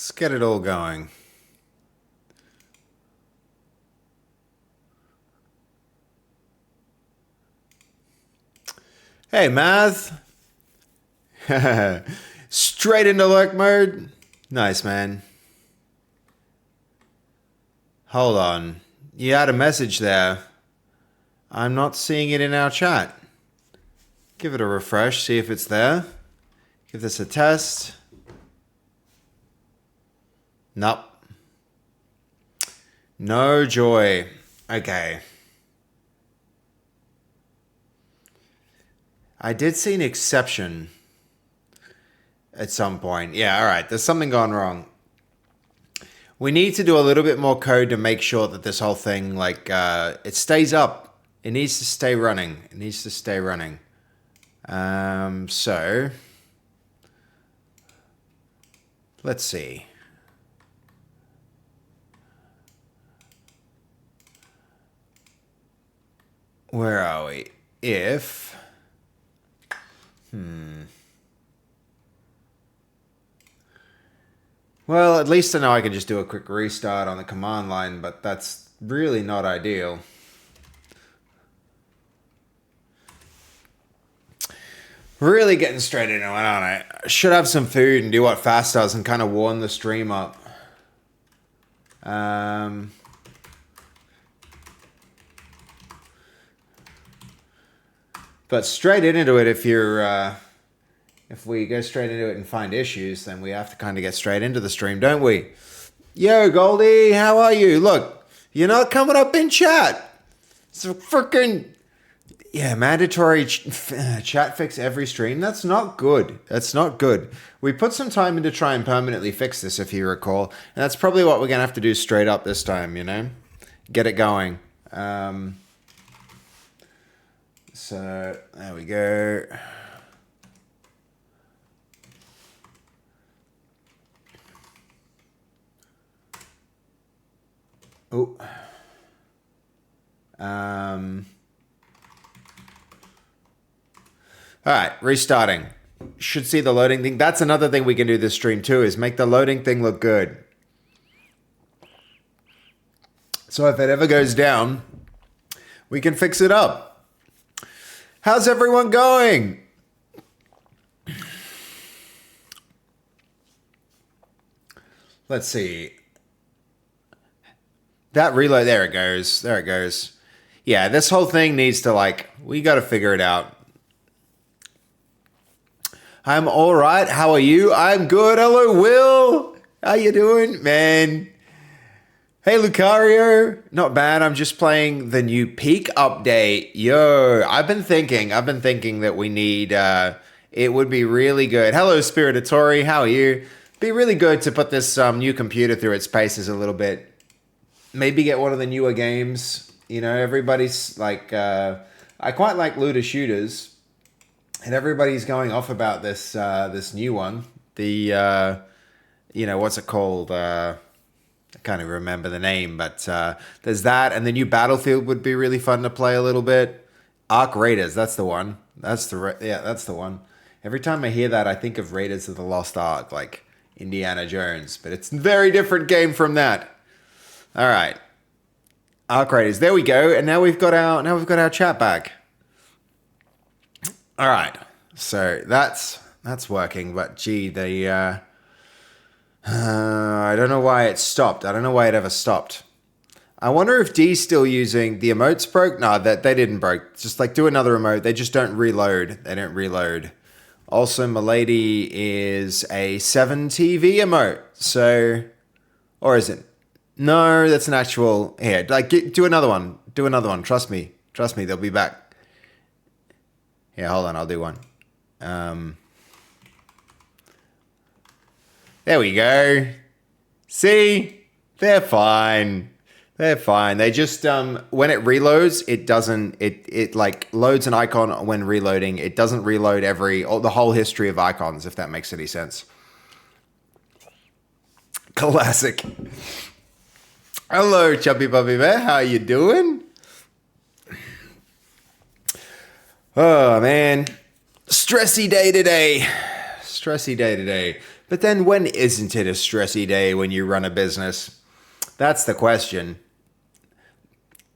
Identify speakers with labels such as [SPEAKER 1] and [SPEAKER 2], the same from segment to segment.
[SPEAKER 1] Let's get it all going. Hey, Maz. Straight into lurk mode. Nice, man. Hold on. You had a message there. I'm not seeing it in our chat. Give it a refresh, see if it's there. Give this a test. Nope. No joy. Okay. I did see an exception at some point. Yeah, all right. There's something gone wrong. We need to do a little bit more code to make sure that this whole thing, like, it stays up. It needs to stay running. It needs to stay running. So, let's see. Where are we? If... Well, at least I know I can just do a quick restart on the command line, but that's really not ideal. Really getting straight into it, aren't I? I should have some food and do what Fast does and kind of warm the stream up. But straight into it, if we go straight into it and find issues, then we have to kind of get straight into the stream, don't we? Yo, Goldie, how are you? Look, you're not coming up in chat. It's a freaking... Yeah, mandatory chat fix every stream. That's not good. That's not good. We put some time in to try and permanently fix this, if you recall. And that's probably what we're going to have to do straight up this time, you know? Get it going. So, there we go. Oh. All right, restarting. Should see the loading thing. That's another thing we can do this stream too, is make the loading thing look good. So if it ever goes down, we can fix it up. How's everyone going? Let's see. That reload, there it goes. There it goes. Yeah, this whole thing needs to, like, we got to figure it out. I'm all right. How are you? I'm good. Hello, Will. How you doing, man? Hey, Lucario. Not bad. I'm just playing the new Peak update. Yo, I've been thinking that we need, it would be really good. Hello, Spiritatori. How are you? Be really good to put this new computer through its paces a little bit. Maybe get one of the newer games. You know, everybody's like, I quite like looter shooters. And everybody's going off about this this new one. The, you know, what's it called? I can't even remember the name, but there's that. And the new Battlefield would be really fun to play a little bit. Ark Raiders, that's the one. That's the one. Every time I hear that, I think of Raiders of the Lost Ark, like Indiana Jones. But it's a very different game from that. All right. Ark Raiders, there we go. And now we've got our chat back. All right, so that's working, but gee, I don't know why it stopped. I don't know why it ever stopped. I wonder if D's still using the emotes broke. No, that they didn't broke. Just like do another emote. They just don't reload. They don't reload. Also, Milady is a 7 TV emote. So, or is it? No, that's an actual. Here, like do another one. Do another one. Trust me. Trust me. They'll be back. Yeah, hold on, I'll do one. There we go. See? They're fine. They're fine. They just, when it reloads, it doesn't, it like loads an icon when reloading. It doesn't reload the whole history of icons, if that makes any sense. Classic. Hello, Chubby Bubby Bear. How you doing? Oh, man. Stressy day today. But then when isn't it a stressy day when you run a business? That's the question.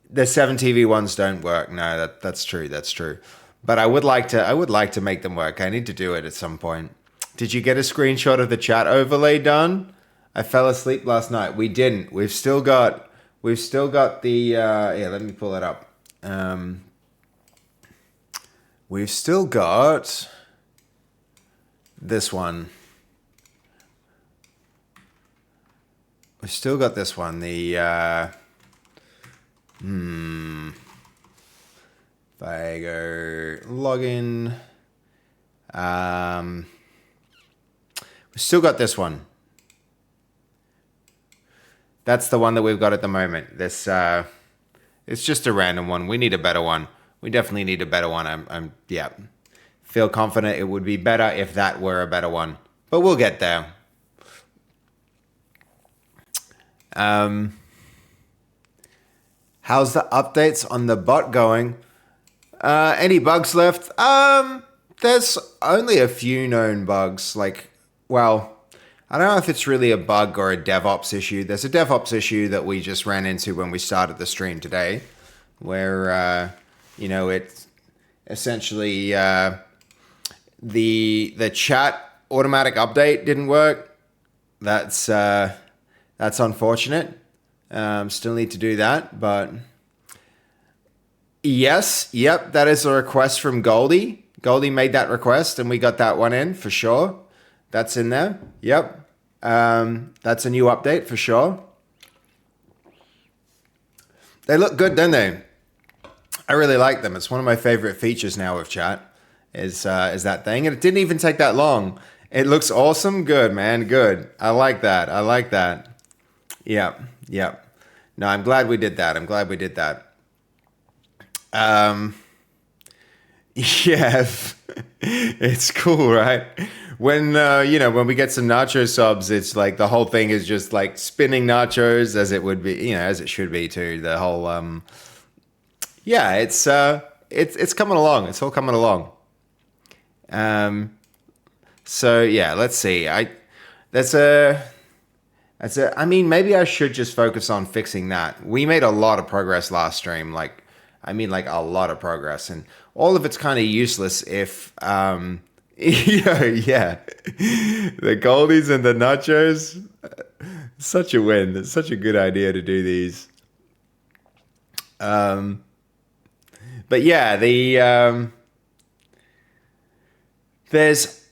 [SPEAKER 1] The 7TV ones don't work. No, that's true. That's true. But I would like to make them work. I need to do it at some point. Did you get a screenshot of the chat overlay done? I fell asleep last night. We didn't. We've still got the yeah, let me pull it up. We've still got this one. We've still got this one. The if I go login, we've still got this one. That's the one that we've got at the moment. This it's just a random one. We need a better one. We definitely need a better one. I'm yeah. Feel confident it would be better if that were a better one. But we'll get there. How's the updates on the bot going? Any bugs left? There's only a few known bugs. Like, well, I don't know if it's really a bug or a DevOps issue. There's a DevOps issue that we just ran into when we started the stream today, where it's essentially the chat automatic update didn't work. That's unfortunate. Still need to do that, but yes, yep, that is a request from Goldie. Goldie made that request, and we got that one in for sure. That's in there. Yep. That's a new update for sure. They look good, don't they? I really like them. It's one of my favorite features now with chat is that thing. And it didn't even take that long. It looks awesome. Good, man. Good. I like that. I like that. Yep. Yep. No, I'm glad we did that. I'm glad we did that. Yeah. It's cool, right? When when we get some nacho subs, it's like the whole thing is just like spinning nachos as it would be, as it should be too. The whole yeah, it's coming along. It's all coming along. So yeah, let's see. I mean, maybe I should just focus on fixing that. We made a lot of progress last stream. Like a lot of progress, and all of it's kind of useless if yeah. The Goldies and the nachos. Such a win. It's such a good idea to do these. But yeah, there's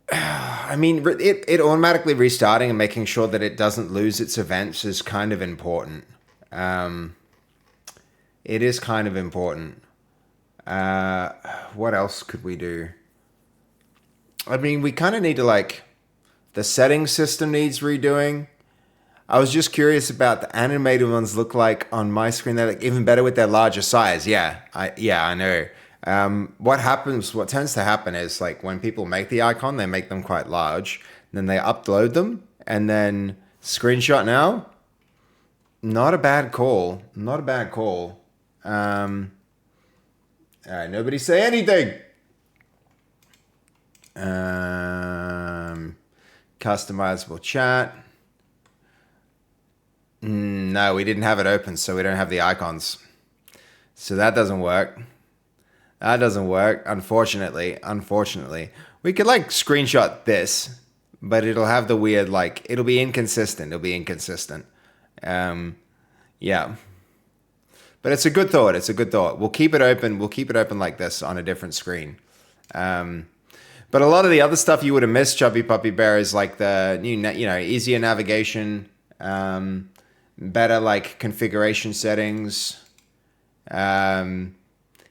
[SPEAKER 1] it automatically restarting and making sure that it doesn't lose its events is kind of important. It is kind of important. What else could we do? I mean, we kind of need to the settings system needs redoing. I was just curious about the animated ones look like on my screen. They're even better with their larger size. Yeah, I know. What tends to happen is when people make the icon, they make them quite large. Then they upload them and then screenshot now. Not a bad call. Not a bad call. All right, nobody say anything. Customizable chat. No, we didn't have it open, so we don't have the icons. So that doesn't work. That doesn't work, unfortunately. We could screenshot this, but it'll have the weird it'll be inconsistent. Yeah. But it's a good thought. We'll keep it open. We'll keep it open like this on a different screen. But a lot of the other stuff you would have missed, Chubby Puppy Bear, is the new, easier navigation, better configuration settings,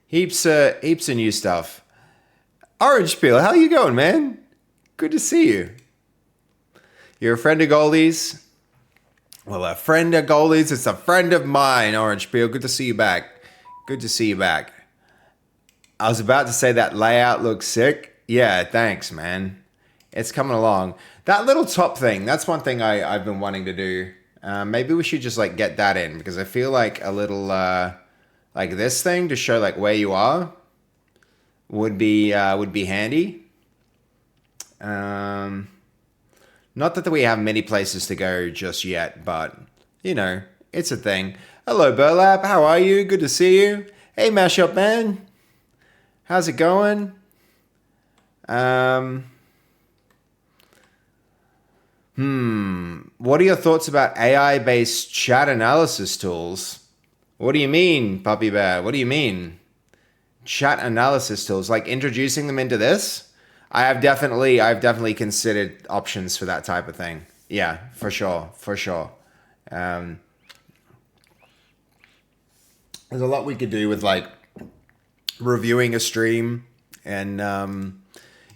[SPEAKER 1] heaps of new stuff. Orange Peel, how you going, man? Good to see you. You're a friend of Goldie's? Well, a friend of Goldie's, it's a friend of mine, Orange Peel. Good to see you back. I was about to say that layout looks sick. Yeah, thanks, man. It's coming along. That little top thing, that's one thing I've been wanting to do. Maybe we should just get that in, because I feel like a little this thing to show where you are would be handy. Not that we have many places to go just yet, but you know, it's a thing. Hello, Burlap. How are you? Good to see you. Hey, Mashup Man. How's it going? Um, what are your thoughts about AI-based chat analysis tools? What do you mean, Puppy Bear? What do you mean? Chat analysis tools, like introducing them into this? I've definitely considered options for that type of thing. Yeah, for sure, for sure. Um, there's a lot we could do with like reviewing a stream, and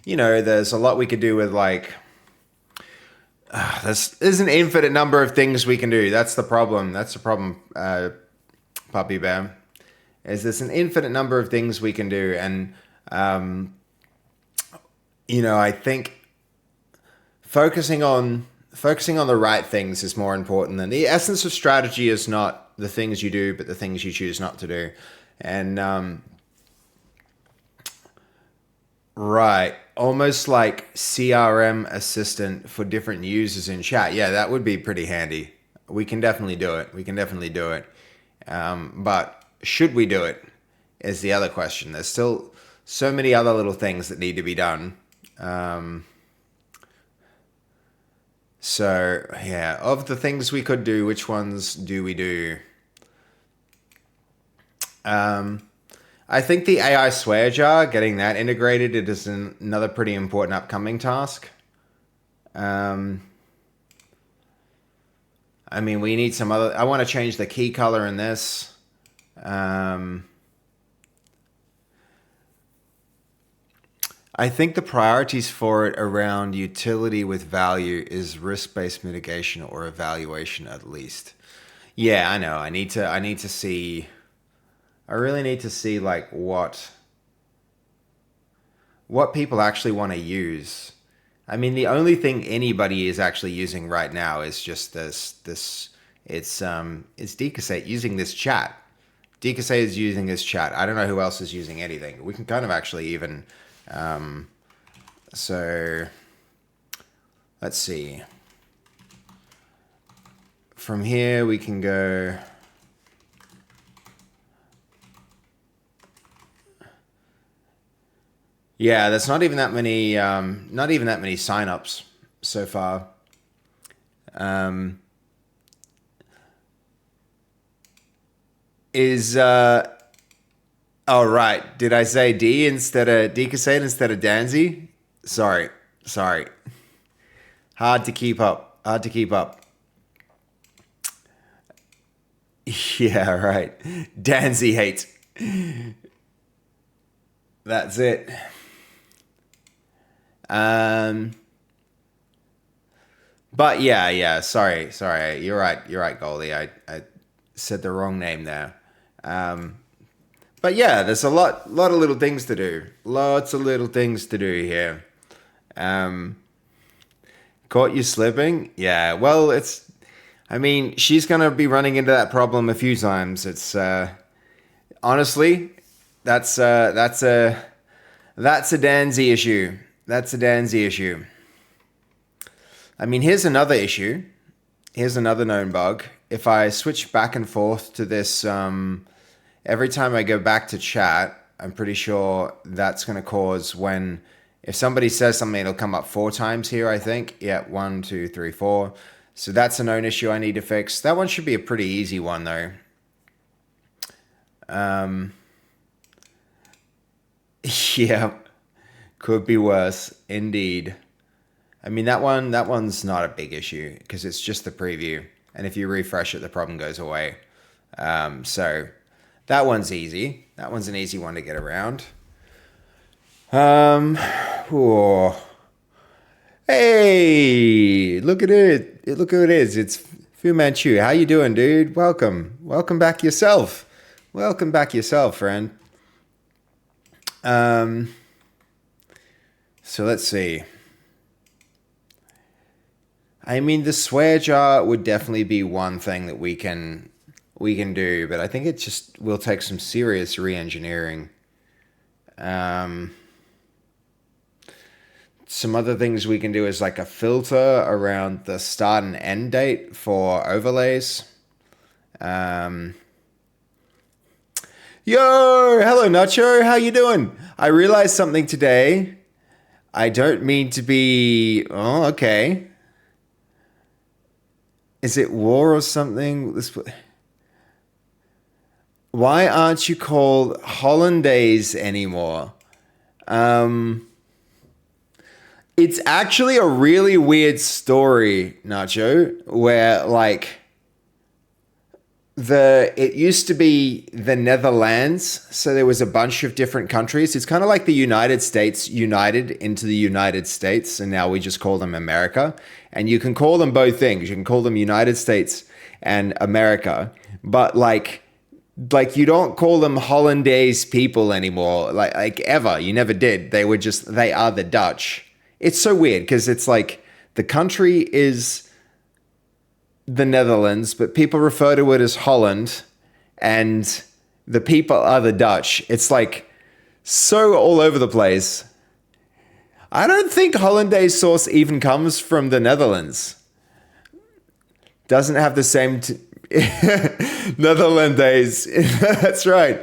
[SPEAKER 1] there's a lot we could do with like there's an infinite number of things we can do. That's the problem. That's the problem, Puppy Bear. Is there's an infinite number of things we can do, and I think focusing on the right things is more important. Than the essence of strategy is not the things you do, but the things you choose not to do. And right, almost like CRM assistant for different users in chat. Yeah, that would be pretty handy. We can definitely do it. We can definitely do it. But should we do it is the other question. There's still so many other little things that need to be done. So yeah, of the things we could do, which ones do we do? I think the AI swear jar, getting that integrated, it is another pretty important upcoming task. We need some other. I want to change the key color in this. I think the priorities for it around utility with value is risk-based mitigation or evaluation at least. Yeah, I know. I need to see. I really need to see like what people actually want to use. The only thing anybody is actually using right now is just this it's Decusate using this chat. Decusate is using this chat. I don't know who else is using anything. We can kind of actually even so let's see. From here we can go. Yeah, there's not even that many signups so far. Oh right, did I say Decusate instead of Danzy? Sorry. Hard to keep up. Hard to keep up. Yeah, right. Danzy hate. That's it. But yeah. Sorry. You're right, Goldie. I said the wrong name there. But yeah, there's a lot of little things to do. Lots of little things to do here. Caught you slipping? Yeah. Well, she's gonna be running into that problem a few times. It's honestly, that's a Danzy issue. That's a Danzy issue. Here's another issue. Here's another known bug. If I switch back and forth to this, every time I go back to chat, I'm pretty sure that's going to cause if somebody says something, it'll come up 4 times here, I think. Yeah, 1, 2, 3, 4. So that's a known issue I need to fix. That one should be a pretty easy one, though. Yeah, could be worse, indeed. That one's not a big issue because it's just the preview. And if you refresh it, the problem goes away. So that one's easy. That one's an easy one to get around. Hey, look at it. Look who it is. It's Fu Manchu. How you doing, dude? Welcome. Welcome back yourself. Welcome back yourself, friend. So let's see. The swear jar would definitely be one thing that we can do, but I think it just will take some serious re-engineering. some other things we can do is like a filter around the start and end date for overlays. Um, Yo, hello Nacho, how you doing? I realized something today. I don't mean to be. Oh, okay. Is it war or something? Why aren't you called Hollandaise anymore? Um, it's actually a really weird story, Nacho, where like it used to be the Netherlands, so there was a bunch of different countries. It's kind of like the United States united into the United States, and now we just call them America. And you can call them both things. You can call them United States and America, but like you don't call them Hollandaise people anymore, like ever. You never did. They are the Dutch. It's so weird because it's like the country is the Netherlands, but people refer to it as Holland, and the people are the Dutch. It's like so all over the place. I don't think Hollandaise sauce even comes from the Netherlands. Doesn't have the same Netherlandaise. That's right.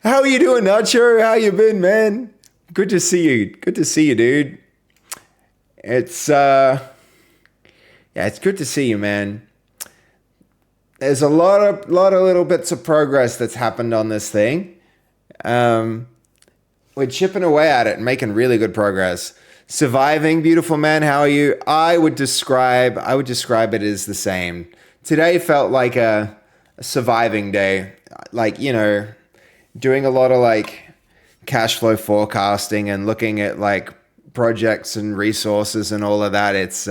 [SPEAKER 1] How are you doing, Nacho? How you been, man? Good to see you. Good to see you, dude. It's yeah, it's good to see you, man. There's a lot of little bits of progress that's happened on this thing. We're chipping away at it and making really good progress. Surviving, beautiful man. How are you? I would describe it as the same. Today felt like a surviving day. Like, you know, doing a lot of like cash flow forecasting and looking at like projects and resources and all of that. It's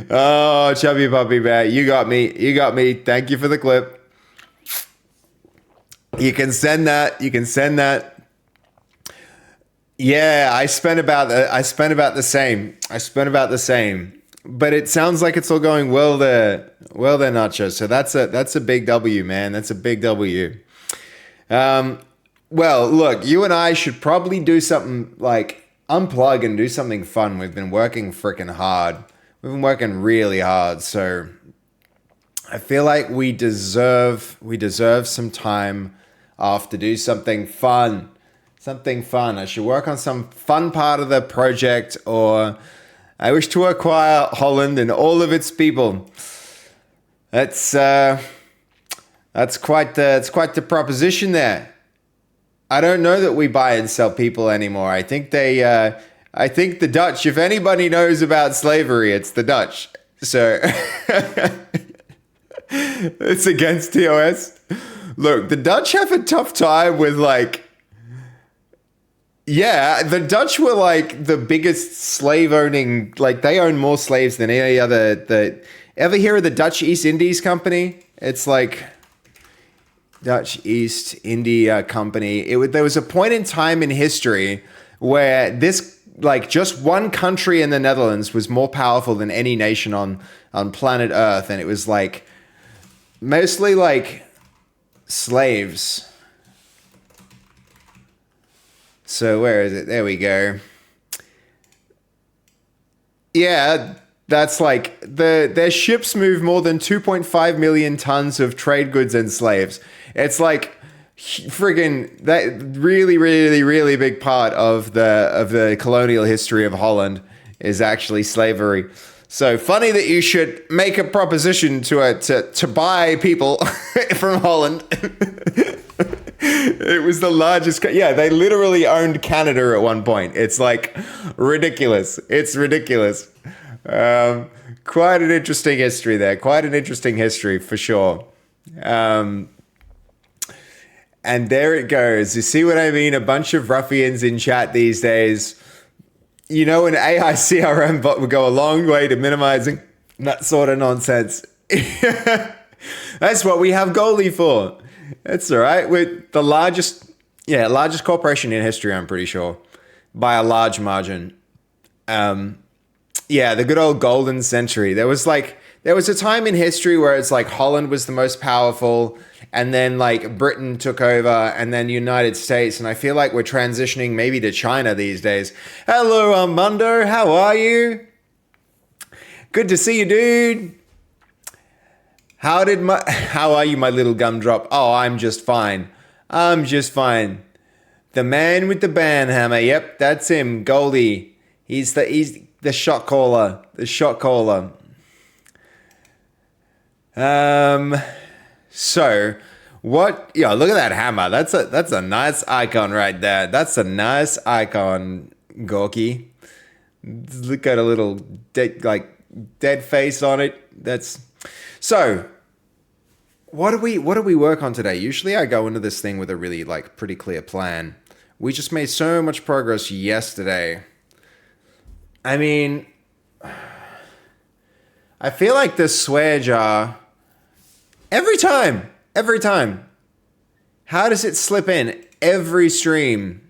[SPEAKER 1] oh, chubby puppy man, you got me. Thank you for the clip. You can send that. Yeah, I spent about the same. But it sounds like it's all going well there, Nacho. So that's a big W, man. That's a big W. Well, look, you and I should probably do something like unplug and do something fun. We've been working freaking hard. We've been working really hard. So I feel like we deserve some time off to do something fun. I should work on some fun part of the project, or I wish to acquire Holland and all of its people. That's quite the proposition there. I don't know that we buy and sell people anymore. I think the Dutch, if anybody knows about slavery, it's the Dutch. So it's against TOS. Look, the Dutch have a tough time with like, yeah, the Dutch were like the biggest slave owning, like they own more slaves than any other. Ever hear of the Dutch East Indies Company? It's like Dutch East India Company. There was a point in time in history where this, like just one country in the Netherlands was more powerful than any nation on planet Earth. And it was like mostly like slaves. So where is it? There we go. Yeah, that's like their ships move more than 2.5 million tons of trade goods and slaves. It's like friggin' that really, really, really big part of the colonial history of Holland is actually slavery. So funny that you should make a proposition to buy people from Holland. It was the largest. Yeah, they literally owned Canada at one point. It's like ridiculous. It's ridiculous. Quite an interesting history there. Quite an interesting history for sure. And there it goes. You see what I mean? A bunch of ruffians in chat these days. You know, an AI CRM bot would go a long way to minimizing that sort of nonsense. That's what we have Goalie for. That's all right. We're the largest corporation in history, I'm pretty sure, by a large margin. Yeah, the good old golden century. There was there was a time in history where it's like Holland was the most powerful, and then like Britain took over, and then United States, and I feel like we're transitioning maybe to China these days. Hello, Armando, how are you? Good to see you, dude. How are you, my little gumdrop? Oh, I'm just fine. I'm just fine. The man with the band hammer. Yep, that's him, Goldie. He's the shot caller. The shot caller. So what? Yeah, look at that hammer. That's a nice icon right there. That's a nice icon, Gorky. Look at a little dead face on it. That's so. What do we work on today? Usually I go into this thing with a really like pretty clear plan. We just made so much progress yesterday. I mean, I feel like this swear jar every time. How does it slip in every stream?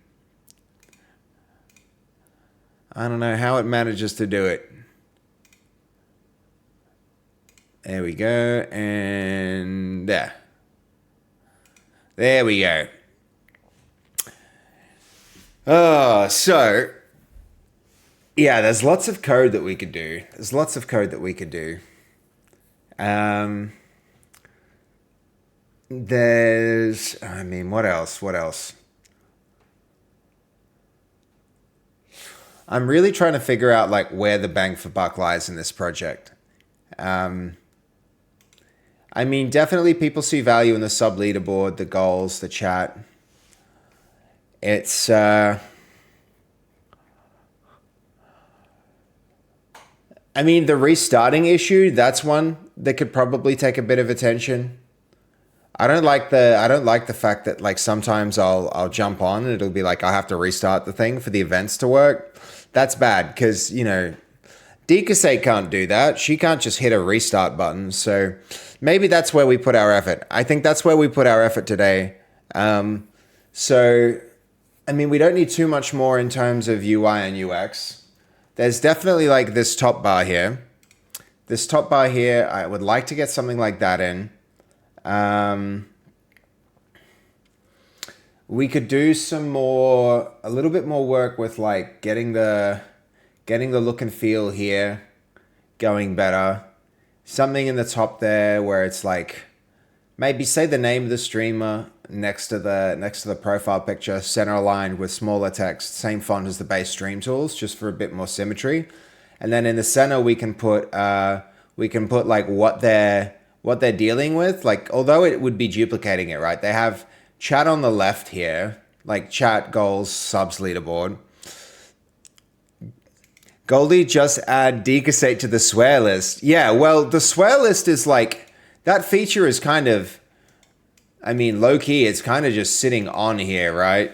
[SPEAKER 1] I don't know how it manages to do it. There we go, and there. There we go. Oh, so, yeah, there's lots of code that we could do. I mean, what else? I'm really trying to figure out, like, where the bang for buck lies in this project. I mean, definitely people see value in the sub leaderboard, the goals, the chat. It's I mean, the restarting issue, that's one that could probably take a bit of attention. I don't like the fact that like sometimes I'll jump on and it'll be like I have to restart the thing for the events to work. That's bad because, you know, Decase can't do that. She can't just hit a restart button. So maybe that's where we put our effort. I think that's where we put our effort today. So, I mean, we don't need too much more in terms of UI and UX. There's definitely like this top bar here. This top bar here, I would like to get something like that in. We could do a little bit more work with like getting the look and feel here going better. Something in the top there where it's like, maybe say the name of the streamer next to the profile picture, center aligned with smaller text, same font as the base stream tools, just for a bit more symmetry. And then in the center we can put like what they're dealing with. Like, although it would be duplicating it, right? They have chat on the left here, like chat, goals, subs, leaderboard. Goldie, just add decassate to the swear list. Yeah, well, the swear list is like, that feature is kind of, I mean, low key, it's kind of just sitting on here, right?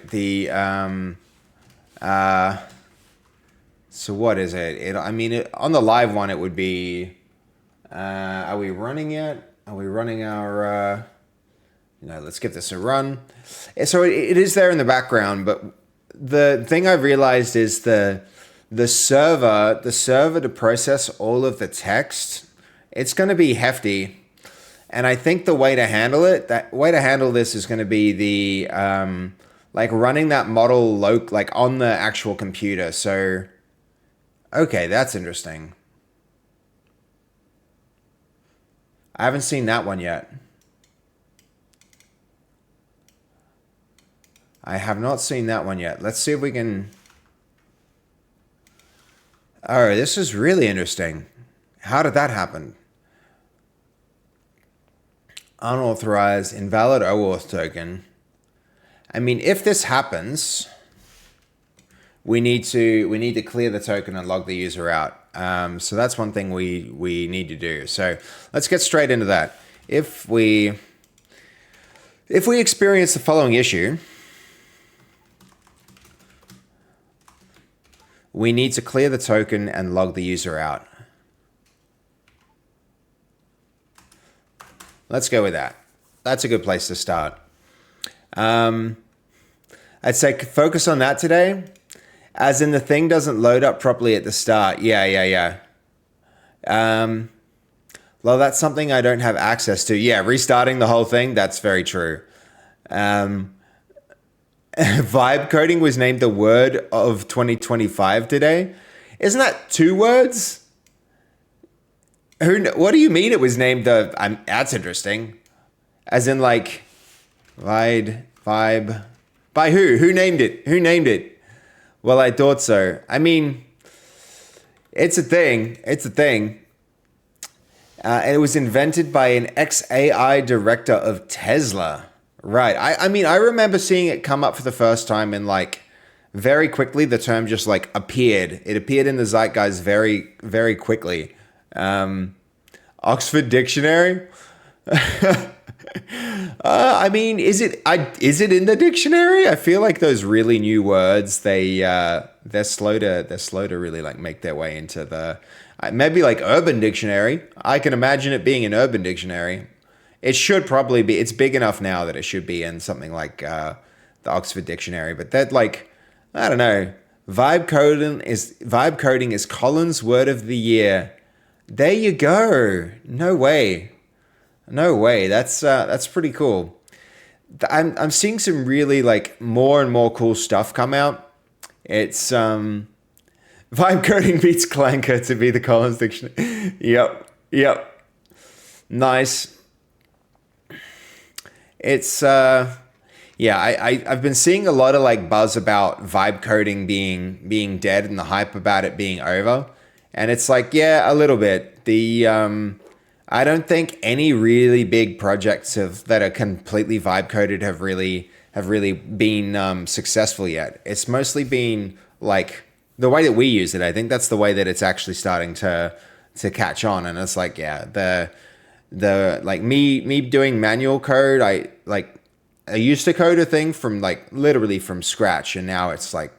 [SPEAKER 1] So what is it? On the live one, it would be, are we running yet? Are we running our, let's give this a run. So it is there in the background, but the thing I've realized is the server to process all of the text, it's going to be hefty. And I think the way to handle this is going to be the, like running that model like on the actual computer. So, okay, that's interesting. I haven't seen that one yet. I have not seen that one yet. Let's see if we can. Oh, this is really interesting. How did that happen? Unauthorized, invalid OAuth token. I mean, if this happens, we need to clear the token and log the user out. So that's one thing we need to do. So let's get straight into that. If we experience the following issue, we need to clear the token and log the user out. Let's go with that. That's a good place to start. I'd say focus on that today, as in the thing doesn't load up properly at the start. Yeah. Well, that's something I don't have access to. Yeah, restarting the whole thing, that's very true. Um, Vibe coding was named the word of 2025 today. Isn't that two words? What do you mean it was named the... that's interesting. As in like, vibe. By who? Who named it? Who named it? Well, I thought so. I mean, it's a thing. It's a thing. And it was invented by an ex-AI director of Tesla. Right. I mean, I remember seeing it come up for the first time and like very quickly the term just like appeared. It appeared in the zeitgeist very, very quickly. Oxford Dictionary. I mean, is it in the dictionary? I feel like those really new words, they're slow to really like make their way into the maybe like Urban Dictionary. I can imagine it being an Urban Dictionary. It should probably be. It's big enough now that it should be in something like the Oxford Dictionary. But that like, I don't know. Vibe coding is Colin's word of the year. There you go. No way. No way. That's pretty cool. I'm seeing some really like more and more cool stuff come out. It's vibe coding beats Clanker to be the Collins dictionary. Yep. Nice. It's yeah, I've been seeing a lot of like buzz about vibe coding being dead and the hype about it being over. And it's like, yeah, a little bit. I don't think any really big projects that are completely vibe coded have really been successful yet. It's mostly been like the way that we use it. I think that's the way that it's actually starting to catch on. And it's like, yeah, the like me doing manual code. I used to code a thing from like literally from scratch, and now it's like,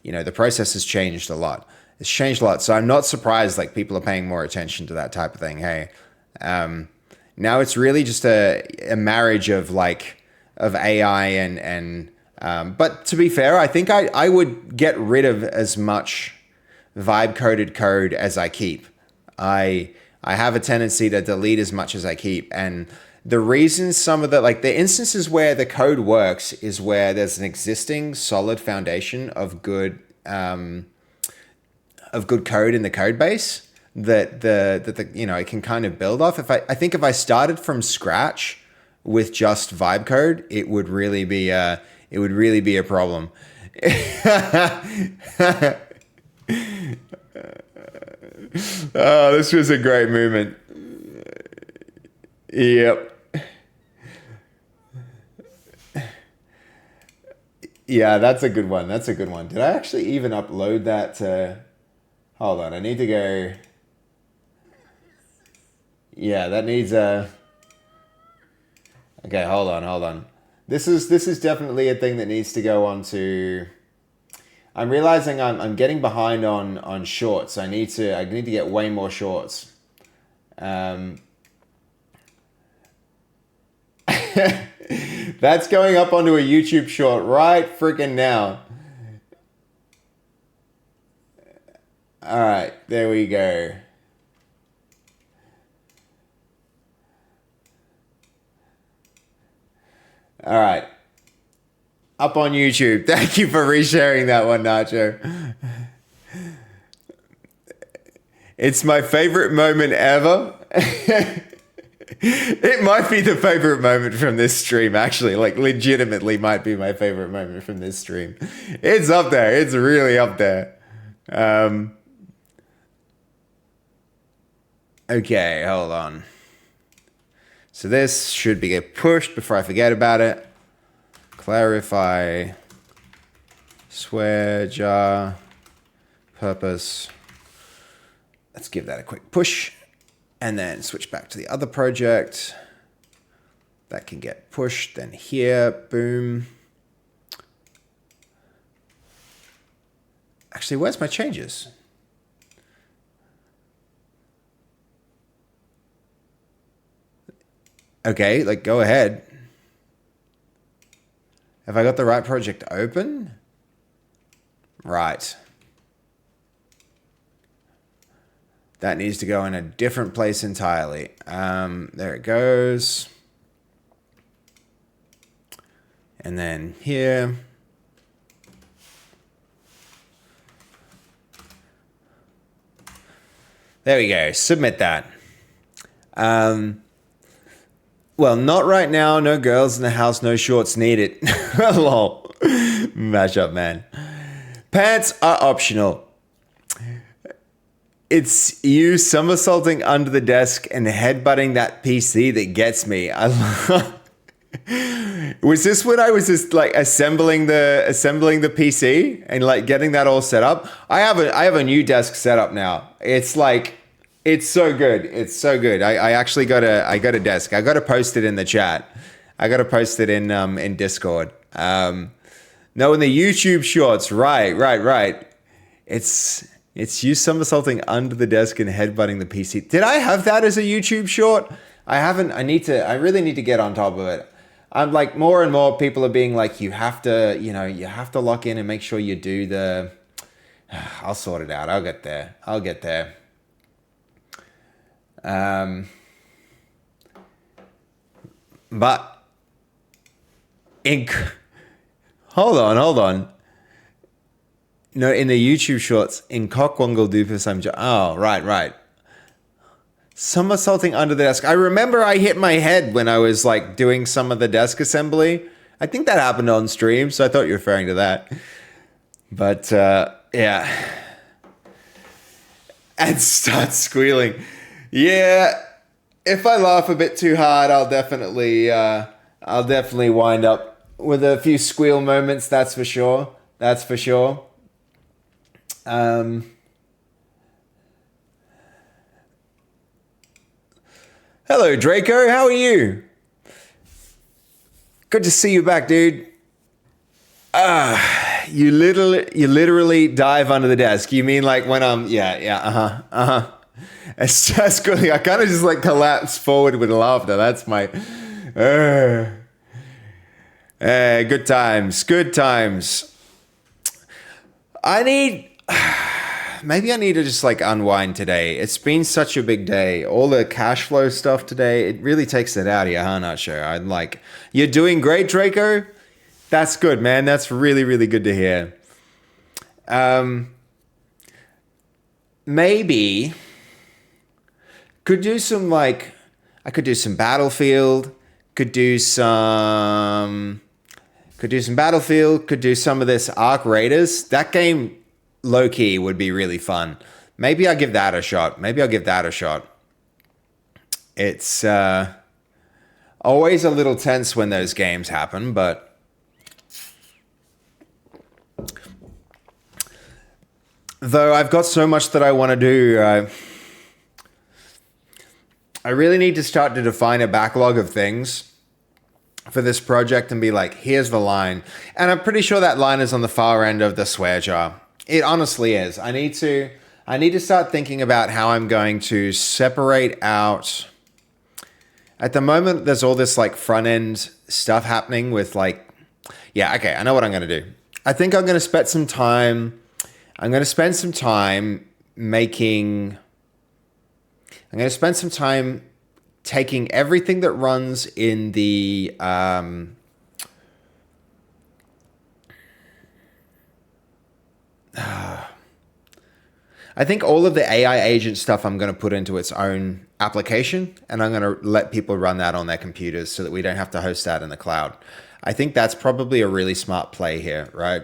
[SPEAKER 1] the process has changed a lot. It's changed a lot, so I'm not surprised like people are paying more attention to that type of thing. Hey. Now it's really just a marriage of AI and but to be fair, I think I would get rid of as much vibe coded code as I keep. I have a tendency to delete as much as I keep, and the reason some of the instances where the code works is where there's an existing solid foundation of good code in the code base that it can kind of build off. I think if I started from scratch with just vibe code, it would really be a problem. Oh, this was a great moment. Yep. Yeah, that's a good one. That's a good one. Did I actually even upload that to... Hold on, I need to go... Yeah, that needs a... Okay, hold on. This is definitely a thing that needs to go on to... I'm realizing I'm getting behind on shorts. I need to get way more shorts. That's going up onto a YouTube short right freaking now. All right, there we go. All right. Up on YouTube. Thank you for resharing that one, Nacho. It's my favorite moment ever. It might be the favorite moment from this stream, actually. Like, legitimately might be my favorite moment from this stream. It's up there. It's really up there. Okay, hold on. So this should be get pushed before I forget about it. Clarify. Swear jar. Purpose. Let's give that a quick push. And then switch back to the other project. That can get pushed. Then here, boom. Actually, where's my changes? Okay, like go ahead. Have I got the right project open? Right. That needs to go in a different place entirely. There it goes. And then here. There we go. Submit that. Well, not right now. No girls in the house. No shorts needed. Lol. Mashup, man. Pants are optional. It's you somersaulting under the desk and headbutting that PC that gets me. Was this when I was just like assembling the PC and like getting that all set up? I have a new desk set up now. It's so good. It's so good. I actually got a desk. I got to post it in the chat. I got to post it in Discord. No, in the YouTube shorts. Right. It's you somersaulting under the desk and headbutting the PC. Did I have that as a YouTube short? I haven't. I really need to get on top of it. I'm like, more and more people are being like, you have to lock in and make sure you do the, I'll sort it out. I'll get there. But hold on. No, in the YouTube shorts, in Cockwongle Doofus, right. Somersaulting under the desk. I remember I hit my head when I was like doing some of the desk assembly. I think that happened on stream, so I thought you were referring to that. But yeah. And start squealing. Yeah. If I laugh a bit too hard, I'll definitely wind up with a few squeal moments, that's for sure. Hello, Draco. How are you? Good to see you back, dude. You literally dive under the desk. You mean like when I'm It's just good. I kind of just like collapse forward with laughter. That's my good times. Maybe I need to just like unwind today. It's been such a big day. All the cash flow stuff today, it really takes it out of you, huh? Not sure. I'm like, you're doing great, Draco. That's good, man. That's really, really good to hear. Maybe could do some like, I could do some Battlefield. Could do some Battlefield. Could do some of this Arc Raiders. That game, low key, would be really fun. Maybe I'll give that a shot. It's always a little tense when those games happen, but though I've got so much that I want to do, I really need to start to define a backlog of things for this project and be like, here's the line. And I'm pretty sure that line is on the far end of the swear jar. It honestly is. I need to start thinking about how I'm going to separate out. At the moment, there's all this like front end stuff happening with like, I know what I'm going to do. I think I'm going to spend some time. Taking everything that runs in the I think all of the AI agent stuff I'm going to put into its own application, and I'm going to let people run that on their computers so that we don't have to host that in the cloud. I think that's probably a really smart play here, right?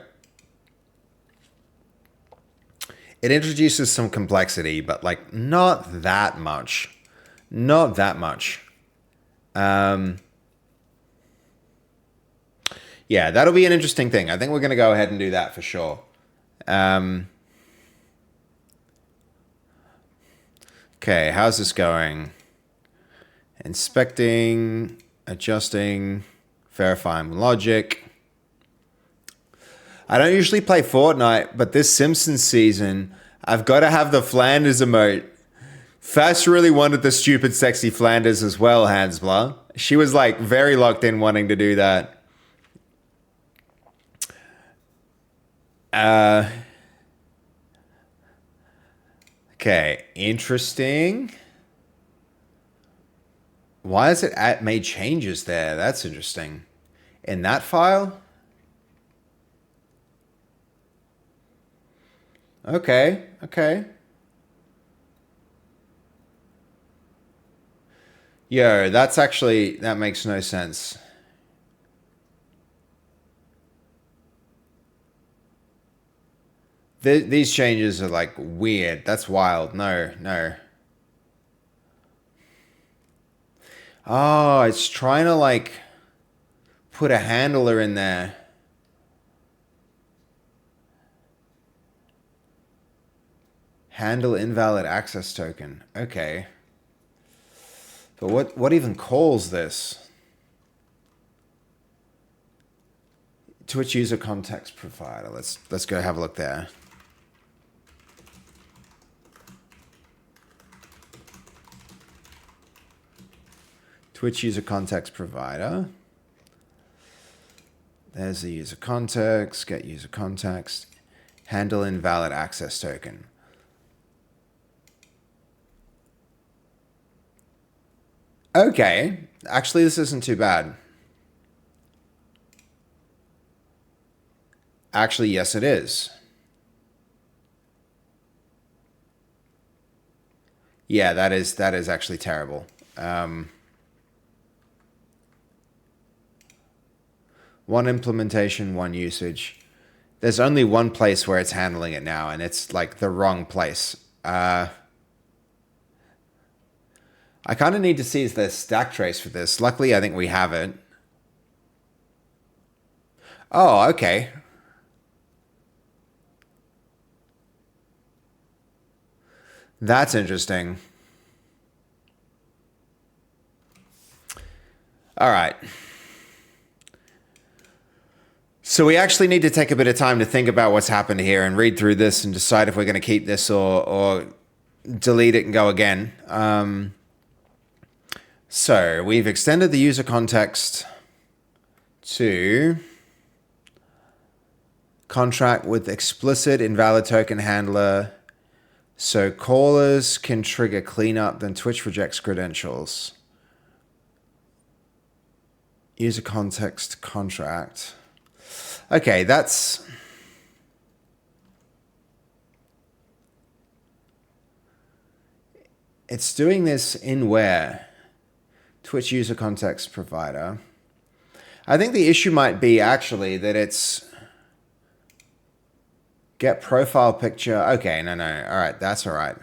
[SPEAKER 1] It introduces some complexity, but like not that much. Yeah, that'll be an interesting thing. I think we're going to go ahead and do that for sure. Okay, how's this going? Inspecting, adjusting, verifying logic. I don't usually play Fortnite, but this Simpsons season, I've got to have the Flanders emote. Fass really wanted the stupid sexy Flanders as well, Hansblah. She was like very locked in wanting to do that. Okay, interesting. Why has it made changes there? That's interesting. In that file? Okay, okay. Yo, that makes no sense. These changes are like weird. That's wild. No, no. Oh, it's trying to like put a handler in there. Handle invalid access token. Okay. But what even calls this? Twitch user context provider. Let's go have a look there. Twitch user context provider. There's the user context, get user context, handle invalid access token. Okay, actually this isn't too bad. Actually, yes it is. Yeah, that is actually terrible. One implementation, one usage. There's only one place where it's handling it now, and it's like the wrong place. I kind of need to see the stack trace for this. Luckily, I think we have it. Oh, okay. That's interesting. All right. So we actually need to take a bit of time to think about what's happened here and read through this and decide if we're going to keep this or delete it and go again. So we've extended the user context to contract with explicit invalid token handler. So callers can trigger cleanup, then Twitch rejects credentials. User context contract. Okay, that's... It's doing this in where? Twitch user context provider. I think the issue might be actually that it's... Get profile picture. Okay, no. All right, that's all right.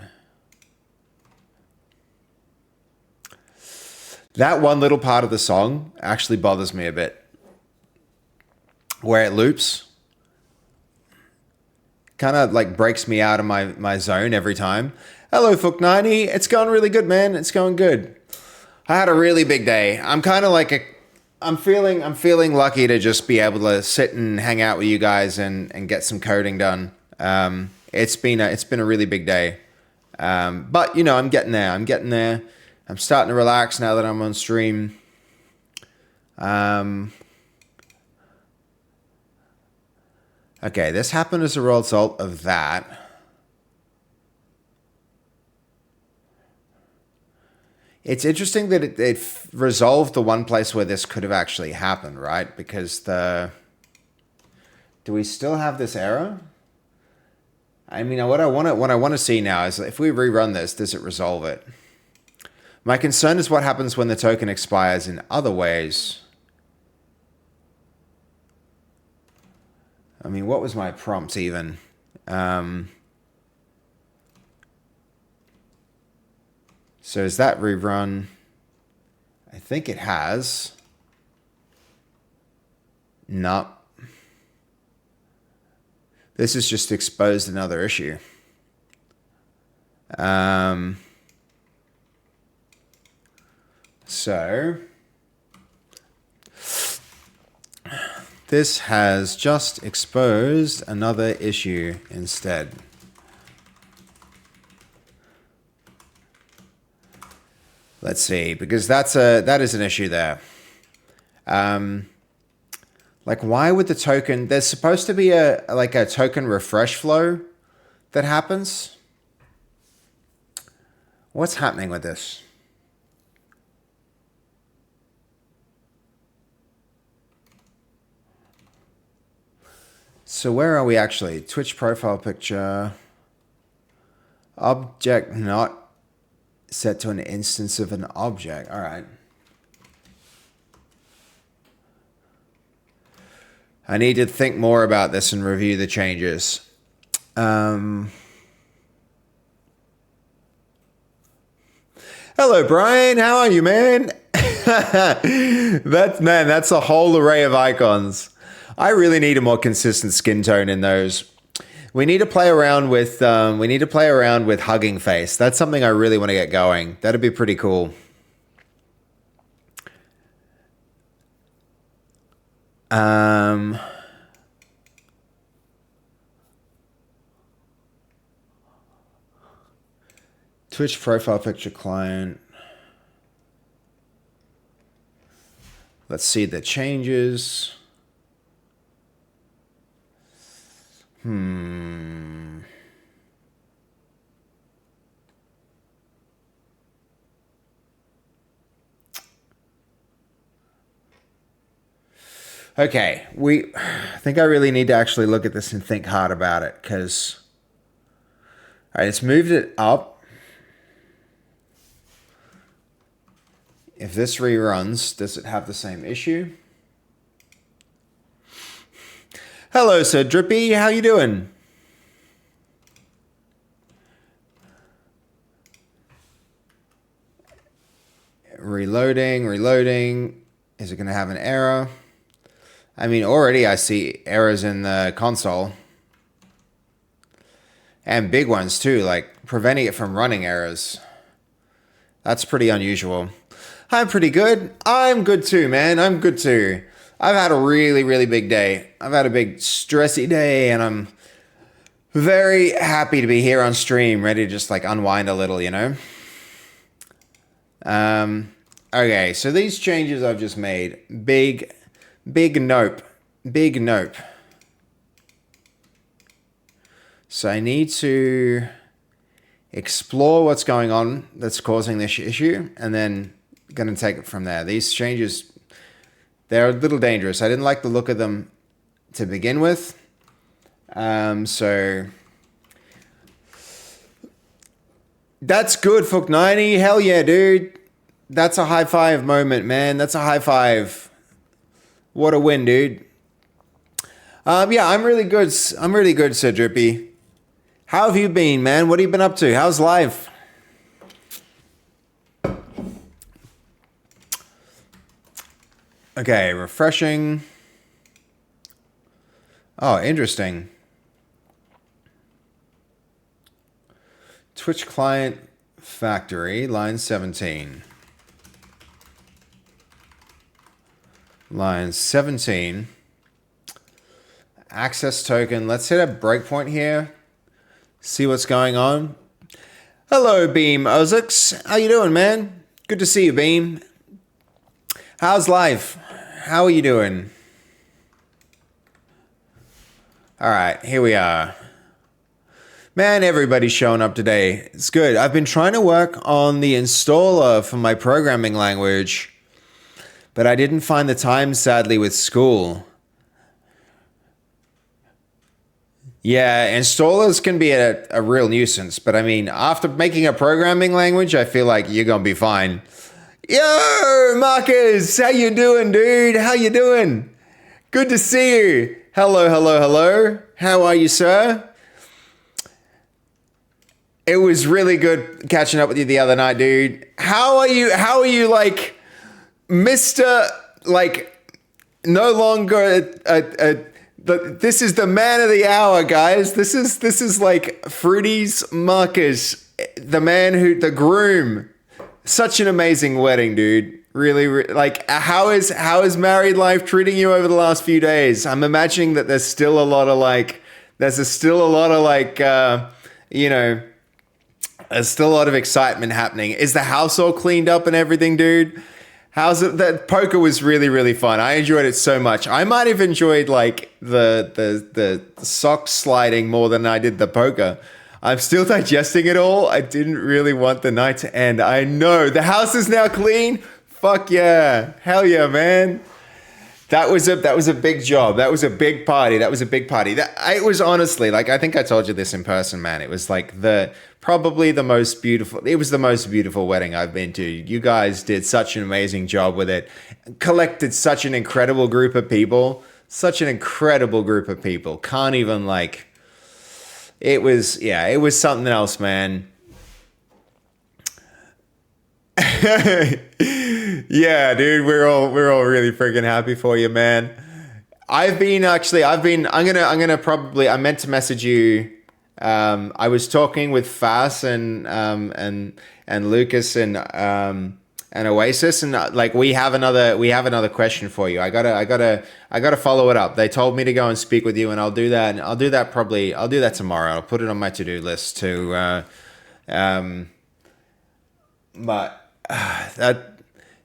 [SPEAKER 1] That one little part of the song actually bothers me a bit. Where it loops. Kind of like breaks me out of my zone every time. Hello, Fook90. It's going really good, man. It's going good. I had a really big day. I'm kind of like I'm feeling lucky to just be able to sit and hang out with you guys and get some coding done. It's been a really big day. But you know, I'm getting there. I'm starting to relax now that I'm on stream. Okay, this happened as a result of that. It's interesting that it resolved the one place where this could have actually happened, right? Because do we still have this error? I mean, what I want to see now is if we rerun this, does it resolve it? My concern is what happens when the token expires in other ways. I mean, what was my prompt even? So is that rerun? I think it has. Nope. This has just exposed another issue. So this has just exposed another issue instead. Let's see, because that is an issue there. Like, why would the token? There's supposed to be a token refresh flow that happens. What's happening with this? So where are we actually? Twitch profile picture. Object not set to an instance of an object. All right. I need to think more about this and review the changes. Hello, Brian. How are you, man? That's a whole array of icons. I really need a more consistent skin tone in those. We need to play around with Hugging Face. That's something I really want to get going. That'd be pretty cool. Twitch profile picture client. Let's see the changes. Okay, I think I really need to actually look at this and think hard about it, because all right, it's moved it up. If this reruns, does it have the same issue? Hello, Sir Drippy. How you doing? Reloading. Is it going to have an error? I mean, already I see errors in the console. And big ones too, like preventing it from running errors. That's pretty unusual. I'm pretty good. I'm good too, man. I'm good too. I've had a really, really big day. I've had a big stressy day, and I'm very happy to be here on stream, ready to just like unwind a little, you know? Okay, so these changes I've just made, big nope. So I need to explore what's going on that's causing this issue, and then gonna take it from there. These changes, they're a little dangerous. I didn't like the look of them to begin with. So that's good, Fook90. Hell yeah, dude. That's a high five moment, man. That's a high five. What a win, dude. Yeah, I'm really good. I'm really good, Sir Drippy. How have you been, man? What have you been up to? How's life? Okay, refreshing. Oh, interesting. Twitch client factory, line 17. Line 17. Access token. Let's hit a breakpoint here. See what's going on. Hello, Beam Ozix. How you doing, man? Good to see you, Beam. How's life? How are you doing? All right, here we are. Man, everybody's showing up today. It's good. I've been trying to work on the installer for my programming language, but I didn't find the time, sadly, with school. Yeah, installers can be a real nuisance, but I mean, after making a programming language, I feel like you're going to be fine. Yo, Marcus, how you doing, dude? How you doing? Good to see you. Hello. How are you, sir? It was really good catching up with you the other night, dude. How are you, like, Mr. Like, no longer this is the man of the hour, guys. This is like Fruity's Marcus, the groom. Such an amazing wedding, dude. Really, like, how is married life treating you over the last few days? I'm imagining that there's still a lot of you know, there's still a lot of excitement happening. Is the house all cleaned up and everything, dude? How's it? That poker was really, really fun. I enjoyed it so much. I might have enjoyed like the sock sliding more than I did the poker. I'm still digesting it all. I didn't really want the night to end. I know. The house is now clean. Fuck yeah. Hell yeah, man. That was a big job. That was a big party. That was a big party. It was honestly, like, I think I told you this in person, man. It was like probably the most beautiful. It was the most beautiful wedding I've been to. You guys did such an amazing job with it. Collected such an incredible group of people. Such an incredible group of people. Can't even like. It was something else, man. Yeah, dude, we're all really freaking happy for you, man. I meant to message you. I was talking with Fas and Lucas and Oasis, and like we have another question for you. I gotta follow it up. They told me to go and speak with you, and I'll do that. And I'll do that tomorrow. I'll put it on my to-do list to but that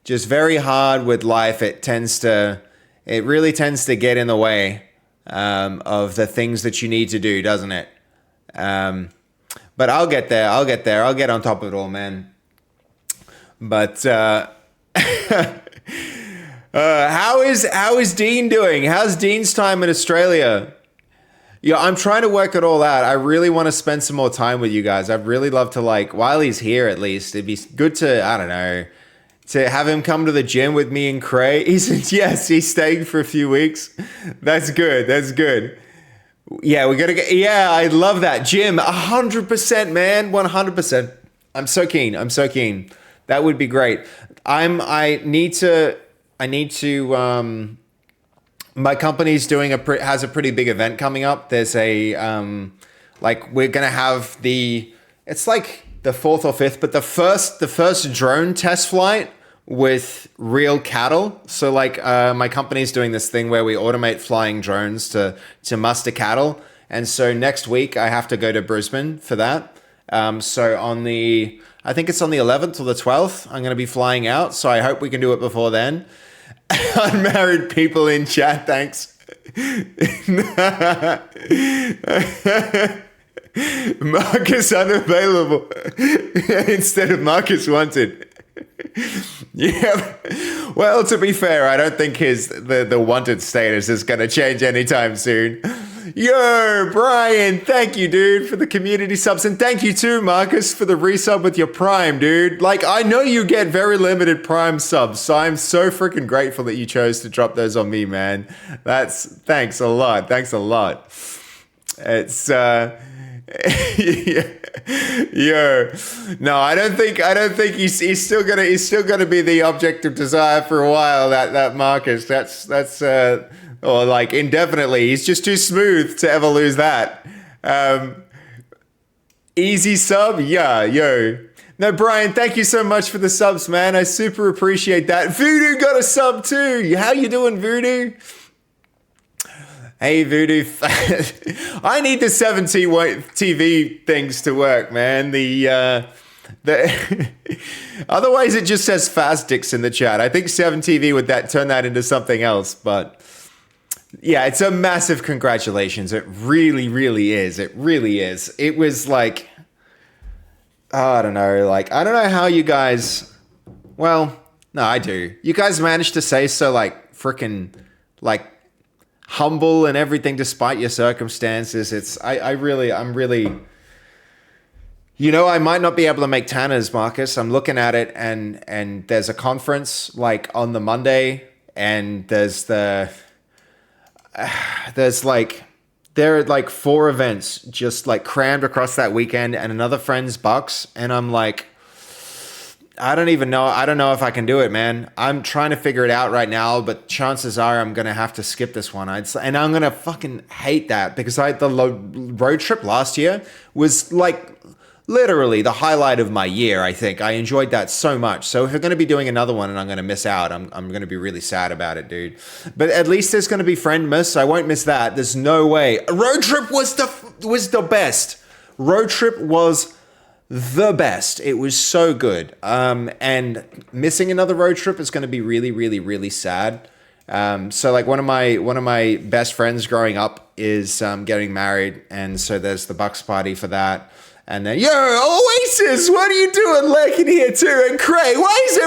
[SPEAKER 1] just very hard with life. It really tends to get in the way of the things that you need to do, doesn't it? But I'll get there. I'll get on top of it all, man. But how is Dean doing? How's Dean's time in Australia? Yeah, I'm trying to work it all out. I really want to spend some more time with you guys. I'd really love to, like, while he's here at least, it'd be good to, I don't know, to have him come to the gym with me and Cray. He's staying for a few weeks. That's good. Yeah, I love that. Gym, 100%, man, 100%. I'm so keen. That would be great. I need to my company's has a pretty big event coming up. There's a we're gonna have it's like the 4th or 5th, but the first drone test flight with real cattle. So like my company's doing this thing where we automate flying drones to muster cattle. And so next week I have to go to Brisbane for that. So I think it's on the 11th or the 12th, I'm going to be flying out. So I hope we can do it before then. Unmarried people in chat, thanks. Marcus unavailable instead of Marcus wanted. Yeah. Well, to be fair, I don't think the wanted status is going to change anytime soon. Yo, Brian, thank you, dude, for the community subs. And thank you too, Marcus, for the resub with your Prime, dude. Like, I know you get very limited Prime subs, so I'm so freaking grateful that you chose to drop those on me, man. Thanks a lot. It's, yo, no, I don't think he's still gonna be the object of desire for a while, that Marcus. That's or like indefinitely. He's just too smooth to ever lose that. Easy sub, yeah, yo. No, Brian, thank you so much for the subs, man. I super appreciate that. Voodoo got a sub too. How you doing, Voodoo? Hey, Voodoo. I need the 7T TV things to work, man. Otherwise, it just says fast dicks in the chat. I think 7TV would turn that into something else, but yeah, it's a massive congratulations. It really, really is. It really is. It was like, I don't know. Like, I don't know how you guys. Well, no, I do. You guys managed to say so, like, freaking, like, humble and everything despite your circumstances. I'm really, you know, I might not be able to make Tanner's, Marcus. I'm looking at it and there's a conference like on the Monday, and there are like 4 events just like crammed across that weekend and another friend's Bucks, and I'm like, I don't know if I can do it, man. I'm trying to figure it out right now, but chances are I'm going to have to skip this one. And I'm going to fucking hate that because the road trip last year was like literally the highlight of my year, I think. I enjoyed that so much. So if we're going to be doing another one and I'm going to miss out, I'm going to be really sad about it, dude. But at least there's going to be friend miss. I won't miss that. There's no way. Road trip was the best. Road trip was the best. It was so good. And missing another road trip is going to be really, really, really sad. So like one of my best friends growing up is getting married, and so there's the Bucks party for that. And then, yo, Oasis, what are you doing lurking here too? And Cray, why is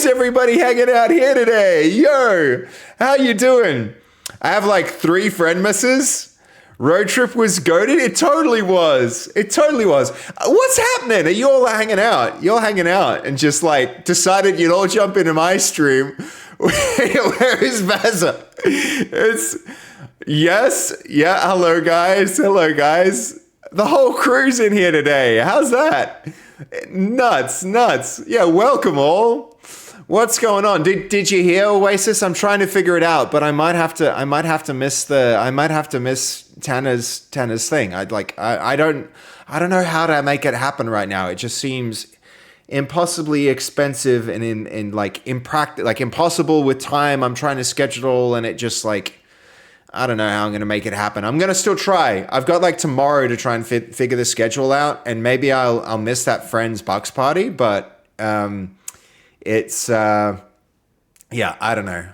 [SPEAKER 1] everybody hanging out here today? Yo, how you doing? I have like 3 friend misses. Road trip was goated. It totally was. It totally was. What's happening? Are you all hanging out? You're hanging out and just like decided you'd all jump into my stream. Where is Baza? Yes. Yeah. Hello, guys. Hello, guys. The whole crew's in here today. How's that? Nuts. Yeah, welcome all. What's going on? Did you hear Oasis? I'm trying to figure it out, but I might have to miss Tanner's thing. I don't know how to make it happen right now. It just seems impossibly expensive and impossible with time. I'm trying to schedule and it just like I don't know how I'm going to make it happen. I'm going to still try. I've got like tomorrow to try and figure the schedule out, and maybe I'll miss that friend's Bucks party, but it's yeah, I don't know.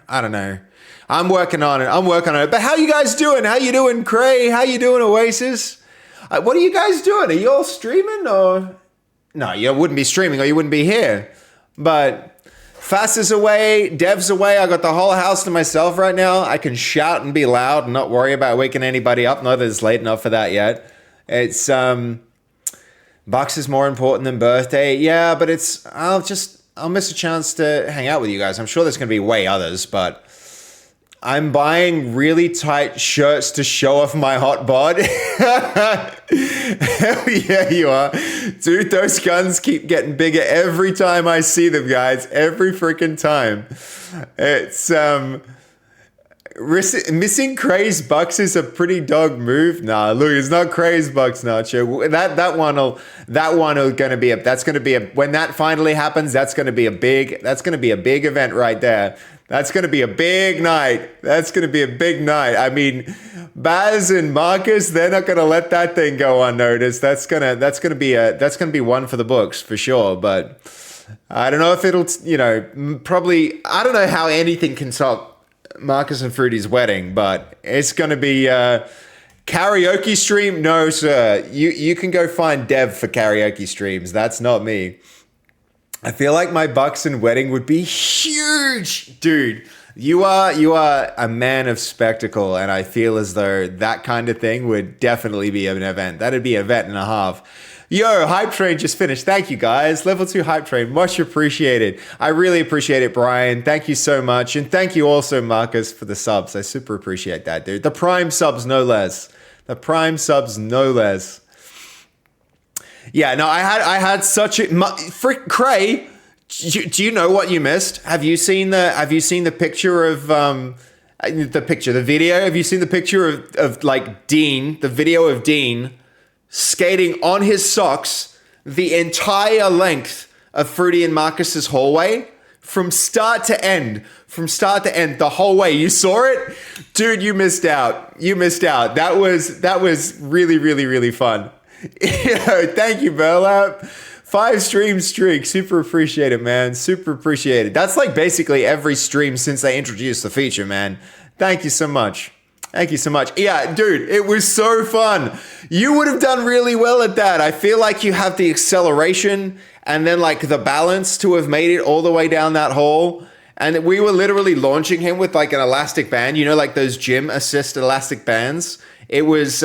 [SPEAKER 1] I'm working on it. But how you guys doing? How you doing, Cray? How you doing, Oasis? What are you guys doing? Are you all streaming or no? You wouldn't be streaming or you wouldn't be here. But Fast is away, Dev's away. I got the whole house to myself right now. I can shout and be loud and not worry about waking anybody up. Not that it's late enough for that yet. It's Bucks is more important than birthday. Yeah, but I'll miss a chance to hang out with you guys. I'm sure there's gonna be way others, but I'm buying really tight shirts to show off my hot bod. Hell yeah, you are. Dude, those guns keep getting bigger every time I see them, guys. Every freaking time. It's, missing Craze Bucks is a pretty dog move. Nah, look, it's not Craze Bucks, Nacho. That's gonna be a, when that finally happens, that's gonna be a big event right there. That's going to be a big night. I mean, Baz and Marcus, they're not going to let that thing go unnoticed. That's going to be one for the books for sure. But I don't know if it'll, probably, I don't know how anything can top Marcus and Fruity's wedding, but it's going to be karaoke stream. No, sir. You can go find Dev for karaoke streams. That's not me. I feel like my Bucks and wedding would be huge. Dude, you are a man of spectacle, and I feel as though that kind of thing would definitely be an event. That'd be an event and a half. Yo, Hype Train just finished. Thank you, guys. Level 2 Hype Train, much appreciated. I really appreciate it, Brian. Thank you so much. And thank you also, Marcus, for the subs. I super appreciate that, dude. The Prime subs, no less. Yeah, no, I had such a frick Cray. Do you know what you missed? Have you seen the picture of the video? Have you seen the picture of like Dean, the video of Dean skating on his socks the entire length of Fruity and Marcus's hallway from start to end, the whole way? You saw it? Dude, you missed out. That was really, really, really fun. Thank you, Burlap. 5 stream streak. Super appreciate it, man. Super appreciate it. That's like basically every stream since they introduced the feature, man. Thank you so much. Yeah, dude, it was so fun. You would have done really well at that. I feel like you have the acceleration and then like the balance to have made it all the way down that hole. And we were literally launching him with like an elastic band, like those gym assist elastic bands. It was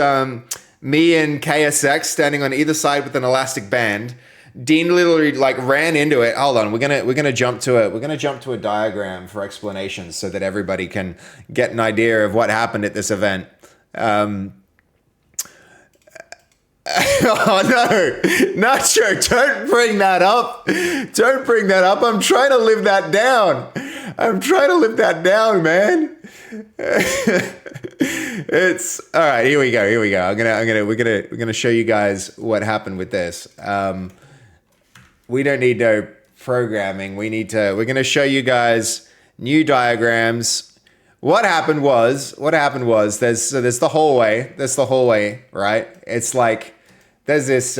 [SPEAKER 1] me and KSX standing on either side with an elastic band. Dean literally like ran into it. Hold on, we're gonna jump to it. We're gonna jump to a diagram for explanations so that everybody can get an idea of what happened at this event. Oh no, Nacho, don't bring that up. I'm trying to live that down, man. It's all right. Here we go. We're gonna show you guys what happened with this. We don't need no programming. We're gonna show you guys new diagrams. What happened was there's the hallway. Right? It's like there's this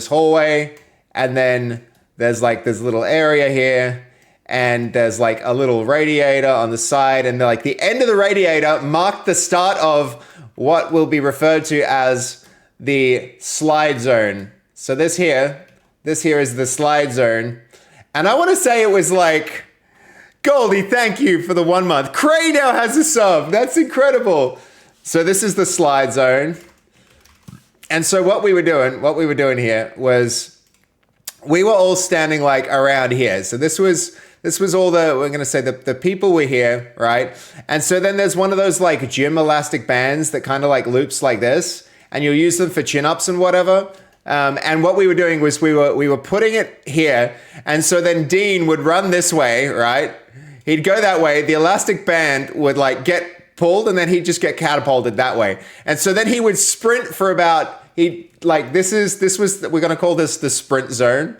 [SPEAKER 1] hallway, and then there's like this little area here. and there's like a little radiator on the side, and like the end of the radiator marked the start of what will be referred to as the slide zone. So this here is the slide zone. And I want to say it was like, Goldie, thank you for the 1 month. Cray now has a sub. That's incredible. So this is the slide zone. And so what we were doing here was we were all standing like around here. So this was all we're going to say the people were here, right? And so then there's one of those like gym elastic bands that kind of like loops like this, and you'll use them for chin-ups and whatever. And what we were doing was we were putting it here. And so then Dean would run this way, right? He'd go that way. The elastic band would like get pulled, and then he'd just get catapulted that way. And so then he would sprint for about, we're going to call this the sprint zone.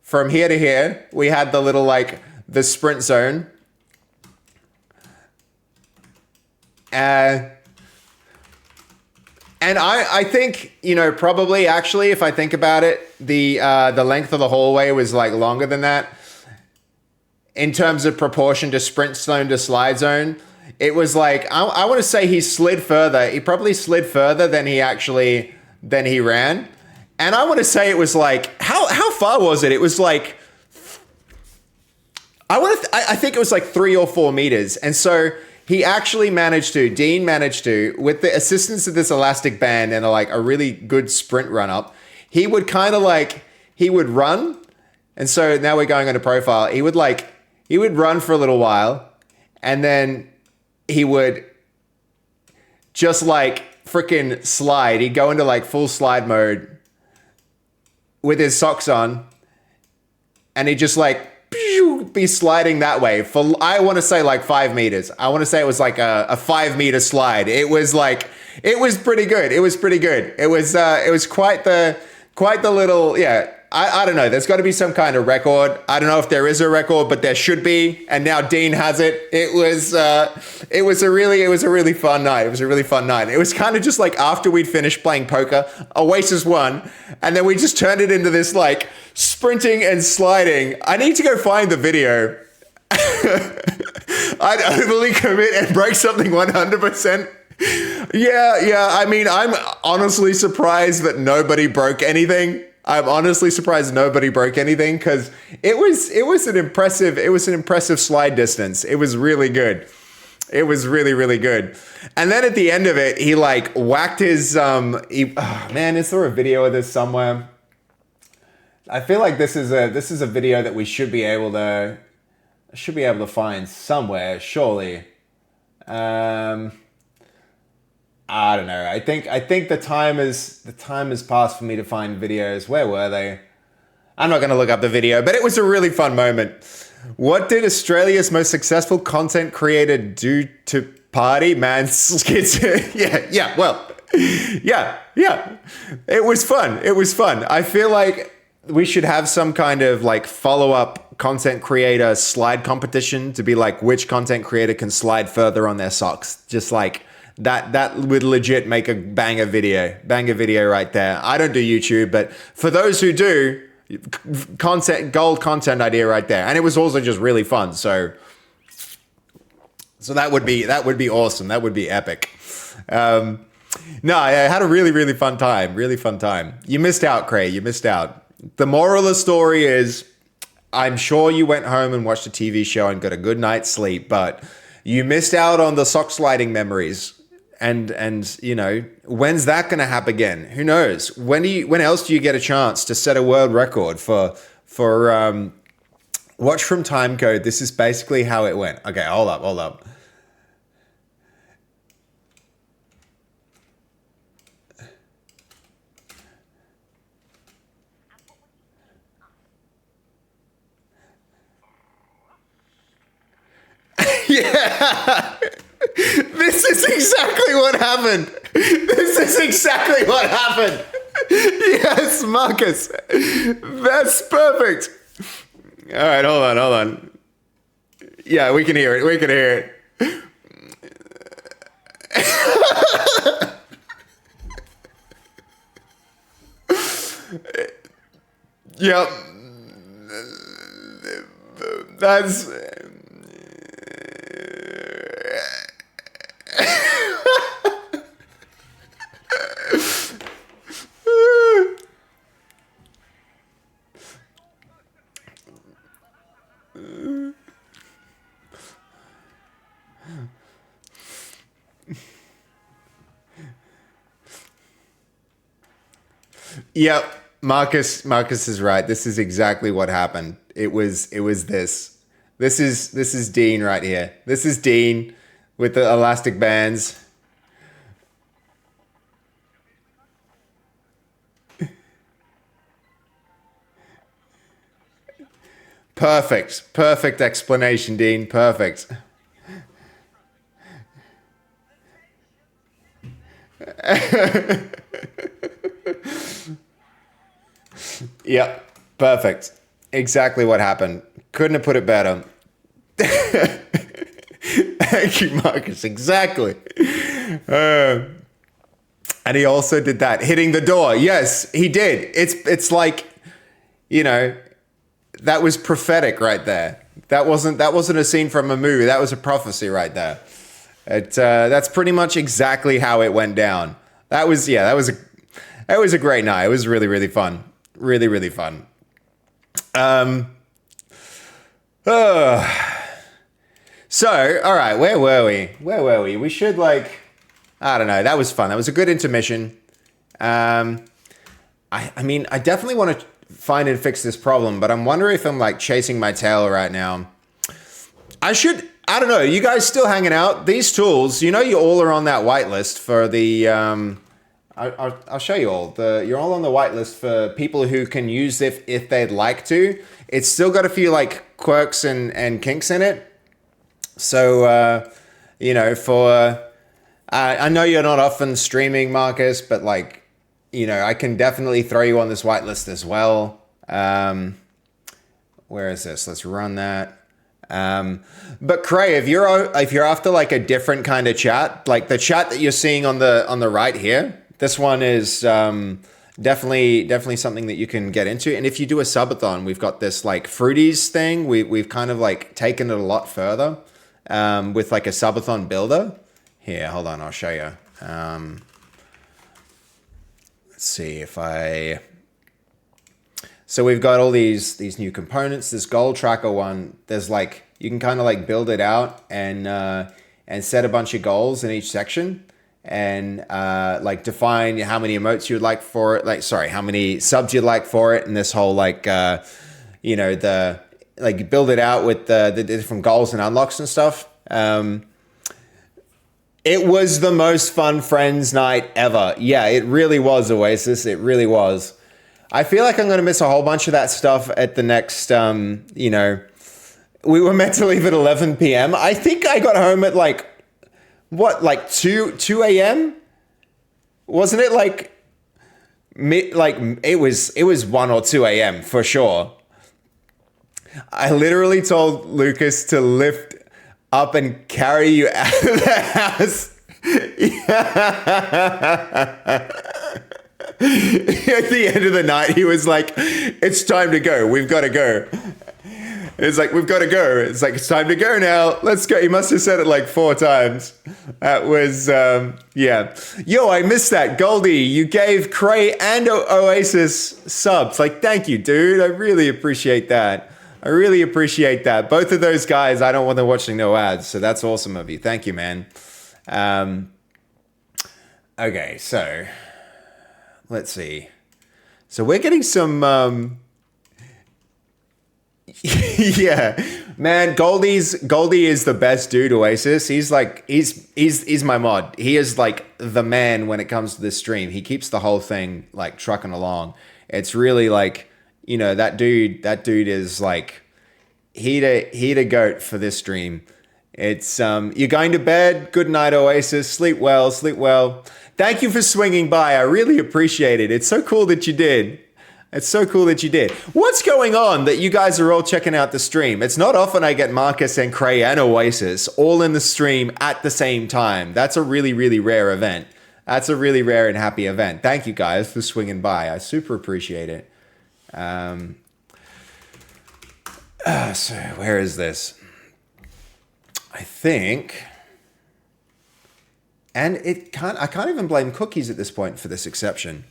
[SPEAKER 1] From here to here, we had the little like the sprint zone. And I think, probably actually, if I think about it, the length of the hallway was like longer than that. In terms of proportion to sprint zone to slide zone, it was like, I want to say he slid further. He probably slid further than he ran. And I want to say it was like, how far was it? It was like, I think it was like 3 or 4 meters. And so Dean managed to, with the assistance of this elastic band and a really good sprint run up, he would run. And so now we're going on a profile. He would run for a little while, and then he would just like freaking slide. He'd go into like full slide mode with his socks on, and he'd just like be sliding that way for, I want to say like 5 meters. I want to say it was like a 5 meter slide. It was pretty good. It was quite the little, yeah. I don't know. There's got to be some kind of record. I don't know if there is a record, but there should be. And now Dean has it. It was a really fun night. It was a really fun night. It was kind of just like after we'd finished playing poker, Oasis won, and then we just turned it into this like sprinting and sliding. I need to go find the video. I'd overly commit and break something 100%. Yeah. I mean, I'm honestly surprised that nobody broke anything. I'm honestly surprised nobody broke anything, because it was an impressive slide distance. It was really good. It was really, really good. And then at the end of it, he like whacked his man, is there a video of this somewhere? I feel like this is a video that we should be able to find somewhere, surely. I don't know. I think the time has passed for me to find videos. Where were they? I'm not going to look up the video, but it was a really fun moment. What did Australia's most successful content creator do to party? Man, skits. yeah. Well, yeah. It was fun. I feel like we should have some kind of like follow-up content creator slide competition to be like which content creator can slide further on their socks. Just like that would legit make a banger video right there. I don't do YouTube, but for those who do, gold content idea right there. And it was also just really fun. So that would be awesome. That would be epic. No, I had a really, really fun time. Really fun time. You missed out, Cray. You missed out. The moral of the story is, I'm sure you went home and watched a TV show and got a good night's sleep, but you missed out on the sock sliding memories. And when's that going to happen again? Who knows? When else do you get a chance to set a world record for watch from timecode? This is basically how it went. Okay, hold up. Yeah. This is exactly what happened. Yes, Marcus. That's perfect. All right, hold on. Yeah, we can hear it. Yep. That's Yep. Marcus is right. This is exactly what happened. It was this. This is Dean right here. This is Dean with the elastic bands. Perfect. Perfect explanation, Dean. Perfect. Yep. Perfect. Exactly what happened. Couldn't have put it better. Thank you, Marcus. Exactly. And he also did that, hitting the door. Yes, he did. It's like, you know, that was prophetic right there. That wasn't a scene from a movie. That was a prophecy right there. That's pretty much exactly how it went down. That was a great night. It was really, really fun. Really, really fun. Uh, so, all right, where were we? Where were we? We should I don't know. That was fun. That was a good intermission. I mean, I definitely want to find and fix this problem, but I'm wondering if I'm chasing my tail right now. I don't know. You guys still hanging out? These tools, you all are on that whitelist for the, I'll show you all. You're all on the whitelist for people who can use if they'd like to. It's still got a few quirks and kinks in it. So, I know you're not often streaming, Marcus, but I can definitely throw you on this whitelist as well. Where is this? Let's run that. But Cray, if you're after a different kind of chat, the chat that you're seeing on the right here, this one is definitely something that you can get into. And if you do a subathon, we've got this Fruities thing. We've kind of taken it a lot further with a subathon builder. Here, hold on, I'll show you. Let's see if I... So we've got all these new components. This goal tracker one, there's you can kind of build it out and set a bunch of goals in each section and define how many emotes you'd like for it. How many subs you'd like for it. And this whole build it out with the different goals and unlocks and stuff. It was the most fun friends night ever. Yeah, it really was, Oasis. It really was. I feel like I'm going to miss a whole bunch of that stuff at the next, we were meant to leave at 11 p.m. I think I got home at 2 a.m.? Wasn't it it was 1 or 2 a.m. for sure. I literally told Lucas to lift up and carry you out of the house. At the end of the night, he was like, "It's time to go. We've got to go." It's we've got to go. It's it's time to go now. Let's go. He must have said it 4 times. That was, yeah. Yo, I missed that. Goldie, you gave Cray and Oasis subs. Thank you, dude. I really appreciate that. I really appreciate that. Both of those guys, I don't want them watching no ads. So that's awesome of you. Thank you, man. Okay, so let's see. So we're getting some... yeah, man, Goldie is the best dude, Oasis. He's he's my mod. He is the man when it comes to this stream. He keeps the whole thing trucking along. It's really that dude is he to goat for this stream. It's you're going to bed. Good night, Oasis. Sleep well. Sleep well. Thank you for swinging by. I really appreciate it. It's so cool that you did. It's so cool that you did. What's going on that you guys are all checking out the stream? It's not often I get Marcus and Cray and Oasis all in the stream at the same time. That's a really, really rare event. That's a really rare and happy event. Thank you guys for swinging by. I super appreciate it. So where is this? I think, and I can't even blame cookies at this point for this exception.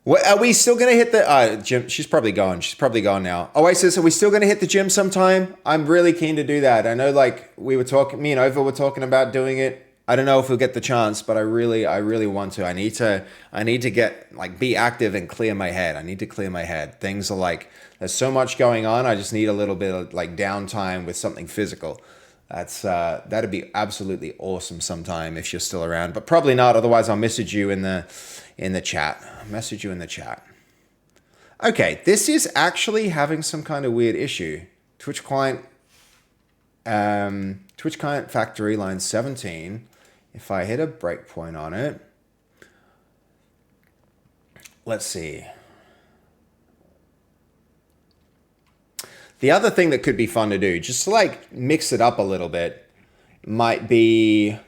[SPEAKER 1] What, are we still going to hit the gym? She's probably gone. She's probably gone now. Oh, wait, so are we still going to hit the gym sometime? I'm really keen to do that. I know, like, we were talking, me and Ova were talking about doing it. I don't know if we'll get the chance, but I really want to. I need to get, like, be active and clear my head. I need to clear my head. Things are like, there's so much going on. I just need a little bit of, like, downtime with something physical. That'd be absolutely awesome sometime if you're still around, but probably not. Otherwise, I'll message you in the chat. Message you in the chat. Okay, this is actually having some kind of weird issue. Twitch client factory line 17. If I hit a breakpoint on it, let's see. The other thing that could be fun to do, just to like mix it up a little bit, might be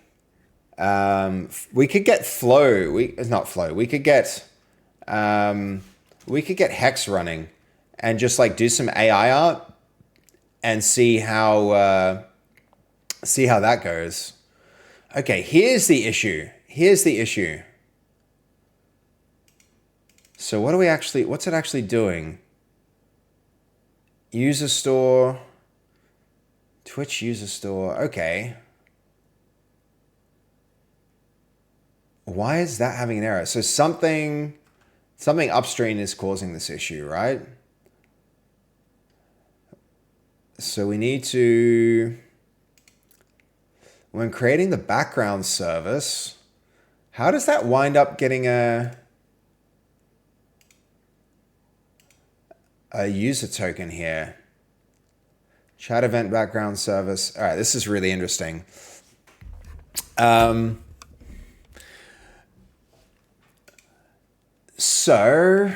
[SPEAKER 1] we could get flow. We could get Hex running and just like do some AI art and see how that goes. Okay, here's the issue. So what's it actually doing? User store, Twitch user store. Okay. Why is that having an error? So something upstream is causing this issue, right? So we need to, when creating the background service, how does that wind up getting a user token here? Chat event background service. All right, this is really interesting. So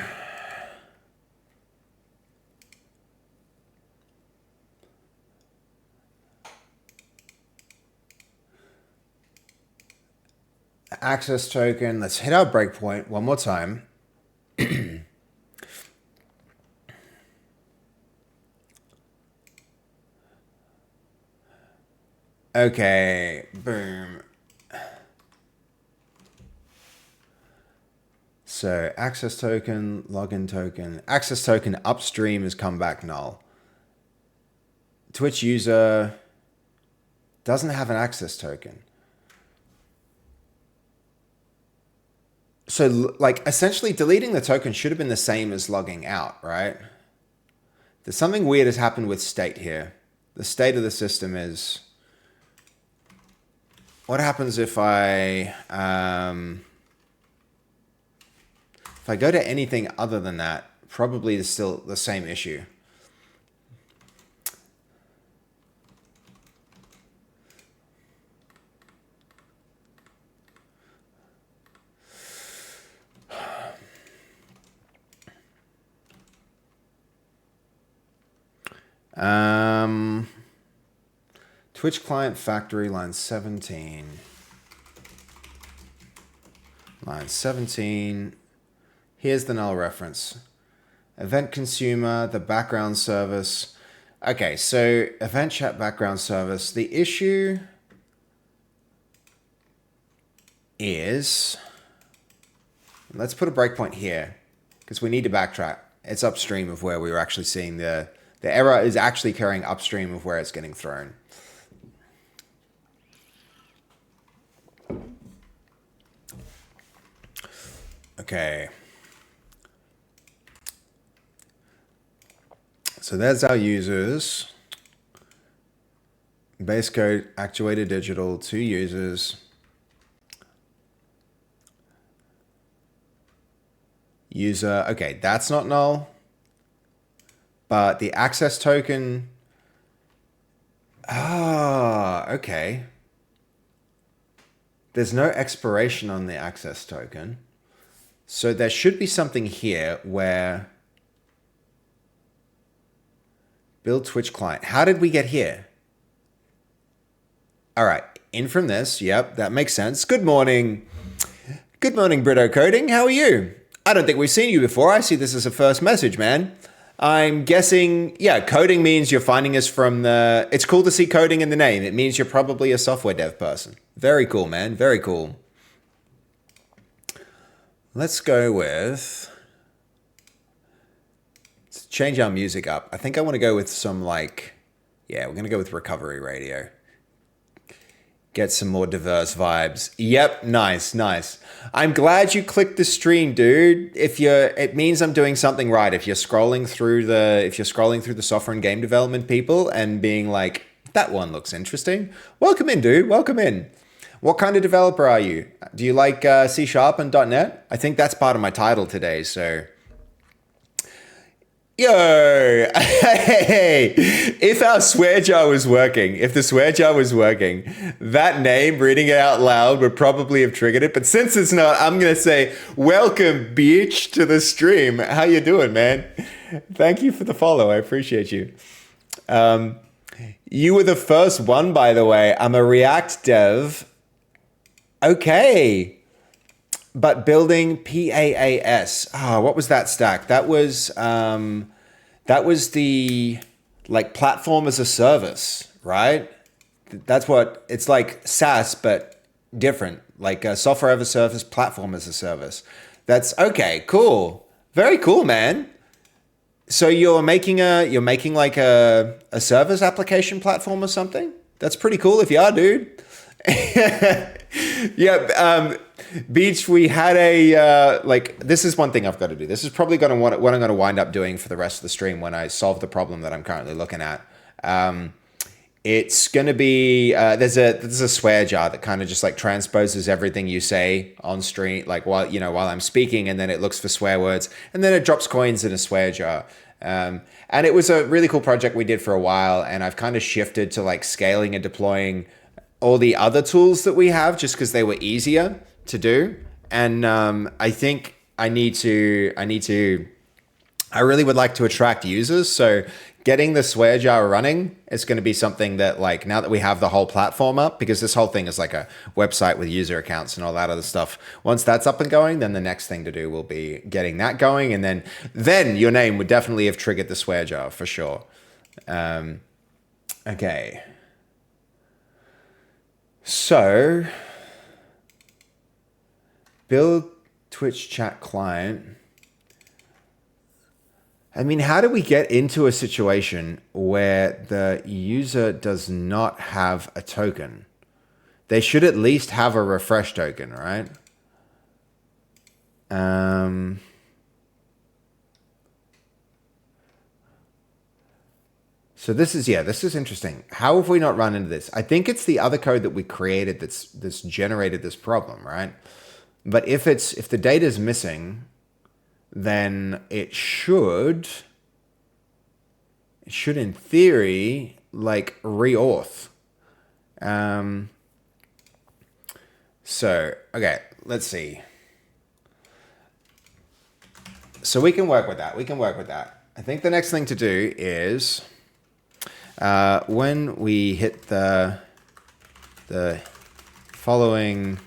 [SPEAKER 1] access token, let's hit our breakpoint one more time. Okay, boom. So access token, login token. Access token upstream has come back null. Twitch user doesn't have an access token. So like essentially deleting the token should have been the same as logging out, right? There's something weird has happened with state here. The state of the system is, what happens if I go to anything other than that? Probably it's still the same issue. Twitch client factory line 17. Line 17. Here's the null reference. Event consumer, the background service. Okay, so event chat background service. The issue is, let's put a breakpoint here because we need to backtrack. It's upstream of where we were actually seeing the error is actually occurring upstream of where it's getting thrown. Okay. So there's our users. Base code, actuator digital, 2 users. User, okay, that's not null. But the access token, okay. There's no expiration on the access token. So there should be something here where build Twitch client. How did we get here? All right, in from this. Yep, that makes sense. Good morning. Good morning, Brito Coding. How are you? I don't think we've seen you before. I see this as a first message, man. I'm guessing, yeah, coding means you're finding us from the... It's cool to see coding in the name. It means you're probably a software dev person. Very cool, man. Very cool. Let's go with... Let's change our music up. I think I want to go with some like... Yeah, we're going to go with recovery radio. Get some more diverse vibes. Yep, nice, nice. I'm glad you clicked the stream, dude. It means I'm doing something right. If you're scrolling through the software and game development people and being like, that one looks interesting. Welcome in, dude. Welcome in. What kind of developer are you? Do you like C# and .NET? I think that's part of my title today, so... Yo, hey, if our swear jar was working, if the swear jar was working, that name, reading it out loud, would probably have triggered it. But since it's not, I'm going to say, welcome, bitch, to the stream. How you doing, man? Thank you for the follow. I appreciate you. You were the first one, by the way. I'm a React dev. Okay. But building PaaS. What was that stack? That was the like platform as a service, right? That's what it's like, SaaS, but different, like a software as a service, platform as a service. That's okay. Cool. Very cool, man. So you're making like a service application platform or something? That's pretty cool if you are, dude. Yeah. Beach, we had this is one thing I've got to do. This is probably what I'm going to wind up doing for the rest of the stream when I solve the problem that I'm currently looking at. It's going to be, there's a swear jar that kind of just like transposes everything you say on stream, like while I'm speaking, and then it looks for swear words, and then it drops coins in a swear jar. And it was a really cool project we did for a while, and I've kind of shifted to like scaling and deploying all the other tools that we have just because they were easier to do. And I think I really would like to attract users. So getting the swear jar running is going to be something that, like, now that we have the whole platform up, because this whole thing is like a website with user accounts and all that other stuff. Once that's up and going, then the next thing to do will be getting that going. And then your name would definitely have triggered the swear jar for sure. Okay. So build Twitch chat client. I mean, how do we get into a situation where the user does not have a token? They should at least have a refresh token, right? So this is interesting. How have we not run into this? I think it's the other code that we created that's generated this problem, right? But if the data is missing, then it should in theory like reauth. So okay, let's see. So we can work with that. I think the next thing to do is when we hit the following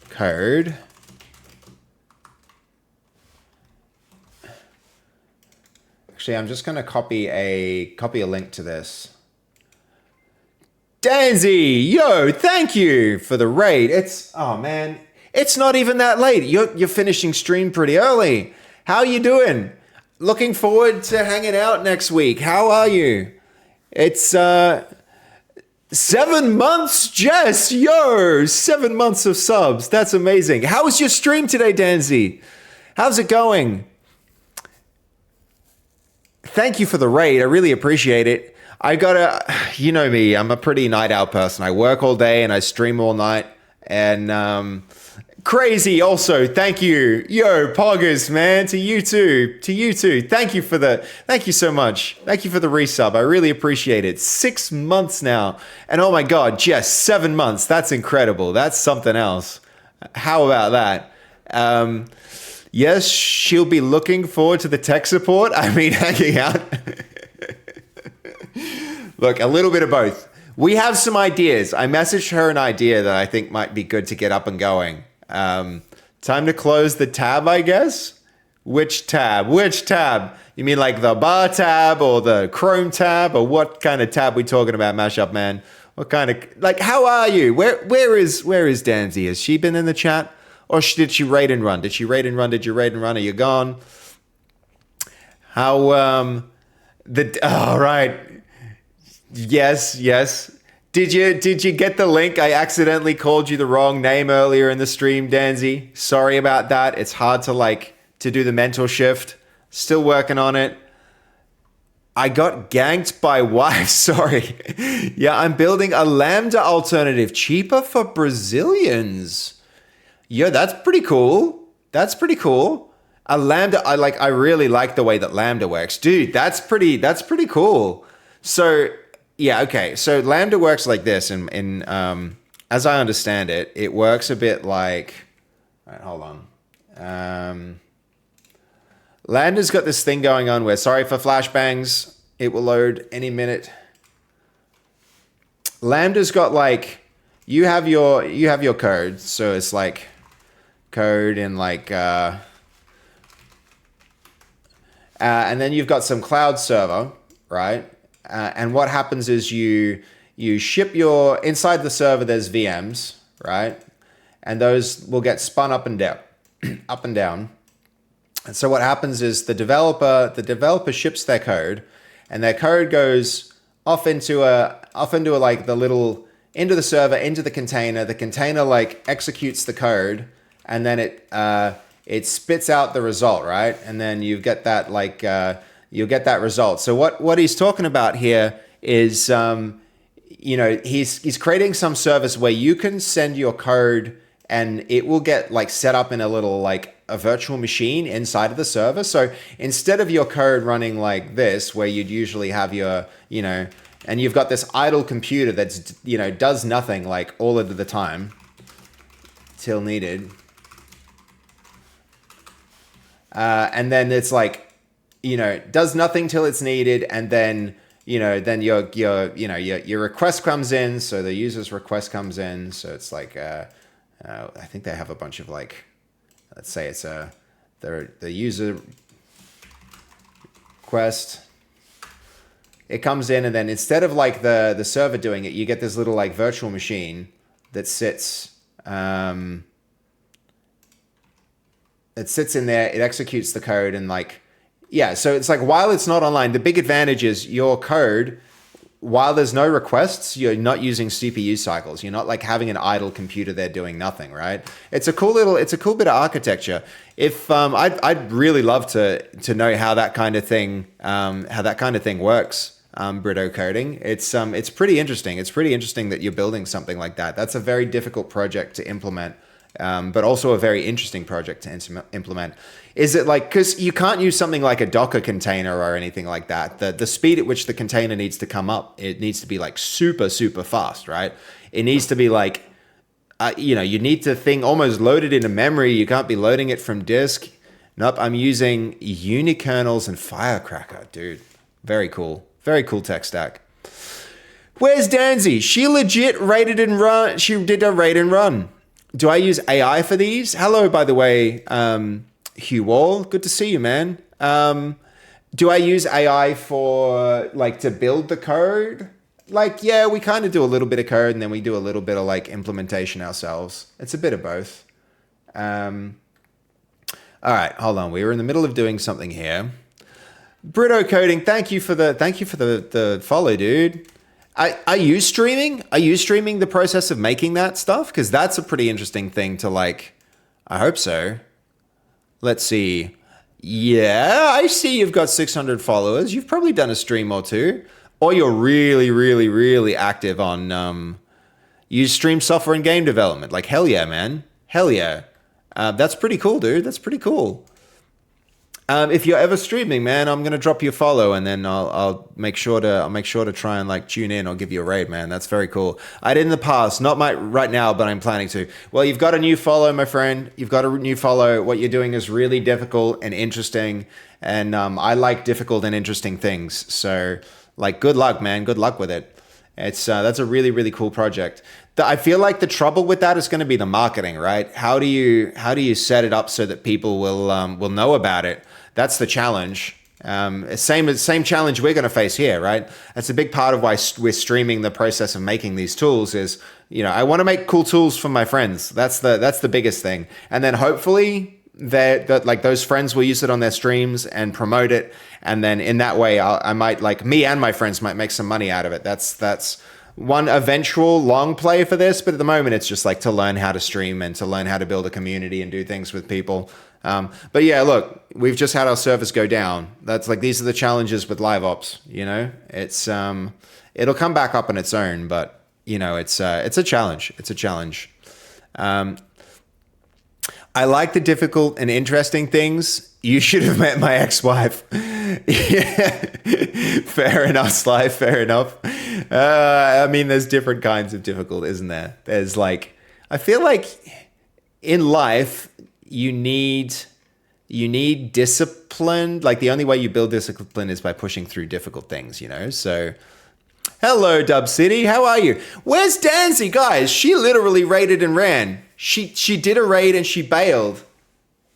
[SPEAKER 1] code, actually, I'm just going to copy a link to this. Danzy, yo, thank you for the raid. Oh man, it's not even that late. You're finishing stream pretty early. How are you doing? Looking forward to hanging out next week. How are you? It's 7 months, Jess. Yo, 7 months of subs. That's amazing. How was your stream today, Danzy? How's it going? Thank you for the raid. I really appreciate it. You know me, I'm a pretty night owl person. I work all day and I stream all night. And crazy also, thank you. Yo, Poggers, man, to you too. Thank you so much. Thank you for the resub. I really appreciate it. 6 months now. And oh my God, Jess, 7 months. That's incredible. That's something else. How about that? Yes, she'll be looking forward to the tech support. I mean, hanging out. Look, a little bit of both. We have some ideas. I messaged her an idea that I think might be good to get up and going. Time to close the tab, I guess. Which tab? Which tab? You mean like the bar tab or the Chrome tab, or what kind of tab we talking about, Mashup Man? What kind of, like, how are you? Where is Danzy? Has she been in the chat, or did she raid and run? Did she raid and run? Did you raid and run? Are you gone? How all right. Yes. Did you get the link? I accidentally called you the wrong name earlier in the stream, Danzy. Sorry about that. It's hard to do the mental shift. Still working on it. I got ganked by wife. Sorry. Yeah, I'm building a Lambda alternative, cheaper for Brazilians. Yo, that's pretty cool. That's pretty cool. A Lambda, I really like the way that Lambda works. Dude, that's pretty cool. So, yeah, okay. So Lambda works like this, and as I understand it, it works a bit like, all right, hold on. Lambda's got this thing going on where, sorry for flashbangs, it will load any minute. Lambda's got like, you have your code, so it's like code in like, and then you've got some cloud server, right? And what happens is you ship inside the server, there's VMs, right? And those will get spun up and down, up and down. And so what happens is the developer ships their code, and their code goes off into like the little, into the server, into the container. The container like executes the code, and then it spits out the result, right? And then you get that like you'll get that result. So what he's talking about here is he's creating some service where you can send your code and it will get like set up in a little like a virtual machine inside of the server. So instead of your code running like this, where you'd usually have your, and you've got this idle computer that's, does nothing like all of the time till needed. And then it's like, does nothing till it's needed. And then, then your request comes in. So the user's request comes in. So it's like, I think they have a bunch of like, let's say it's the user request. It comes in, and then instead of like the server doing it, you get this little like virtual machine that sits in there. It executes the code, and like, yeah. So it's like, while it's not online, the big advantage is your code, while there's no requests, you're not using CPU cycles. You're not like having an idle computer there doing nothing, right? It's a cool bit of architecture. If I'd really love to know how that kind of thing works. Brito coding. It's pretty interesting. It's pretty interesting that you're building something like that. That's a very difficult project to implement, but also a very interesting project to implement. Is it like, because you can't use something like a Docker container or anything like that. The speed at which the container needs to come up, it needs to be like super, super fast, right? It needs to be like, you need to think almost loaded into memory. You can't be loading it from disk. Nope, I'm using unikernels and Firecracker, dude. Very cool. Very cool tech stack. Where's Danzy? She legit raided and run. She did a raid and run. Do I use AI for these? Hello, by the way, Hugh Wall. Good to see you, man. Do I use AI for like to build the code? Like, yeah, we kind of do a little bit of code and then we do a little bit of like implementation ourselves. It's a bit of both. All right, hold on. We were in the middle of doing something here. Brito coding. Thank you for the follow, dude. Are you streaming? Are you streaming the process of making that stuff? Because that's a pretty interesting thing to like. I hope so. Let's see. Yeah, I see you've got 600 followers. You've probably done a stream or two. Or you're really, really, really active on... you stream software and game development. Like, hell yeah, man. Hell yeah. That's pretty cool, dude. That's pretty cool. If you're ever streaming, man, I'm gonna drop you a follow, and then I'll make sure to try and like tune in or give you a raid, man. That's very cool. I did in the past, not right now, but I'm planning to. Well, you've got a new follow, my friend. You've got a new follow. What you're doing is really difficult and interesting, and I like difficult and interesting things. So, like, good luck, man. Good luck with it. That's a really, really cool project. I feel like the trouble with that is going to be the marketing, right? How do you set it up so that people will know about it? That's the challenge. Same challenge we're going to face here, right? That's a big part of why we're streaming the process of making these tools. Is I want to make cool tools for my friends. That's the biggest thing, and then hopefully that like those friends will use it on their streams and promote it, and then in that way I might, like, me and my friends might make some money out of it. That's one eventual long play for this, but at the moment it's just like to learn how to stream and to learn how to build a community and do things with people. But yeah, look, we've just had our service go down. That's like, these are the challenges with live ops. It's it'll come back up on its own, but it's a challenge. It's a challenge. I like the difficult and interesting things. You should have met my ex-wife. Yeah, fair enough, Sly. Fair enough. I mean, there's different kinds of difficult, isn't there? There's like, I feel like in life you need discipline. Like, the only way you build discipline is by pushing through difficult things. So. Hello, Dub City. How are you? Where's Danzy, guys? She literally raided and ran. She did a raid and she bailed.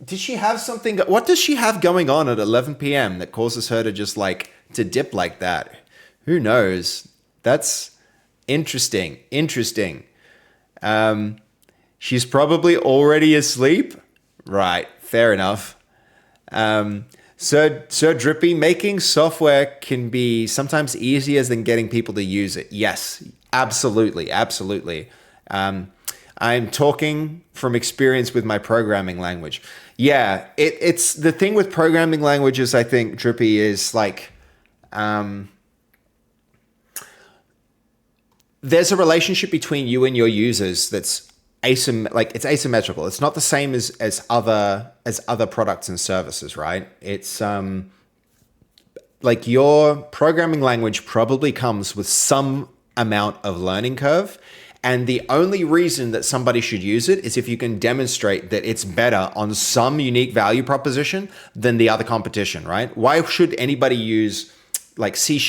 [SPEAKER 1] Did she have something? What does she have going on at 11 p.m. that causes her to just to dip like that? Who knows? That's interesting. She's probably already asleep. Right. Fair enough. Sir Drippy, making software can be sometimes easier than getting people to use it. Yes, absolutely. I'm talking from experience with my programming language. Yeah, it's the thing with programming languages, I think, Drippy, is like, there's a relationship between you and your users that's it's asymmetrical. It's not the same as other products and services, right? It's like, your programming language probably comes with some amount of learning curve, and the only reason that somebody should use it is if you can demonstrate that it's better on some unique value proposition than the other competition, right? Why should anybody use like C#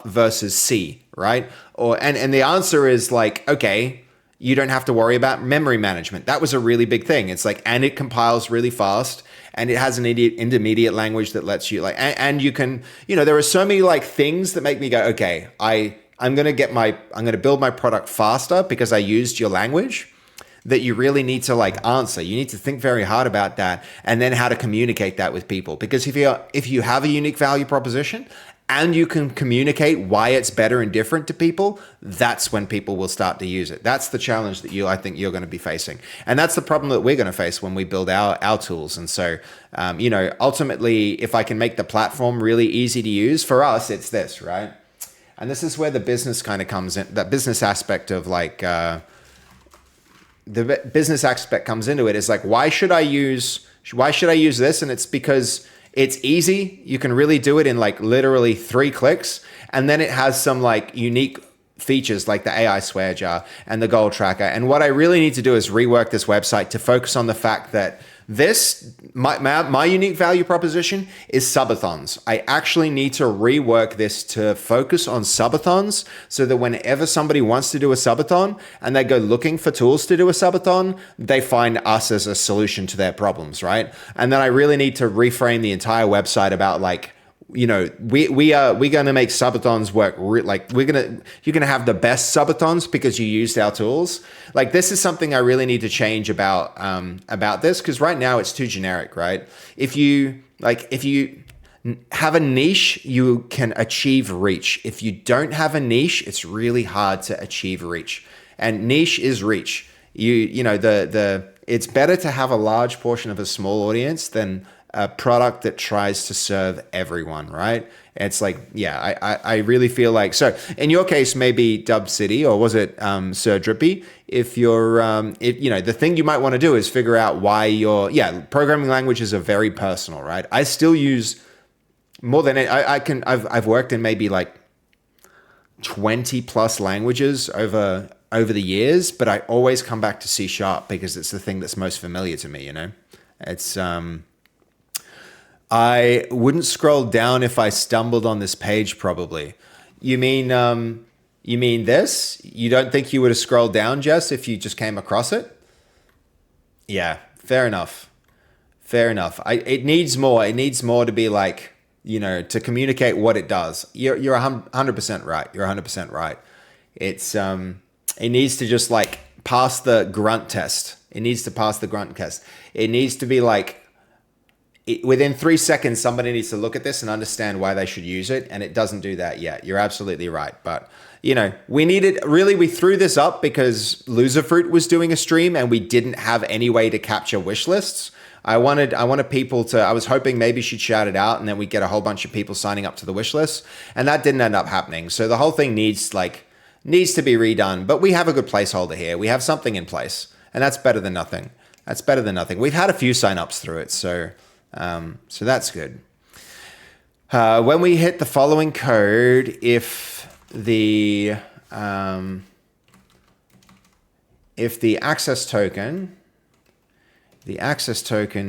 [SPEAKER 1] versus C, right? And the answer is like, okay, you don't have to worry about memory management. That was a really big thing. It's like, and it compiles really fast, and it has an intermediate language that lets you and you can, there are so many like things that make me go, okay, I'm going to build my product faster because I used your language, that you really need to answer. You need to think very hard about that, and then how to communicate that with people. Because if you have a unique value proposition and you can communicate why it's better and different to people, that's when people will start to use it. That's the challenge that I think you're going to be facing. And that's the problem that we're going to face when we build our tools. And so, ultimately, if I can make the platform really easy to use, for us, it's this, right? And this is where the business kind of comes in, that business aspect of the business aspect comes into it. Is like, why should I use this? And it's because it's easy. You can really do it in literally 3 clicks. And then it has some unique features like the AI swear jar and the goal tracker. And what I really need to do is rework this website to focus on the fact that my unique value proposition is subathons. I actually need to rework this to focus on subathons, so that whenever somebody wants to do a subathon and they go looking for tools to do a subathon, they find us as a solution to their problems, right? And then I really need to reframe the entire website about we're going to make subathons work. You're going to have the best subathons because you used our tools. This is something I really need to change about this, because right now it's too generic, right? If you have a niche, you can achieve reach. If you don't have a niche, it's really hard to achieve reach. And niche is reach. It's better to have a large portion of a small audience than a product that tries to serve everyone, right? It's I really feel like, so in your case, maybe Dub City, or was it Sir Drippy? If you're, the thing you might want to do is figure out why programming languages are very personal, right? I still use more than I've worked in maybe 20 plus languages over the years, but I always come back to C# because it's the thing that's most familiar to me, It's, I wouldn't scroll down if I stumbled on this page, probably. You mean You mean this? You don't think you would have scrolled down, Jess, if you just came across it? Yeah, fair enough. Fair enough. It needs more. It needs more to be like, you know, to communicate what it does. You're 100% right. You're 100% right. It's it needs to just like pass the grunt test. It needs to pass the grunt test. It needs to be like within 3 seconds, somebody needs to look at this and understand why they should use it, and it doesn't do that yet. You're absolutely right. But you know, we threw this up because Loserfruit was doing a stream, and we didn't have any way to capture wish lists. I wanted people to. I was hoping maybe she'd shout it out, and then we'd get a whole bunch of people signing up to the wish list, and that didn't end up happening. So the whole thing needs to be redone. But we have a good placeholder here. We have something in place, and that's better than nothing. That's better than nothing. We've had a few signups through it, so that's good. When we hit the following code, if the access token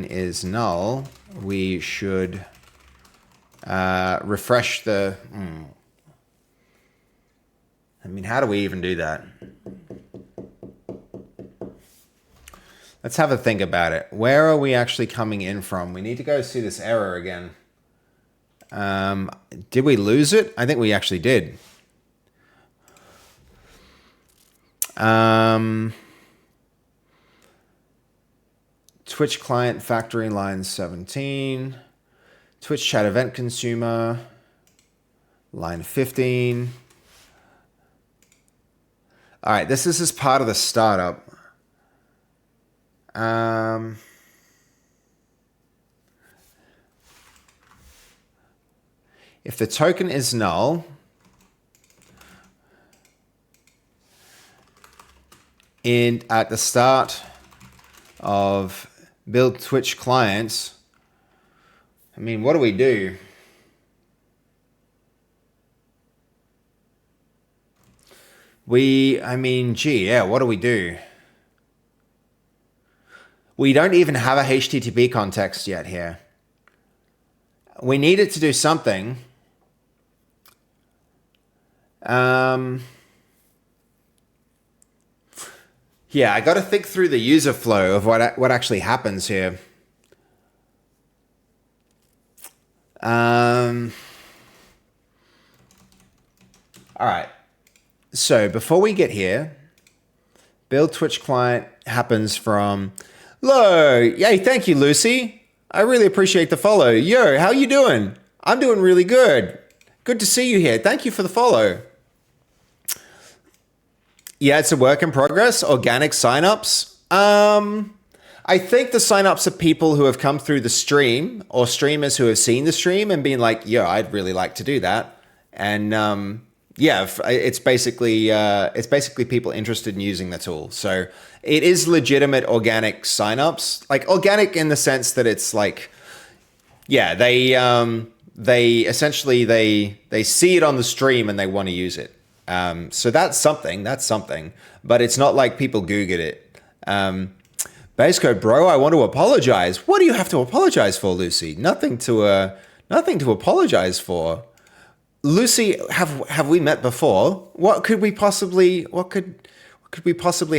[SPEAKER 1] is null, we should refresh the. I mean, how do we even do that? Let's have a think about it. Where are we actually coming in from? We need to go see this error again. Did we lose it? I think we actually did. Twitch client factory line 17. Twitch chat event consumer line 15. All right, this is as part of the startup. If the token is null, at the start of build Twitch clients, I mean, what do we do? What do we do? We don't even have a HTTP context yet here. We need it to do something. Yeah, I got to think through the user flow of what actually happens here. All right. So before we get here, build Twitch client happens from. Hello. Yay, thank you, Lucy. I really appreciate the follow. Yo, how you doing? I'm doing really good. Good to see you here. Thank you for the follow. Yeah, it's a work in progress. Organic signups. I think the signups are people who have come through the stream or streamers who have seen the stream and been like, yo, I'd really like to do that. And yeah, it's basically people interested in using the tool. So it is legitimate organic signups, like organic in the sense that it's like, yeah, they essentially they see it on the stream and they want to use it. So that's something, but it's not like people Googled it. Basecode, bro, I want to apologize. What do you have to apologize for, Lucy? Nothing to apologize for. Lucy, have we met before? What could we possibly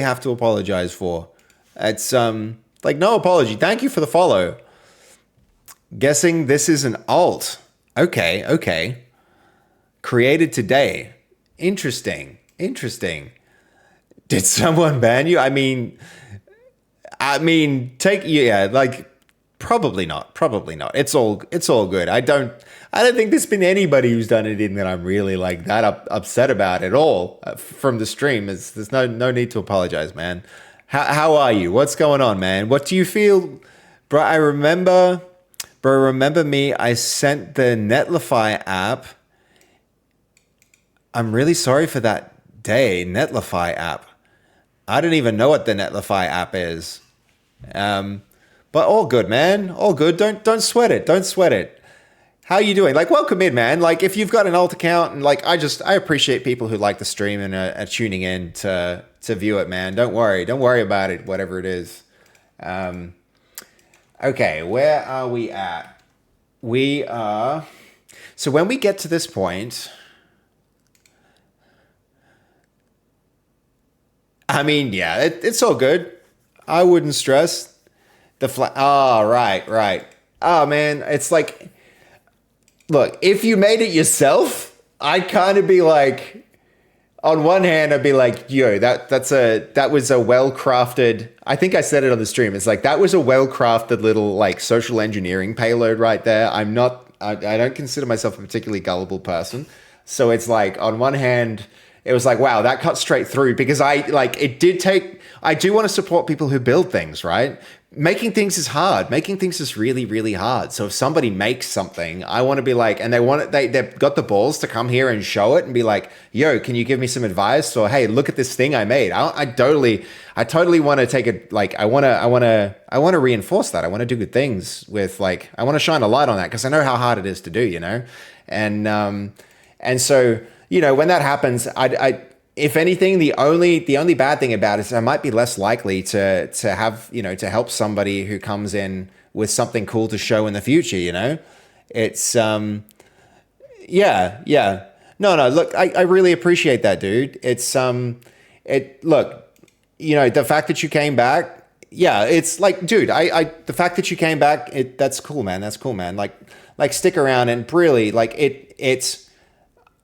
[SPEAKER 1] have to apologize for? It's like no apology. Thank you for the follow. Guessing this is an alt. Okay. Created today. Interesting. Did someone ban you? I mean, probably not. It's all good. I don't think there's been anybody who's done anything that I'm really like that upset about at all from the stream. There's no need to apologize, man. How are you? What's going on, man? What do you feel? Bro, remember me? I sent the Netlify app. I'm really sorry for that day, Netlify app. I don't even know what the Netlify app is. But all good, man. All good. Don't sweat it. How you doing? Like, welcome in, man. Like, if you've got an alt account, and like, I appreciate people who like the stream and are tuning in to view it, man. Don't worry about it, whatever it is. Okay, where are we at? So when we get to this point, I mean, yeah, it's all good. I wouldn't stress oh, right. Oh man, it's like, look, if you made it yourself, I'd kind of be like, on one hand, I'd be like, yo, that was a well crafted. I think I said it on the stream. It's like that was a well crafted little like social engineering payload right there. I don't consider myself a particularly gullible person, so it's like on one hand, it was like, wow, that cut straight through because I like it did take. I do want to support people who build things, right? Making things is hard. Making things is really, really hard. So if somebody makes something, I want to be like, and they've got the balls to come here and show it and be like, yo, can you give me some advice? Or, hey, look at this thing I made. I totally want to take it. Like, I want to reinforce that. I want to do good things with like, I want to shine a light on that because I know how hard it is to do, you know? And so, you know, when that happens, if anything, the only bad thing about it is I might be less likely to have, you know, to help somebody who comes in with something cool to show in the future, you know? It's yeah. No, look, I really appreciate that, dude. It's look, you know, the fact that you came back, yeah, it's like, dude, the fact that you came back, that's cool, man. That's cool, man. Like stick around and really like it's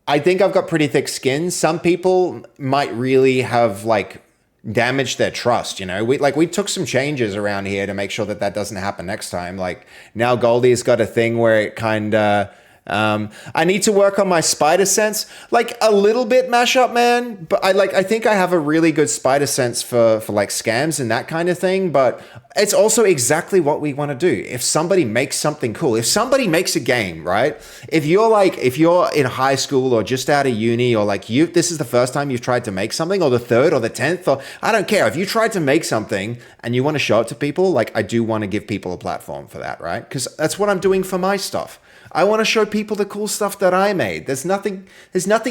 [SPEAKER 1] I think I've got pretty thick skin. Some people might really have like damaged their trust. You know, we took some changes around here to make sure that doesn't happen next time. Like now Goldie's got a thing where it kind of, I need to work on my spider sense, like a little bit mashup, man. But I think I have a really good spider sense for like scams and that kind of thing. But it's also exactly what we want to do. If somebody makes something cool, if somebody makes a game, right? If you're in high school or just out of uni or like this is the first time you've tried to make something or the third or the 10th, or I don't care. If you tried to make something and you want to show it to people, like I do want to give people a platform for that, right? Because that's what I'm doing for my stuff. I want to show people the cool stuff that I made. There's nothing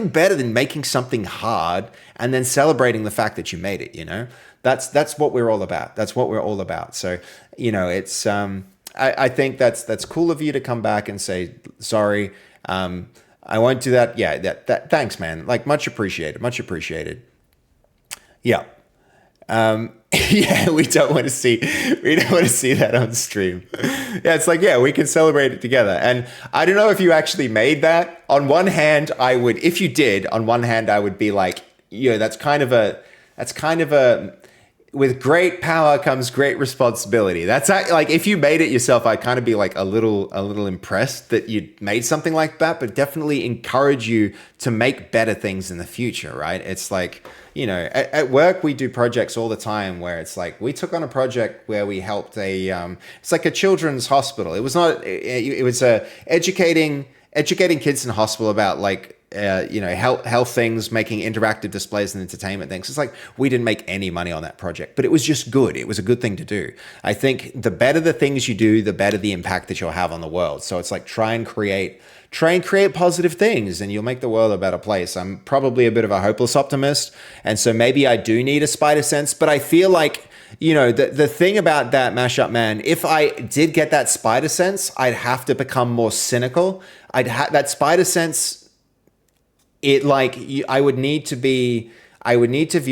[SPEAKER 1] better than making something hard and then celebrating the fact that you made it, you know? That's what we're all about. That's what we're all about. So, you know, it's I think that's cool of you to come back and say sorry. I won't do that. Yeah, that thanks, man. Like much appreciated. Much appreciated. Yeah. Yeah, we don't want to see that on stream. Yeah, it's like, yeah, we can celebrate it together. And I don't know if you actually made that. On one hand, if you did, on one hand, I would be like, that's kind of a with great power comes great responsibility. That's like, if you made it yourself, I'd kind of be like a little impressed that you made something like that, but definitely encourage you to make better things in the future, right? It's like, at work, we do projects all the time where it's like, we took on a project where we helped it's like a children's hospital. It was not, it was educating kids in hospital about like, health things, making interactive displays and entertainment things. It's like we didn't make any money on that project, but it was just good. It was a good thing to do. I think the better the things you do, the better the impact that you'll have on the world. So it's like try and create positive things and you'll make the world a better place. I'm probably a bit of a hopeless optimist. And so maybe I do need a spider sense, but I feel like, the thing about that mashup, man, if I did get that spider sense, I'd have to become more cynical. That spider sense, I would need to view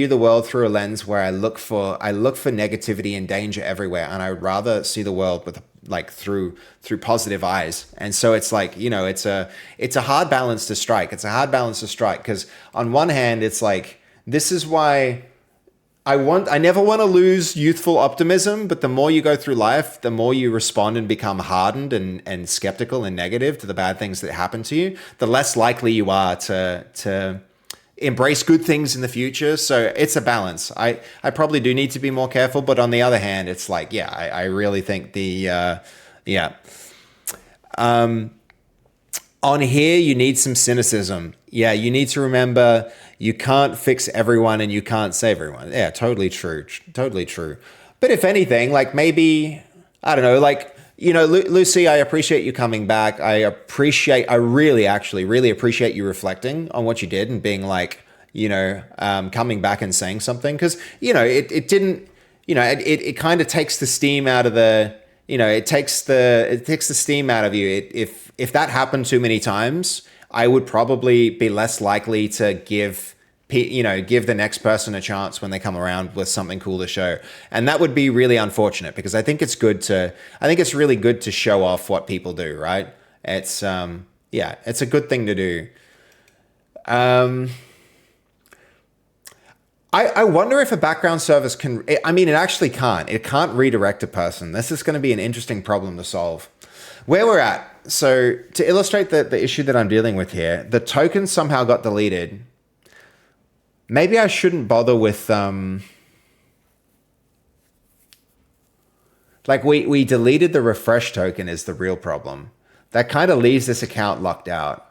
[SPEAKER 1] the world through a lens where I look for negativity and danger everywhere, and I would rather see the world with through positive eyes. And so it's like, it's a hard balance to strike. It's a hard balance to strike because on one hand, it's like, this is why I never want to lose youthful optimism, but the more you go through life, the more you respond and become hardened and skeptical and negative to the bad things that happen to you, the less likely you are to embrace good things in the future. So it's a balance. I probably do need to be more careful, but on the other hand, it's like, yeah, I really think on here, you need some cynicism. Yeah, you need to remember you can't fix everyone and you can't save everyone. Yeah, totally true. Totally true. But if anything, like maybe, I don't know, like, Lucy, I appreciate you coming back. I really appreciate you reflecting on what you did and being like, coming back and saying something. Because, it didn't, it kind of takes the steam out of it takes the steam out of you. If that happened too many times, I would probably be less likely to give give the next person a chance when they come around with something cool to show. And that would be really unfortunate because I think it's really good to show off what people do, right? It's, it's a good thing to do. I wonder if a background service can, it actually can't. It can't redirect a person. This is going to be an interesting problem to solve. Where we're at, so to illustrate the issue that I'm dealing with here, the token somehow got deleted. Maybe I shouldn't bother with, we deleted the refresh token is the real problem. That kind of leaves this account locked out.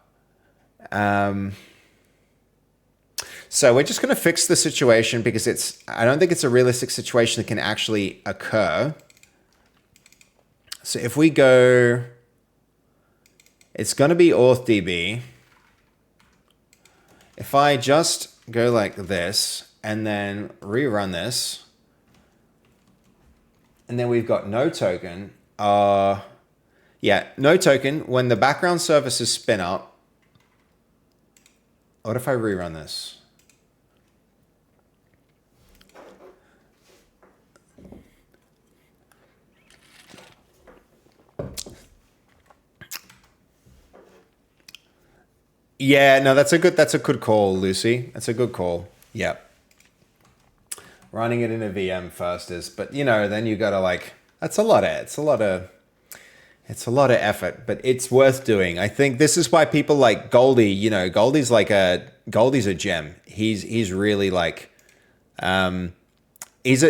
[SPEAKER 1] So we're just going to fix the situation because I don't think it's a realistic situation that can actually occur. So if we go, it's going to be authDB. If I just go like this and then rerun this, and then we've got no token. No token. When the background services spin up, what if I rerun this? Yeah, no, that's a good call, Lucy. That's a good call. Yep. Running it in a VM first but then you gotta it's a lot of effort, but it's worth doing. I think this is why people like Goldie, Goldie's a gem. He's really he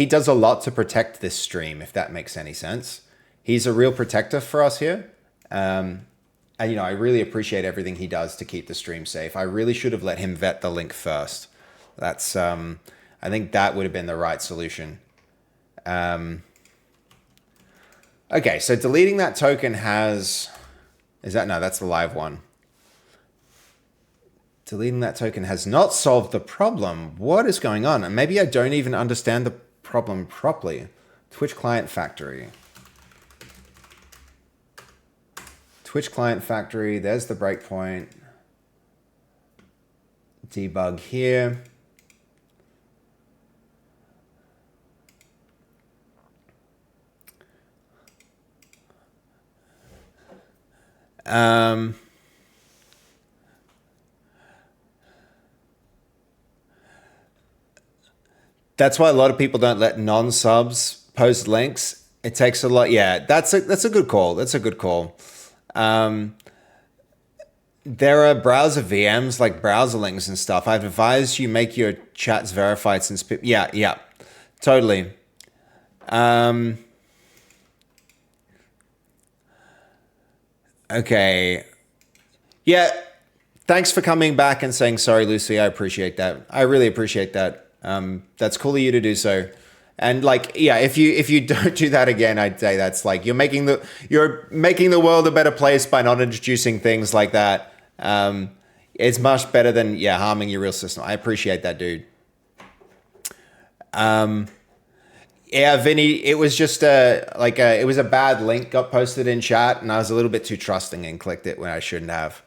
[SPEAKER 1] does a lot to protect this stream, if that makes any sense. He's a real protector for us here. And, I really appreciate everything he does to keep the stream safe. I really should have let him vet the link first. That's, I think that would have been the right solution. Okay, so deleting that token that's the live one. Deleting that token has not solved the problem. What is going on? And maybe I don't even understand the problem properly. Twitch Client Factory. Twitch Client Factory, there's the breakpoint. Debug here. That's why a lot of people don't let non-subs post links. It takes a lot. Yeah, that's a good call. That's a good call. There are browser VMs like browser links and stuff. I've advised you make your chats verified since yeah, totally. Okay. Yeah. Thanks for coming back and saying sorry, Lucy. I appreciate that. I really appreciate that. That's cool of you to do so. And if you don't do that again, I'd say that's you're making the world a better place by not introducing things like that. It's much better than harming your real system. I appreciate that, dude. Vinny, it was just it was a bad link got posted in chat, and I was a little bit too trusting and clicked it when I shouldn't have.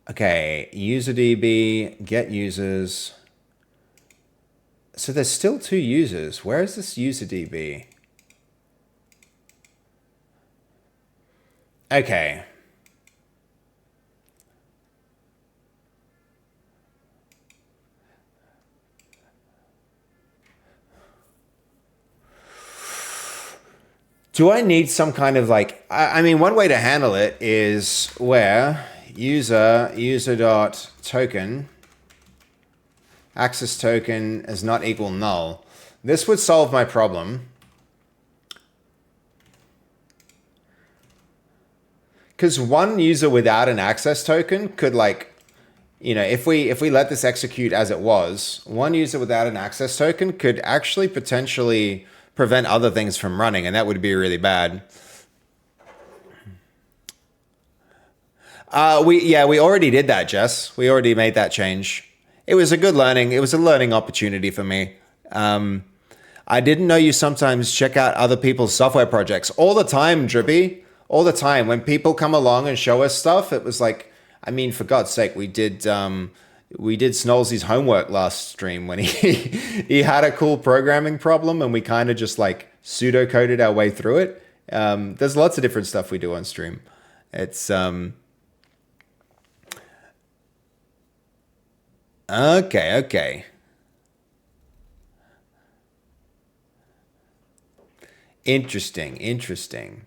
[SPEAKER 1] Okay, UserDB, get users. So there's still 2 users. Where is this UserDB? Okay. Do I need some kind of one way to handle it is where user.token access token is not equal null. This would solve my problem. Because one user without an access token could if we let this execute as it was, one user without an access token could actually potentially prevent other things from running, and that would be really bad. We already did that, Jess. We already made that change. It was a learning opportunity for me. I didn't know you sometimes check out other people's software projects all the time, Drippy. all the time when people come along and show us stuff. It was like, I mean, for God's sake, we did Snolzy's homework last stream when he he had a cool programming problem, and we kind of just like pseudo coded our way through it. There's lots of different stuff we do on stream. It's okay, okay. Interesting, interesting.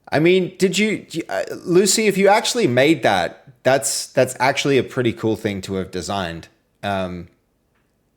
[SPEAKER 1] I mean, Lucy? If you actually made that, that's actually a pretty cool thing to have designed. Um,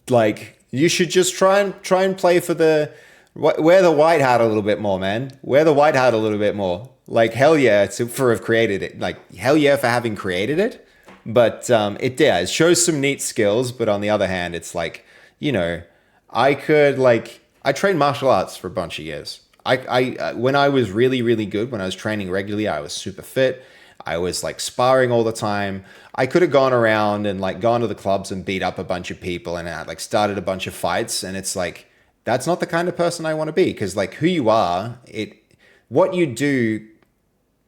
[SPEAKER 1] like you should just try and play for the wear the white hat a little bit more, man. Wear the white hat a little bit more. Like hell yeah, for have created it. Like hell yeah for having created it. But it shows some neat skills. But on the other hand, it's like you know, I trained martial arts for a bunch of years. When I was really good, when I was training regularly, I was super fit. I was like sparring all the time. I could have gone around and like gone to the clubs and beat up a bunch of people and had like started a bunch of fights. And it's like that's not the kind of person I want to be because like who you are, what you do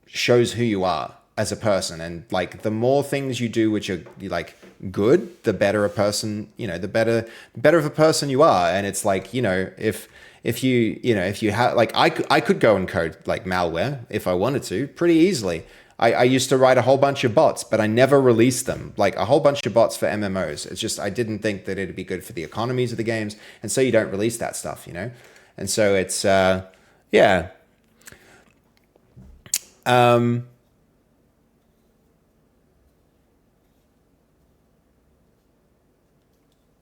[SPEAKER 1] shows who you are as a person. And like the more things you do which are like good, the better a person, the better of a person you are. And it's like if you have like I could go and code like malware if I wanted to pretty easily. I used to write a whole bunch of bots, but I never released them. Like a whole bunch of bots for MMOs. It's just I didn't think that it'd be good for the economies of the games, and so you don't release that stuff. And so it's yeah. Um,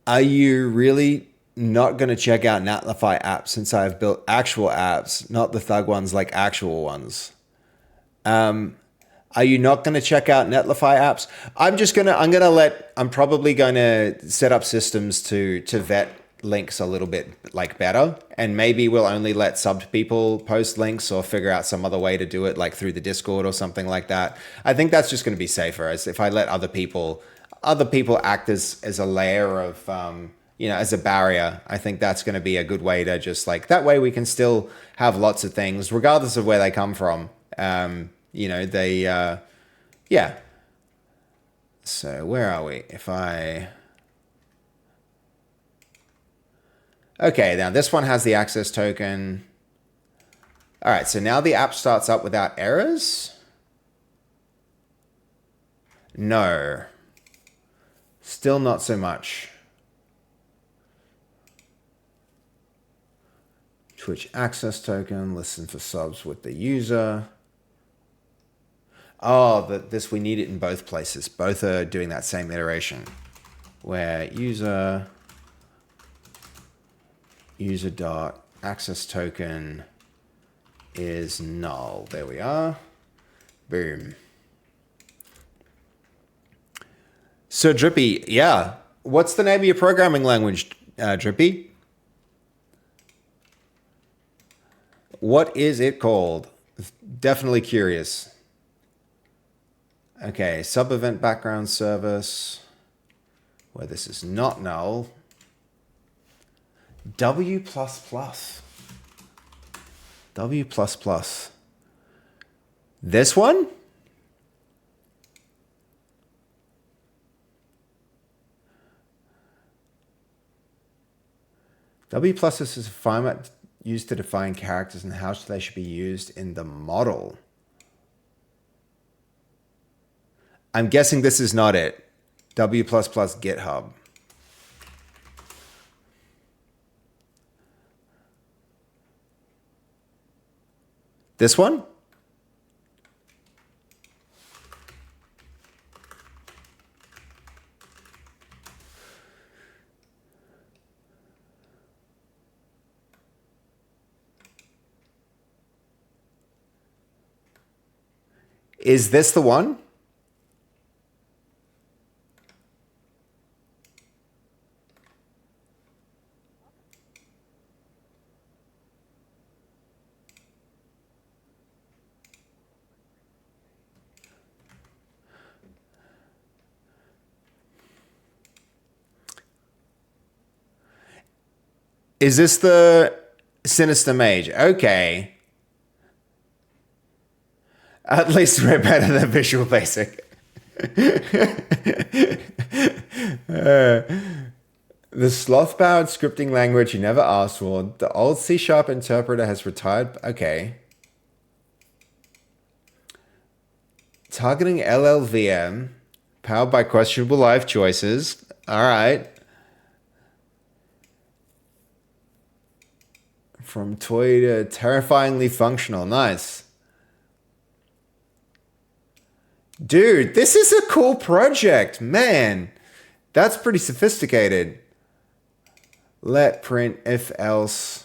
[SPEAKER 1] are you really not going to check out Netlify apps since I've built actual apps, not the thug ones like actual ones? Um, Are you not going to check out Netlify apps? I'm probably going to set up systems to vet links a little bit like better. And maybe we'll only let subbed people post links or figure out some other way to do it like through the Discord or something like that. I think that's just going to be safer as if I let other people act as a layer of, as a barrier. I think that's going to be a good way to just like, that way we can still have lots of things regardless of where they come from. Yeah. So where are we? Okay, now this one has the access token. All right, so now the app starts up without errors. No, still not so much. Twitch access token, listen for subs with the user. Oh, this we need it in both places. Both are doing that same iteration where user dot access token is null. There we are. Boom. So Drippy, yeah. What's the name of your programming language, Drippy? What is it called? Definitely curious. Okay, sub-event background service, where this is not null. W++. W++. This one? W++ is a format used to define characters and how they should be used in the model. I'm guessing this is not it. W++ GitHub. This one? Is this the one? Is this the Sinister Mage? Okay. At least we're better than Visual Basic. The sloth-powered scripting language you never asked for. The old C# interpreter has retired. Okay. Targeting LLVM. Powered by questionable life choices. All right. From toy to terrifyingly functional. Nice. Dude, this is a cool project. Man, that's pretty sophisticated. Let print if else.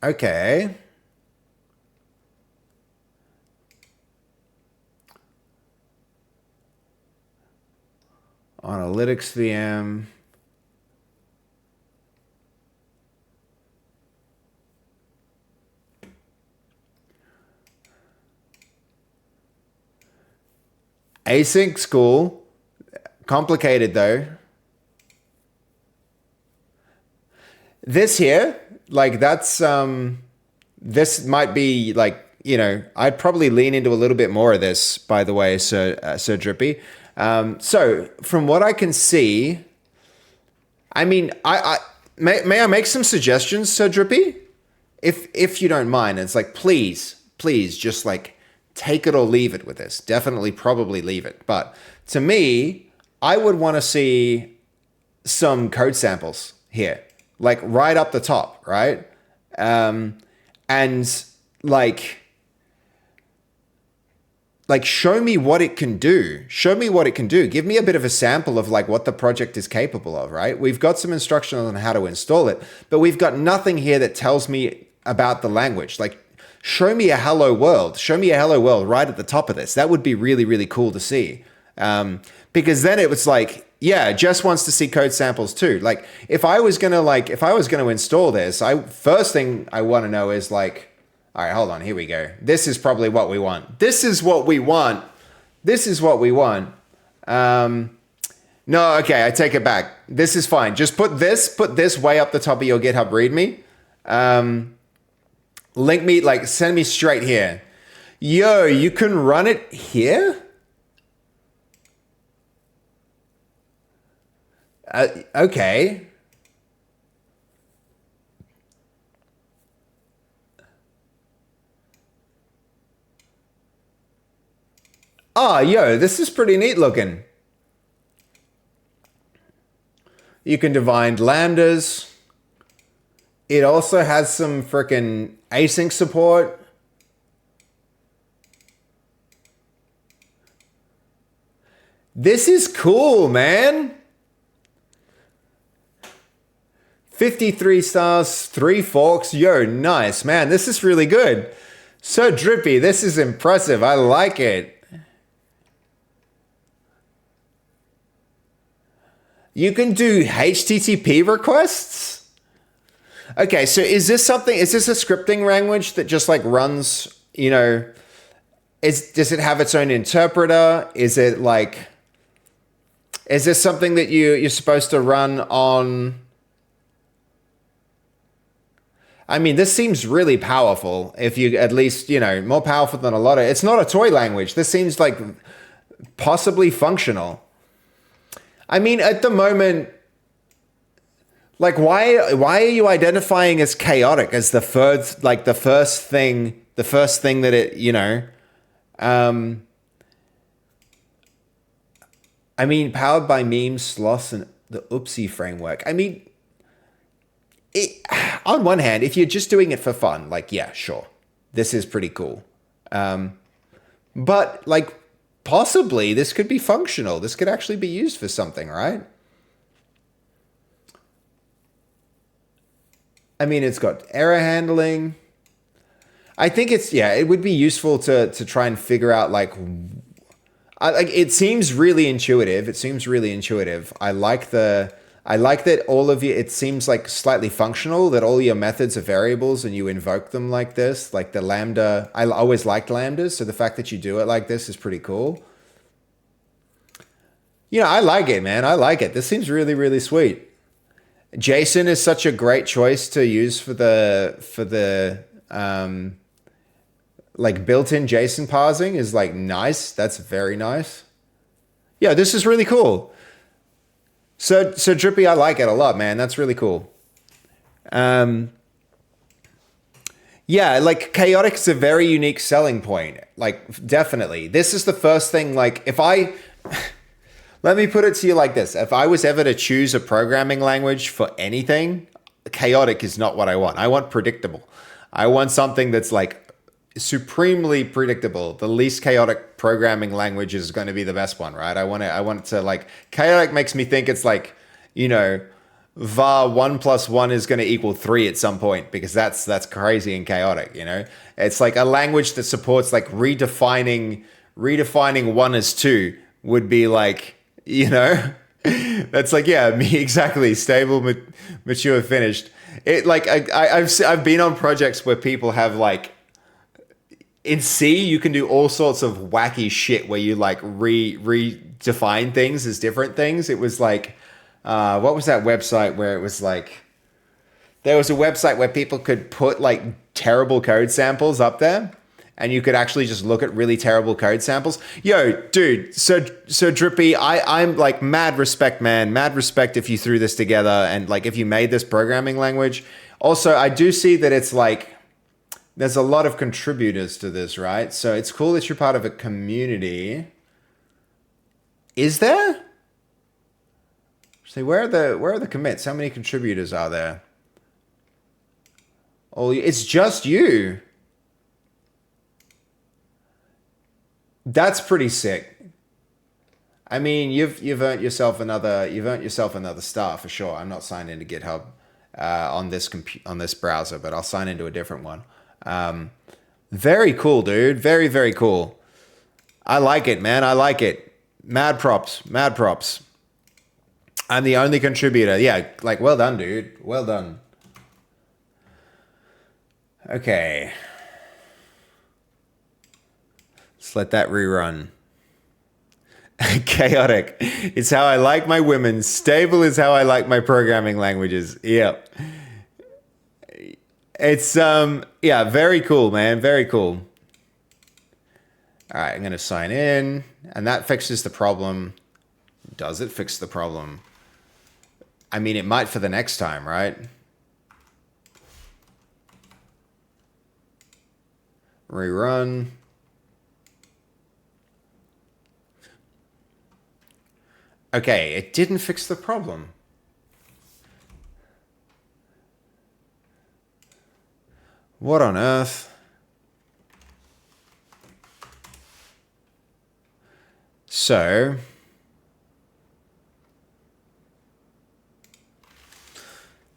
[SPEAKER 1] Okay. Analytics VM. Async school. Complicated though. This here, like that's this might be like, you know, I'd probably lean into a little bit more of this, by the way, Sir Drippy. So from what I can see, I mean, may I make some suggestions, Sir Drippy? If you don't mind. It's like, please, just like take it or leave it with this. Definitely, probably leave it. But to me, I would want to see some code samples here, like right up the top, right? And like show me what it can do. Show me what it can do. Give me a bit of a sample of like what the project is capable of, right? We've got some instruction on how to install it, but we've got nothing here that tells me about the language. Like, show me a hello world. Show me a hello world right at the top of this. That would be really, really cool to see. Because then it was like, yeah, Jess wants to see code samples too. Like if I was gonna install this, first thing I want to know is like, all right, hold on, here we go. This is probably what we want. This is what we want. No, okay, I take it back. This is fine. Just put this way up the top of your GitHub README. Link me, like send me straight here. Yo, you can run it here? Okay. Oh, yo, this is pretty neat looking. You can define lambdas. It also has some freaking async support. This is cool, man. 53 stars, 3 forks. Yo, nice, man. This is really good. So drippy. This is impressive. I like it. You can do HTTP requests? Okay, so is this a scripting language that just like runs, you know, does it have its own interpreter? Is this something that you're supposed to run on? I mean, this seems really powerful. If you at least, you know, more powerful than a lot of, it's not a toy language. This seems like possibly functional. I mean, at the moment, like, why are you identifying as chaotic as the first thing that it, you know, I mean, powered by memes, sloths, and the Oopsie framework. I mean, on one hand, if you're just doing it for fun, like, yeah, sure, this is pretty cool. But like, possibly this could be functional. This could actually be used for something, right? I mean, it's got error handling. I think it would be useful to try and figure out like it seems really intuitive. I like that all of you, it seems like slightly functional, that all your methods are variables and you invoke them like this, like the Lambda. I always liked Lambdas, so the fact that you do it like this is pretty cool. I like it, man. I like it. This seems really, really sweet. JSON is such a great choice to use for the like built-in JSON parsing is like nice. That's very nice. Yeah, this is really cool. So Drippy, I like it a lot, man. That's really cool. Um, yeah, like chaotic is a very unique selling point. Like definitely. This is the first thing, like if I let me put it to you like this. If I was ever to choose a programming language for anything, chaotic is not what I want. I want predictable. I want something that's like supremely predictable. The least chaotic programming language is going to be the best one, right? I want it to like chaotic makes me think it's like, you know, var 1 plus 1 is going to equal 3 at some point because that's crazy and chaotic, you know? It's like a language that supports like redefining 1 as 2 would be like, you know, that's like, yeah, me exactly. Stable, mature, finished. It like I've been on projects where people have like in C you can do all sorts of wacky shit where you like redefine things as different things. It was like what was that website where it was like there was a website where people could put like terrible code samples up there and you could actually just look at really terrible code samples. Yo, dude, so Drippy, I'm like mad respect, man. Mad respect if you threw this together and like if you made this programming language. Also, I do see that it's like there's a lot of contributors to this, right? So it's cool that you're part of a community. Is there? See, where are the commits? How many contributors are there? Oh, it's just you. That's pretty sick. I mean, you've earned yourself another star for sure. I'm not signed into GitHub on this browser, but I'll sign into a different one. Very cool, dude. Very, very cool. I like it, man. I like it. Mad props. Mad props. I'm the only contributor. Yeah, like well done, dude. Well done. Okay. Let's let that rerun. Chaotic. It's how I like my women. Stable is how I like my programming languages. Yep. It's yeah, very cool, man. Very cool. All right, I'm going to sign in and that fixes the problem. Does it fix the problem? I mean, it might for the next time, right? Rerun. Okay, it didn't fix the problem. What on earth? So,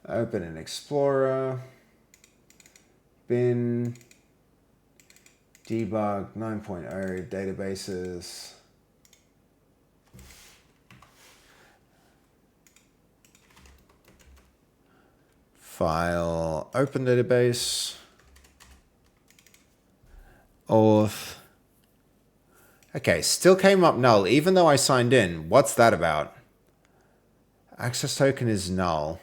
[SPEAKER 1] open an Explorer, bin, debug 9.0 databases. File, open database, auth. Okay, still came up null, even though I signed in. What's that about? Access token is null.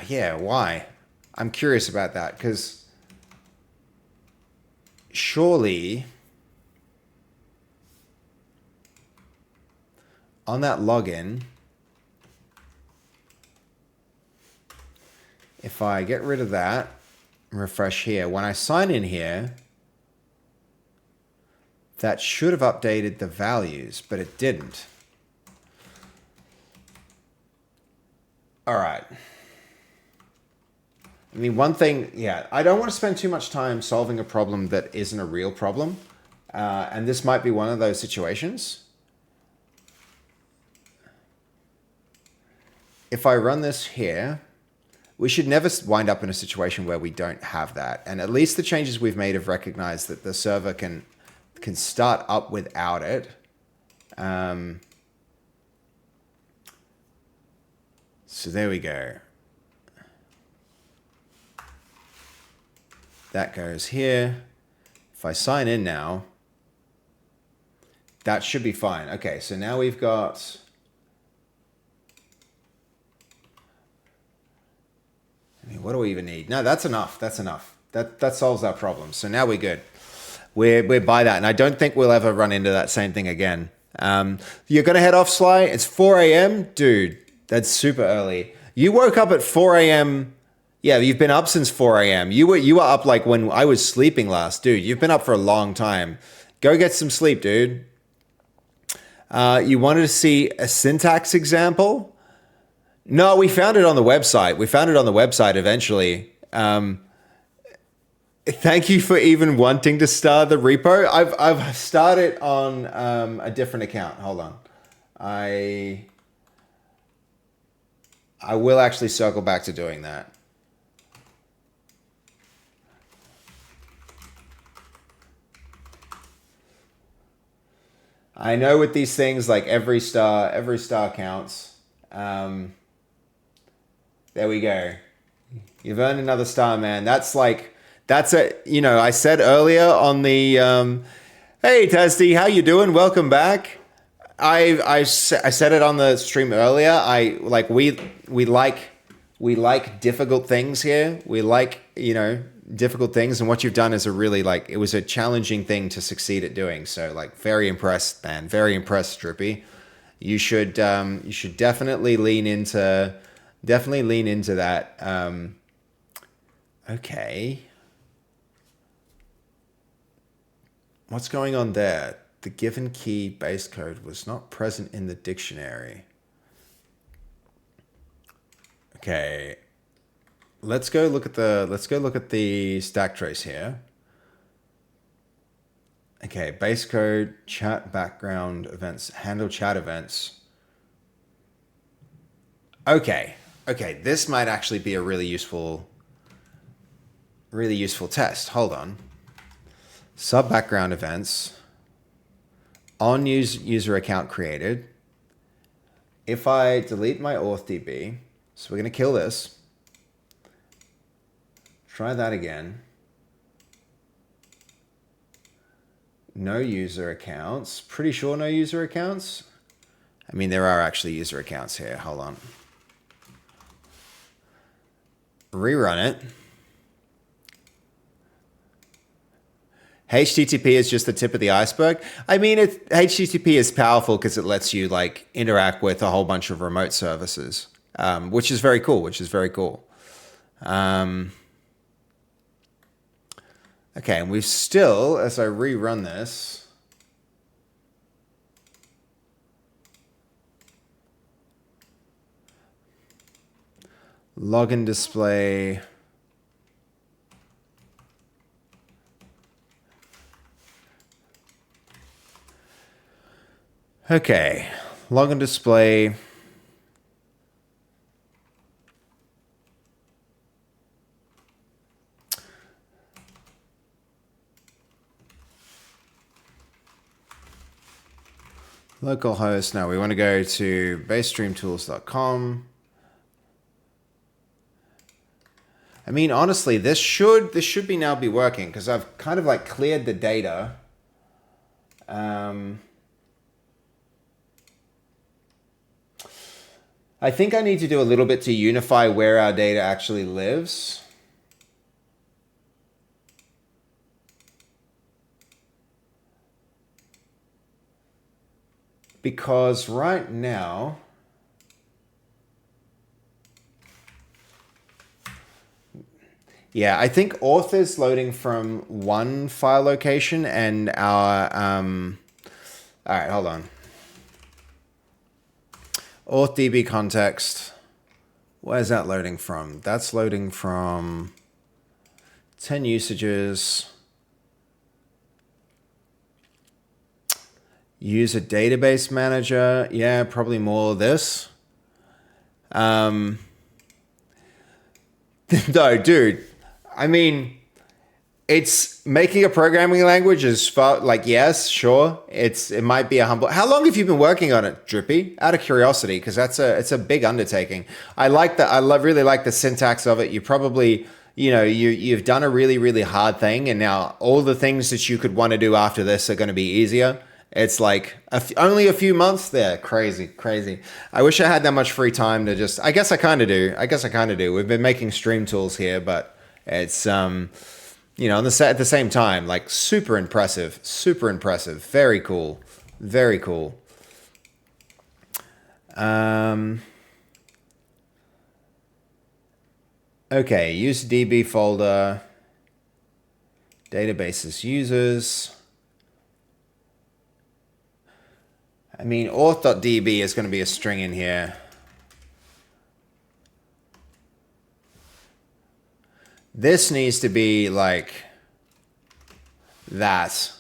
[SPEAKER 1] Yeah, why? I'm curious about that, because surely on that login, if I get rid of that, refresh here, when I sign in here, that should have updated the values, but it didn't. All right. I mean, one thing, yeah, I don't want to spend too much time solving a problem that isn't a real problem. And this might be one of those situations. If I run this here, we should never wind up in a situation where we don't have that. And at least the changes we've made have recognized that the server can start up without it. So there we go. That goes here. If I sign in now, that should be fine. Okay, so now we've got... I mean, what do we even need? No, that's enough. That's enough. That solves our problem. So now we're good. We're by that. And I don't think we'll ever run into that same thing again. You're going to head off, Sly? It's 4 a.m.? Dude, that's super early. You woke up at 4 a.m. Yeah, you've been up since 4 a.m. You were up like when I was sleeping last. Dude, you've been up for a long time. Go get some sleep, dude. You wanted to see a syntax example? No, we found it on the website. We found it on the website eventually. Thank you for even wanting to start the repo. I've started on a different account. Hold on. I will actually circle back to doing that. I know with these things, like every star counts. There we go. You've earned another star, man. That's it. You know, I said earlier on the, hey, Tasty, how you doing? Welcome back. I said it on the stream earlier. We like difficult things here. We like, you know, difficult things. And what you've done is it was a challenging thing to succeed at doing. So like very impressed, man. Very impressed, Drippy. You should definitely lean into that. Okay. What's going on there? The given key base code was not present in the dictionary. Okay. Let's go look at the stack trace here. Okay, base code, chat background events, handle chat events. Okay, this might actually be a really useful test. Hold on. Sub background events on user account created. If I delete my authDB, so we're going to kill this. Try that again. No user accounts. Pretty sure no user accounts. I mean, there are actually user accounts here. Hold on. Rerun it. HTTP is just the tip of the iceberg. I mean, HTTP is powerful because it lets you like interact with a whole bunch of remote services, which is very cool. Okay, and we've still, as I rerun this, login display. Okay, login display. Localhost. Now we want to go to basestreamtools.com. I mean, honestly, this should be now be working because I've kind of like cleared the data. I think I need to do a little bit to unify where our data actually lives. Because right now, yeah, I think auth is loading from one file location and our, all right, hold on. AuthDB context, where's that loading from? That's loading from 10 usages. Use a database manager. Yeah, probably more of this. No, dude. I mean, it's making a programming language is far, like, yes, sure. It might be a humble. How long have you been working on it, Drippy? Out of curiosity, because it's a big undertaking. I like that. Really like the syntax of it. You probably you know, you've done a really, really hard thing, and now all the things that you could want to do after this are going to be easier. It's like only a few months there. Crazy, crazy. I wish I had that much free time to just. I guess I kind of do. I guess I kind of do. We've been making stream tools here, but it's you know, at the same time, like super impressive, super impressive. Very cool, very cool. Okay, use DB folder, databases users. I mean, auth.db is going to be a string in here. This needs to be like that.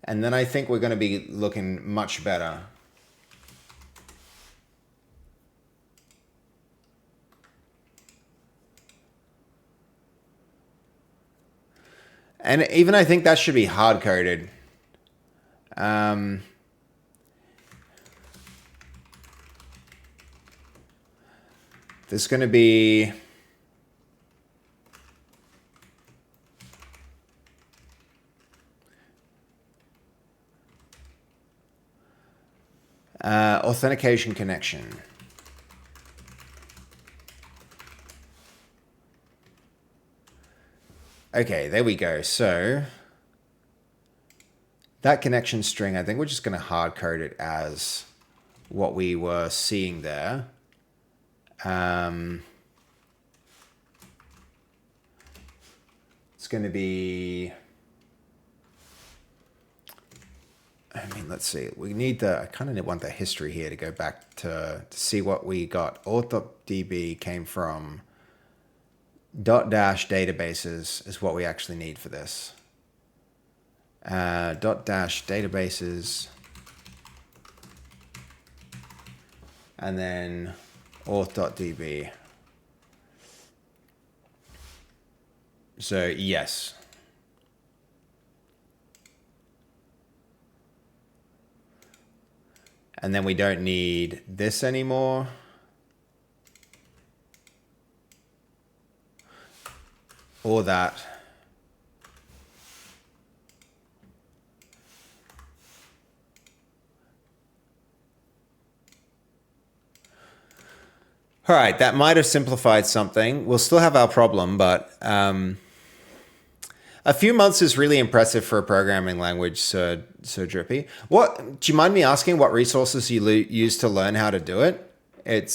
[SPEAKER 1] And then I think we're going to be looking much better. And even I think that should be hard coded. There's going to be authentication connection. Okay, there we go. So that connection string, I think we're just going to hard code it as what we were seeing there. It's going to be, I mean, let's see. We need I kind of want the history here to go back to see what we got. Auth.db came from .-databases is what we actually need for this. .-databases. And then auth.db. So yes. And then we don't need this anymore. Or that. All right, that might have simplified something. We'll still have our problem, but a few months is really impressive for a programming language, so Drippy. Do you mind me asking what resources you use to learn how to do it? It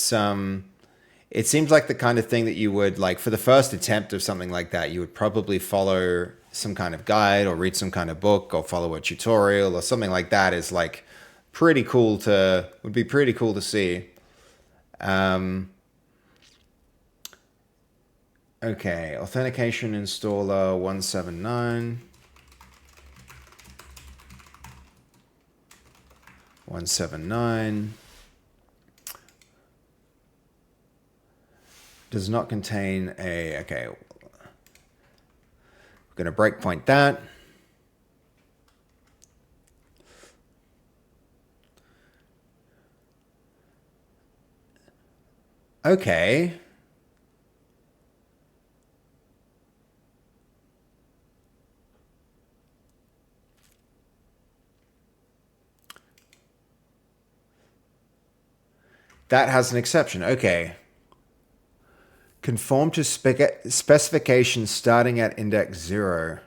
[SPEAKER 1] seems like the kind of thing that you would, like, for the first attempt of something like that, you would probably follow some kind of guide or read some kind of book or follow a tutorial or something like that is like would be pretty cool to see. Okay, authentication installer 179. 179. Does not contain okay. We're going to breakpoint that. Okay. That has an exception. Okay. Conform to specification starting at index 0.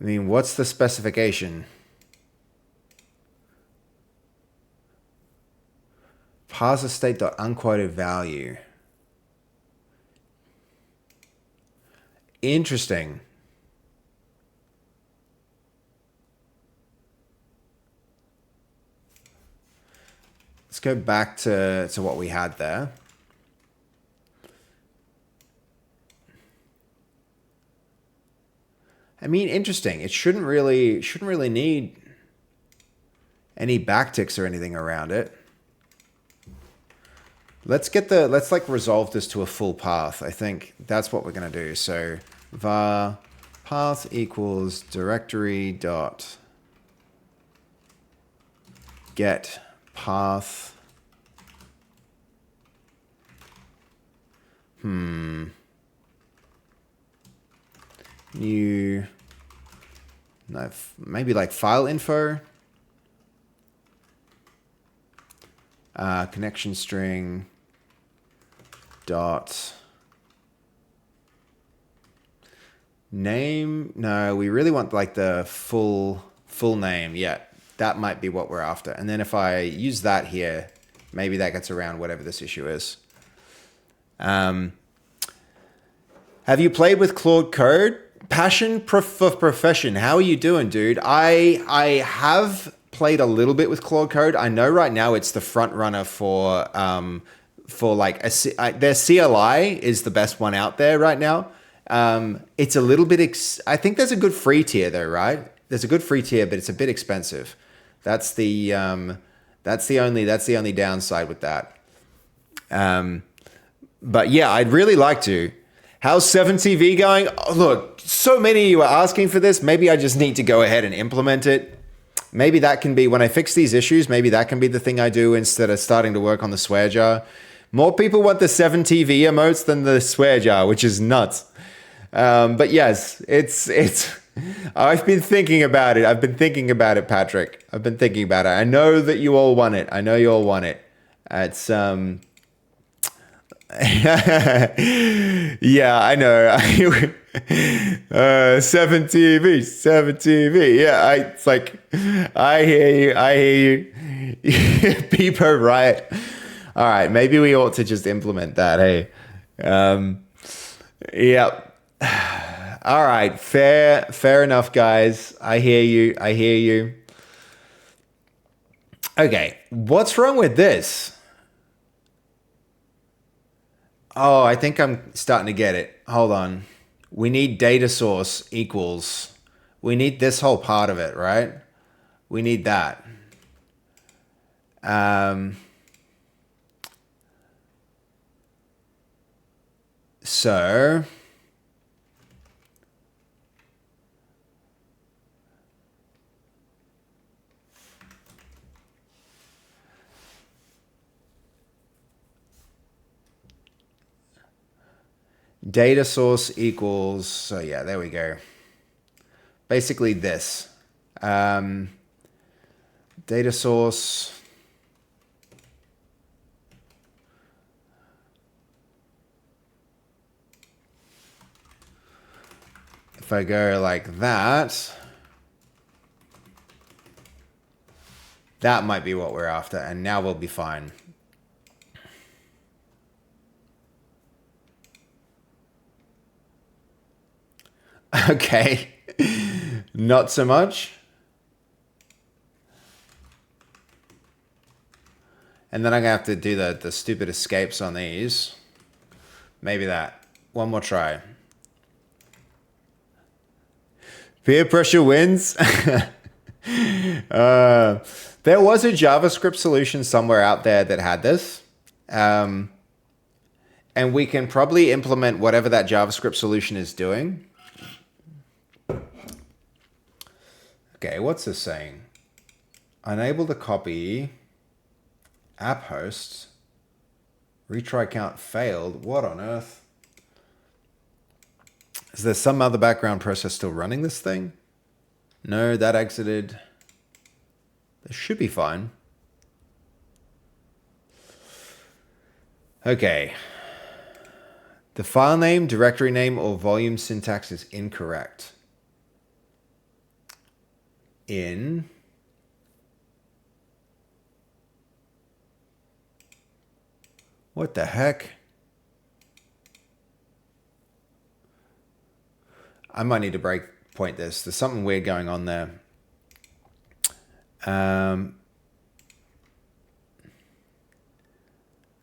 [SPEAKER 1] I mean, what's the specification? Parser state.unquoted value. Interesting. Let's go back to what we had there. I mean, interesting. It shouldn't really need any backticks or anything around it. Let's like resolve this to a full path. I think that's what we're gonna do. So var path equals directory dot get path. New, no, maybe like file info. Connection string dot name. No, we really want like the full name. Yeah, that might be what we're after. And then if I use that here, maybe that gets around whatever this issue is. Have you played with Claude Code? Passion for profession. How are you doing, dude? I have played a little bit with Claude Code. I know right now it's the front runner for like their CLI is the best one out there right now. It's a little bit. I think there's a good free tier though, right? There's a good free tier, but it's a bit expensive. That's the only downside with that. But yeah, I'd really like to. How's 7TV going? Oh, look, so many of you are asking for this. Maybe I just need to go ahead and implement it. Maybe that can be, when I fix these issues, maybe that can be the thing I do instead of starting to work on the swear jar. More people want the 7TV emotes than the swear jar, which is nuts. But yes, it's. I've been thinking about it. I've been thinking about it, Patrick. I've been thinking about it. I know that you all want it. I know you all want it. It's yeah, I know. 7TV. Yeah, it's like I hear you. People riot. All right, maybe we ought to just implement that. Hey, yeah. All right, fair enough, guys. I hear you. Okay, what's wrong with this? Oh, I think I'm starting to get it. Hold on. We need data source equals. We need this whole part of it, right? We need that. So data source equals, so yeah, there we go. Basically this. Data source. If I go like that, that might be what we're after, and now we'll be fine. Okay, not so much. And then I'm gonna have to do the stupid escapes on these. Maybe that. One more try. Peer pressure wins. There was a JavaScript solution somewhere out there that had this. And we can probably implement whatever that JavaScript solution is doing. Okay, what's this saying? Unable to copy app hosts. Retry count failed. What on earth? Is there some other background process still running this thing? No, that exited. This should be fine. Okay. The file name, directory name, or volume syntax is incorrect. In what the heck? I might need to break point this. There's something weird going on there.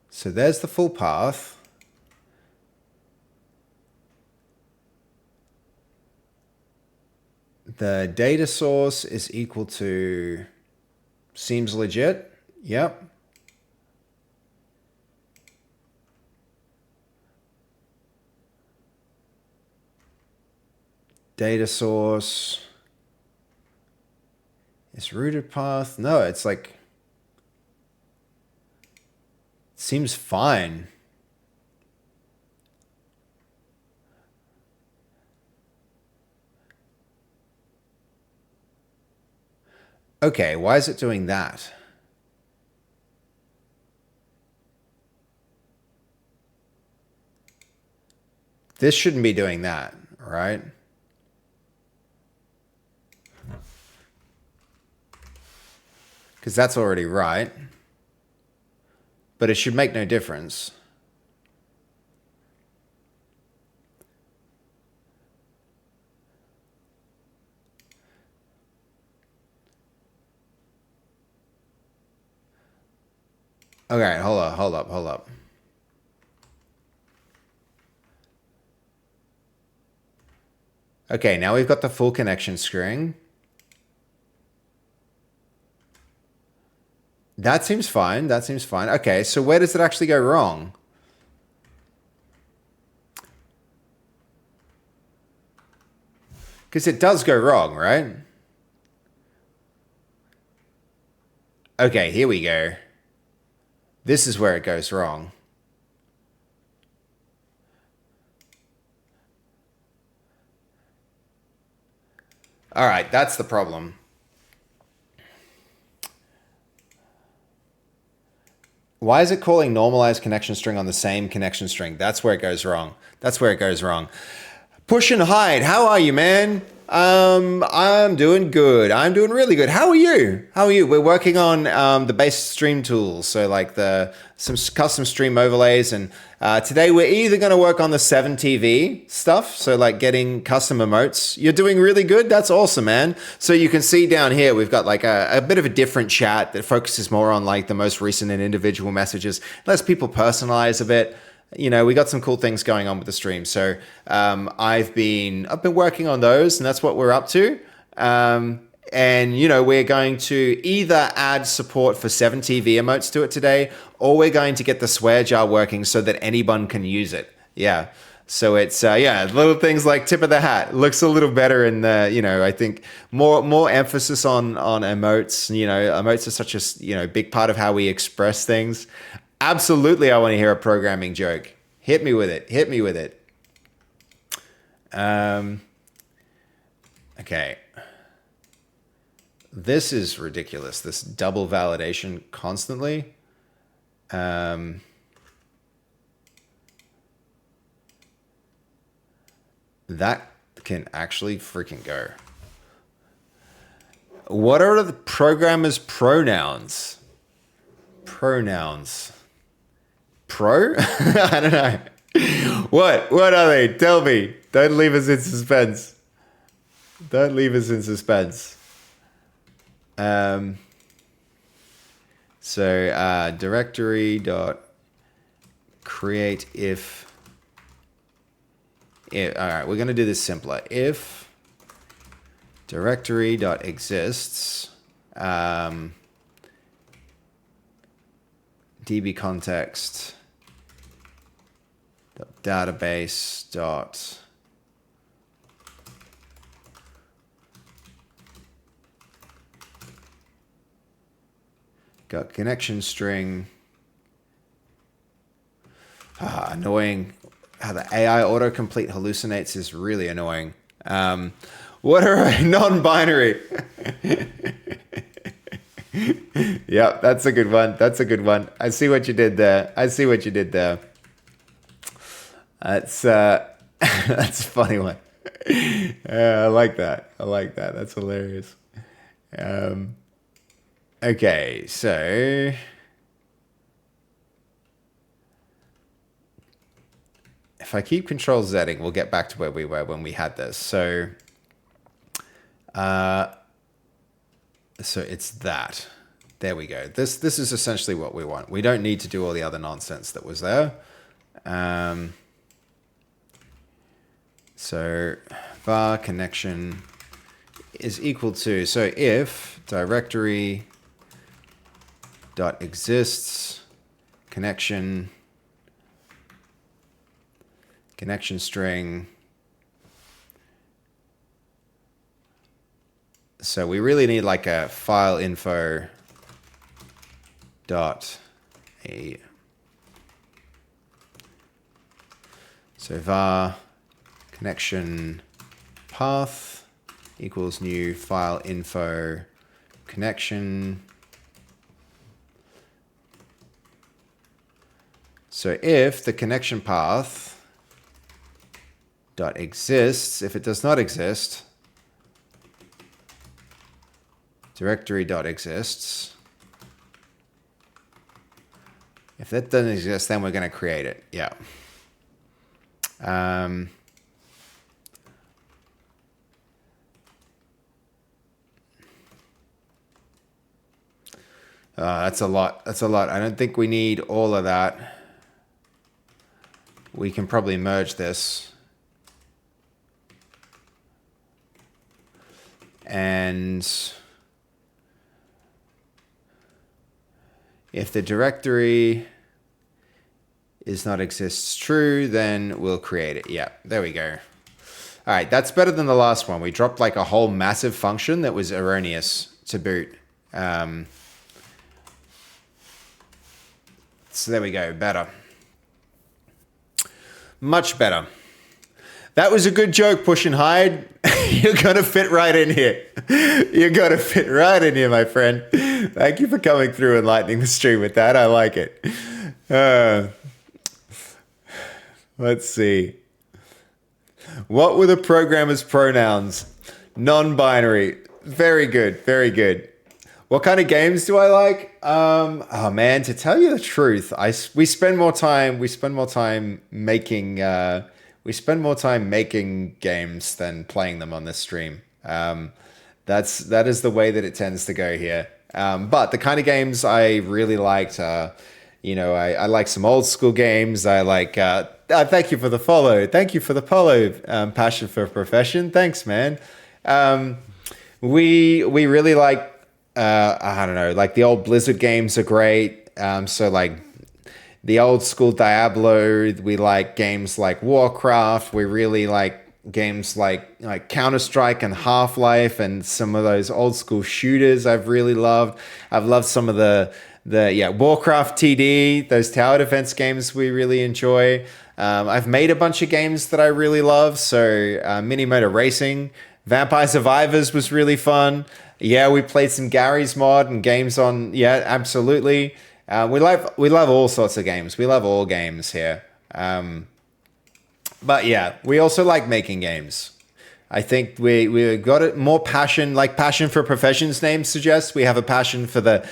[SPEAKER 1] So there's the full path. The data source is equal to, seems legit. Yep. Data source is rooted path. No, it's like, seems fine. Okay, why is it doing that? This shouldn't be doing that, right? Because that's already right. But it should make no difference. Okay, hold up. Okay, now we've got the full connection string. That seems fine. That seems fine. Okay, so where does it actually go wrong? Because it does go wrong, right? Okay, here we go. This is where it goes wrong. All right, that's the problem. Why is it calling normalized connection string on the same connection string? That's where it goes wrong. That's where it goes wrong. Push and hide. How are you, man? I'm doing good. I'm doing really good. How are you? How are you? We're working on the base stream tools, so like some custom stream overlays, and today we're either going to work on the 7TV stuff, so like getting custom emotes. You're doing really good. That's awesome, man. So you can see down here we've got like a bit of a different chat that focuses more on like the most recent and individual messages. Lets people personalize a bit. You know, we got some cool things going on with the stream. So I've been working on those, and that's what we're up to. And you know, we're going to either add support for 7TV emotes to it today, or we're going to get the swear jar working so that anyone can use it. Yeah. So it's little things like tip of the hat looks a little better in the, you know, I think more emphasis on emotes. You know, emotes are such a big part of how we express things. Absolutely, I want to hear a programming joke. Hit me with it. Hit me with it. Okay. This is ridiculous. This double validation constantly. That can actually freaking go. What are the programmer's pronouns? Pronouns. Pro? I don't know. What are they? Tell me. Don't leave us in suspense. Don't leave us in suspense. Directory dot create if all right, we're going to do this simpler. If directory dot exists db context database dot got connection string. Annoying. How the AI autocomplete hallucinates is really annoying. What are non-binary? Yep, that's a good one. That's a good one. I see what you did there. I see what you did there. That's that's a funny one. I like that. I like that. That's hilarious. Okay, so if I keep control Zing, we'll get back to where we were when we had this. So it's that. There we go. This is essentially what we want. We don't need to do all the other nonsense that was there. So var connection is equal to, so if directory dot exists connection string. So we really need like a file info dot a. So var connection path equals new file info connection. So if the connection path dot exists, if it does not exist, directory dot exists. If that doesn't exist, then we're going to create it. Yeah. That's a lot. That's a lot. I don't think we need all of that. We can probably merge this. And if the directory is not exists true, then we'll create it. Yeah, there we go. All right, that's better than the last one. We dropped like a whole massive function that was erroneous to boot. So there we go, better. Much better. That was a good joke, Push and Hide. You're going to fit right in here. You're going to fit right in here, my friend. Thank you for coming through and lightening the stream with that. I like it. Let's see. What were the programmer's pronouns? Non-binary. Very good. Very good. What kind of games do I like? Oh man, to tell you the truth, we spend more time making games than playing them on this stream. That is the way that it tends to go here. But the kind of games I really liked, I like some old school games. I like. Thank you for the follow. Thank you for the follow. Passion for profession. Thanks, man. We really like. I don't know, like the old Blazor games are great. So like the old school Diablo, we like games like Warcraft. We really like games like Counter-Strike and Half-Life and some of those old school shooters I've really loved. I've loved some of the Warcraft TD, those tower defense games we really enjoy. I've made a bunch of games that I really love. So Mini Motor Racing, Vampire Survivors was really fun. Yeah, we played some Gary's Mod and games on. Yeah, absolutely. We love all sorts of games. We love all games here. But yeah, we also like making games. I think we got it more passion, like Passion for Profession's name suggests. We have a passion for the.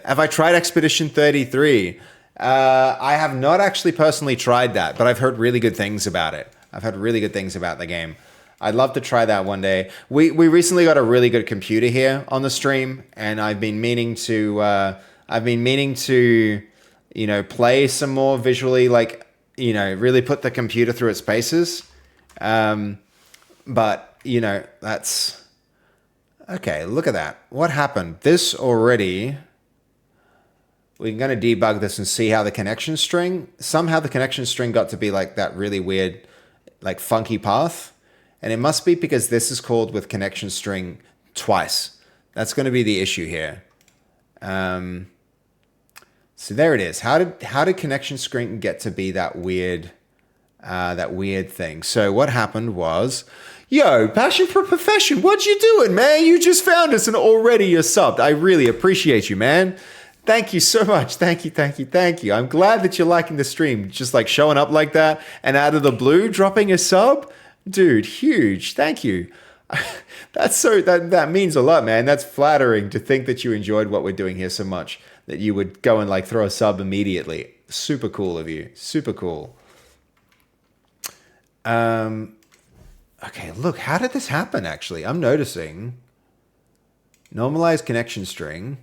[SPEAKER 1] Have I tried Expedition 33? I have not actually personally tried that, but I've heard really good things about it. I've heard really good things about the game. I'd love to try that one day. We recently got a really good computer here on the stream, and I've been meaning to play some more visually, like really put the computer through its paces. But that's okay. Look at that. What happened? This already. We're going to debug this and see how the connection string. Somehow the connection string got to be like that really weird, like funky path. And it must be because this is called with connection string twice. That's going to be the issue here. So there it is. How did connection string get to be that weird thing? So what happened was, yo, Passion for Profession, what you doing, man? You just found us and already you're subbed. I really appreciate you, man. Thank you so much. Thank you. I'm glad that you're liking the stream. Just like showing up like that and out of the blue, dropping a sub. Dude, huge. Thank you. That means a lot, man. That's flattering to think that you enjoyed what we're doing here so much that you would go and like throw a sub immediately. Super cool of you. Super cool. Okay, look, how did this happen actually? I'm noticing normalized connection string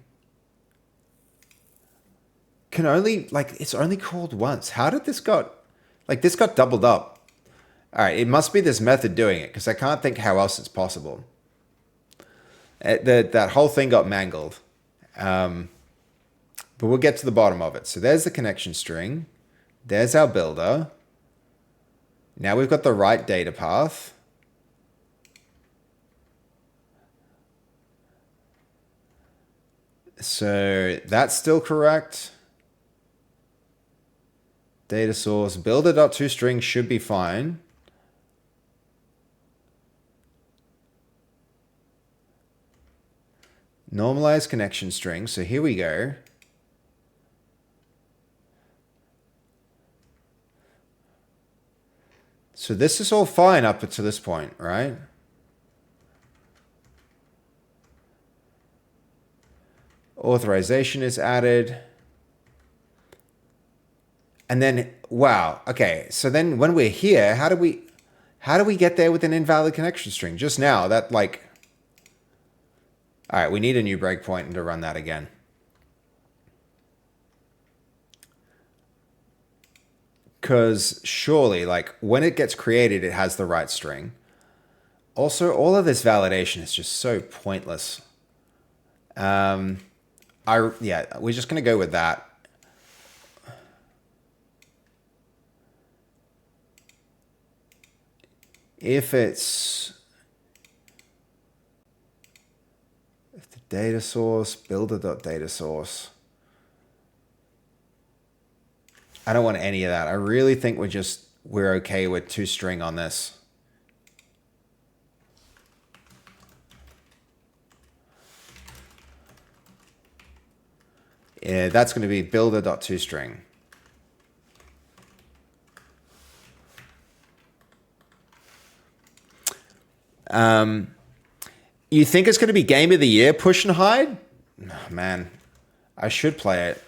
[SPEAKER 1] can only it's only called once. How did this got doubled up? All right, it must be this method doing it because I can't think how else it's possible. That whole thing got mangled. But we'll get to the bottom of it. So there's the connection string. There's our builder. Now we've got the right data path. So that's still correct. Data source, builder.toString should be fine. Normalize connection string. So here we go. So this is all fine up to this point, right? Authorization is added. And then, wow, okay. So then when we're here, how do we get there with an invalid connection string? Just now, that like, all right, we need a new breakpoint to run that again. Because surely, like, when it gets created, it has the right string. Also, all of this validation is just so pointless. Yeah, we're just going to go with that. If the data source, builder.data source. I don't want any of that. I really think we're okay with toString on this. Yeah, that's going to be builder.toString. You think it's going to be game of the year, push and hide? Oh, man, I should play it.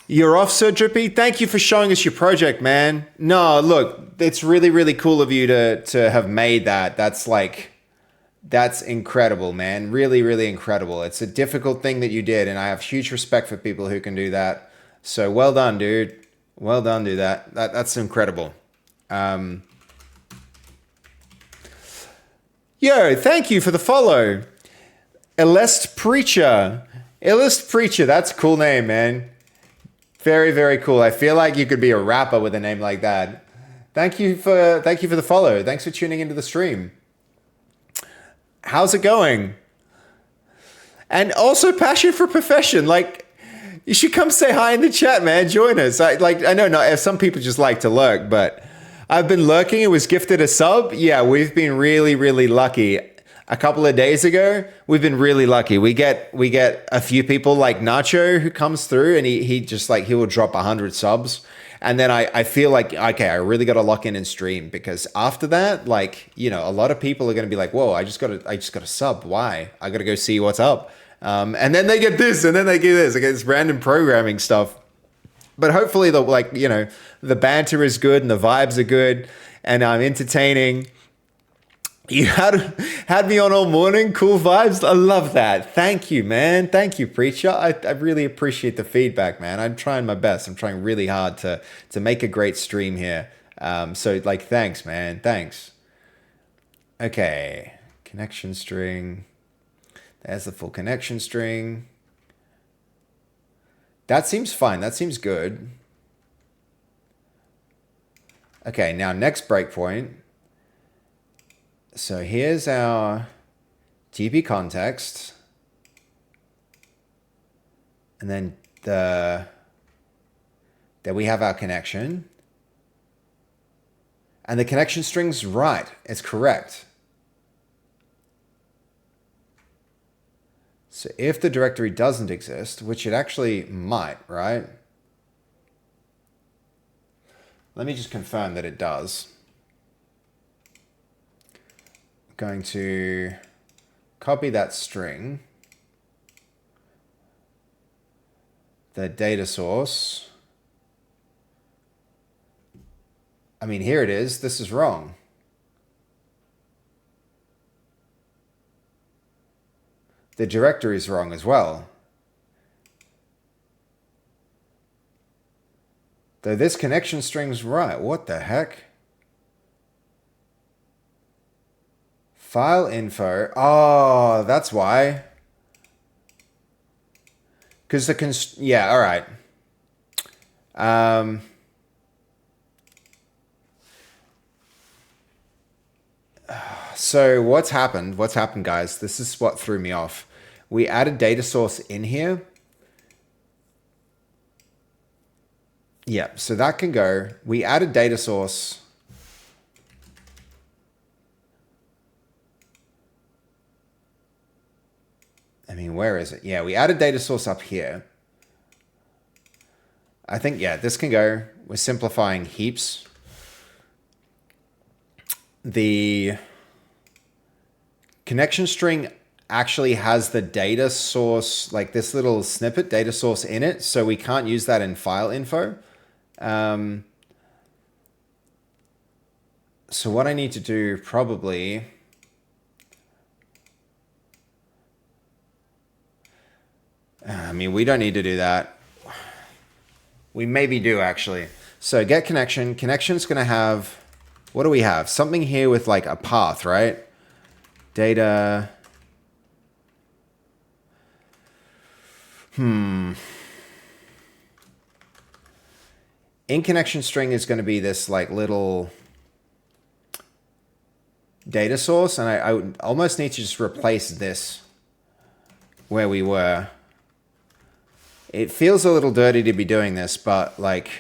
[SPEAKER 1] You're off, Sir Drippy. Thank you for showing us your project, man. No, look, it's really, really cool of you to have made that. That's incredible, man. Really, really incredible. It's a difficult thing that you did, and I have huge respect for people who can do that. So well done, dude. Well done, dude. That's incredible. Yo, thank you for the follow. Elest Preacher. Elest Preacher, that's a cool name, man. Very, very cool. I feel like you could be a rapper with a name like that. Thank you for the follow. Thanks for tuning into the stream. How's it going? And also passion for profession. Like, you should come say hi in the chat, man. Join us. I know not some people just like to lurk, but I've been lurking. It was gifted a sub. Yeah, we've been really, really lucky. A couple of days ago, we've been really lucky. We get a few people like Nacho who comes through, and he just like, he will drop 100 subs. And then I feel like, okay, I really got to lock in and stream, because after that, like, you know, a lot of people are going to be like, whoa, I just got a sub. Why? I got to go see what's up. And then they get this, and then they get this. I get this random programming stuff. But hopefully the banter is good and the vibes are good and I'm entertaining. You had me on all morning. Cool vibes. I love that. Thank you, man. Thank you, Preacher. I really appreciate the feedback, man. I'm trying my best. I'm trying really hard to make a great stream here. So like, thanks, man. Thanks. Okay. Connection string. There's the full connection string. That seems fine. That seems good. Okay, now next breakpoint. So here's our TP context. And then then we have our connection. And the connection string's right. It's correct. So if the directory doesn't exist, which it actually might, right? Let me just confirm that it does. I'm going to copy that string, the data source. I mean, here it is. This is wrong. The directory is wrong as well. Though this connection string's right. What the heck? File info. Oh, that's why. Because yeah, all right. So what's happened? What's happened, guys? This is what threw me off. We added data source in here. Yeah, so that can go. We added data source. I mean, where is it? Yeah, we added data source up here. I think, yeah, this can go. We're simplifying heaps. The connection string actually has the data source, like this little snippet data source in it, so we can't use that in file info. So what I need to do probably, I mean, we don't need to do that. We maybe do actually. So get connection. Connection's going to have, what do we have? Something here with like a path, right? Data. In connection string is going to be this like little data source, and I would almost need to just replace this where we were. It feels a little dirty to be doing this, but like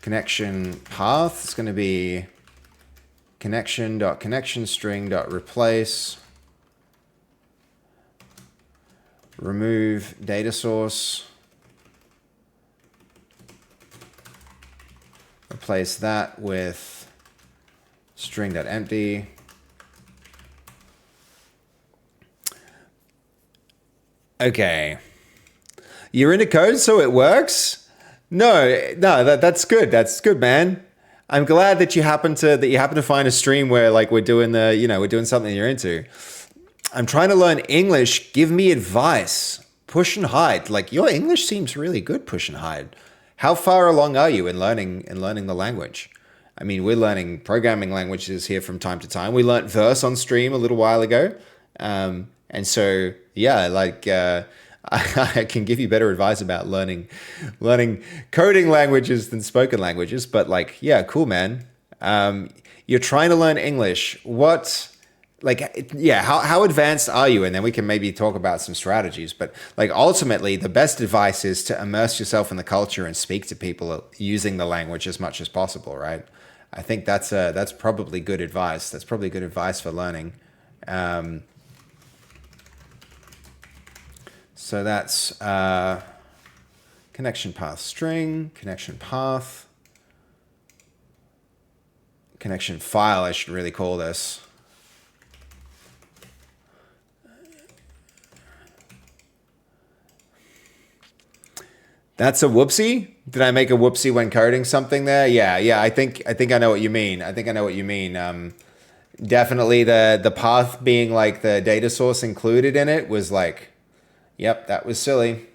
[SPEAKER 1] connection path is going to be connection.connectionString.replace remove data source, replace that with string.empty. Okay. You're into code, so it works? No, that's good. That's good, man. I'm glad that you happen to find a stream where like we're doing we're doing something you're into. I'm trying to learn English. Give me advice. Push and hide. Like your English seems really good, push and hide. How far along are you in learning the language? I mean, we're learning programming languages here from time to time. We learnt verse on stream a little while ago. And so, yeah, like I can give you better advice about learning coding languages than spoken languages. But like, yeah, cool, man. You're trying to learn English. How advanced are you? And then we can maybe talk about some strategies. But like ultimately, the best advice is to immerse yourself in the culture and speak to people using the language as much as possible, right? I think that's probably good advice. That's probably good advice for learning. So that's connection path string, connection path, connection file, I should really call this. That's a whoopsie. Did I make a whoopsie when coding something there? Yeah. I think I know what you mean. Definitely the path being like the data source included in it was like, yep, that was silly.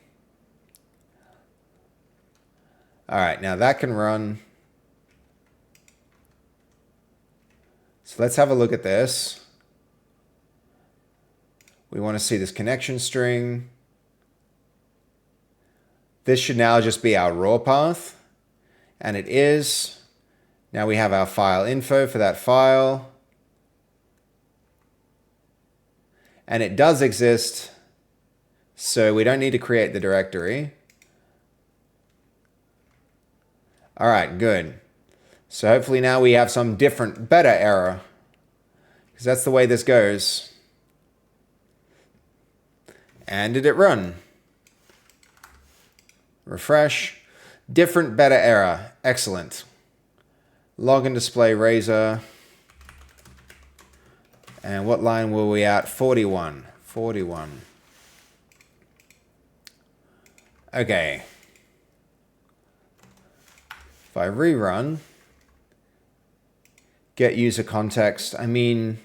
[SPEAKER 1] All right, now that can run. So let's have a look at this. We want to see this connection string. This should now just be our raw path, and it is. Now we have our file info for that file, and it does exist, so we don't need to create the directory. All right, good. So hopefully now we have some different, better error, because that's the way this goes. And did it run? Refresh. Different, better error. Excellent. Login display razor. And what line were we at? 41. 41. Okay. If I rerun, get user context, I mean,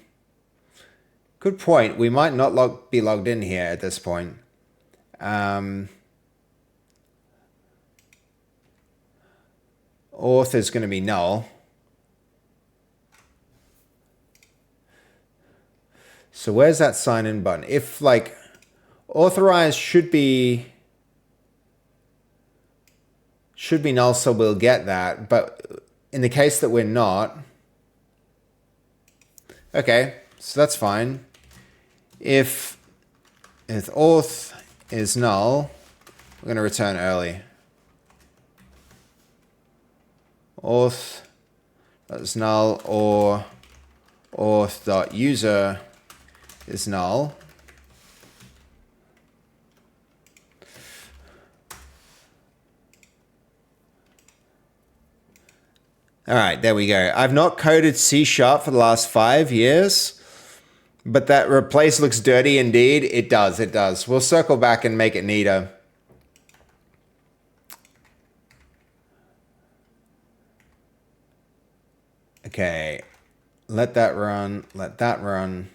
[SPEAKER 1] good point. We might not be logged in here at this point. Auth is going to be null. So where's that sign in button? If like authorized should be null, so we'll get that. But in the case that we're not, okay, so that's fine. If auth is null, we're going to return early. auth is null or auth.user is null. All right, there we go. I've not coded C# for the last 5 years, but that replace looks dirty indeed. It does, it does. We'll circle back and make it neater. Okay, let that run, let that run.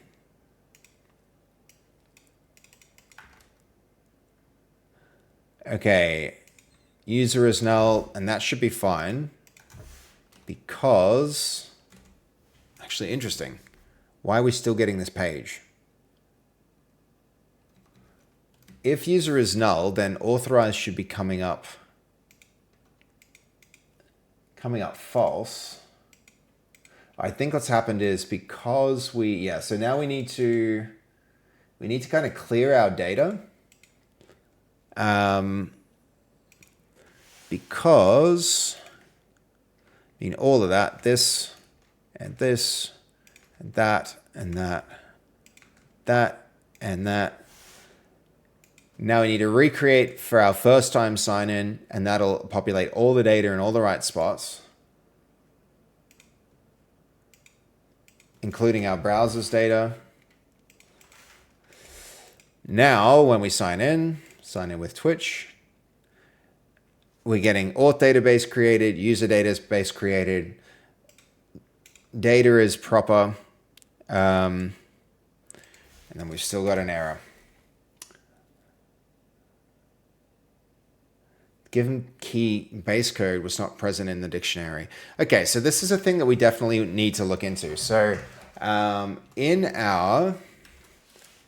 [SPEAKER 1] Okay, user is null, and that should be fine. Because, actually interesting, why are we still getting this page? If user is null, then authorized should be coming up false. I think what's happened is because so now we need to kind of clear our data. Because in all of that, this and this and that and that, that and that. Now we need to recreate for our first time sign in, and that'll populate all the data in all the right spots, including our browser's data. Now, when we sign in with Twitch, we're getting auth database created, user database created, data is proper, and then we've still got an error. Given key base code was not present in the dictionary. Okay, so this is a thing that we definitely need to look into. So in our,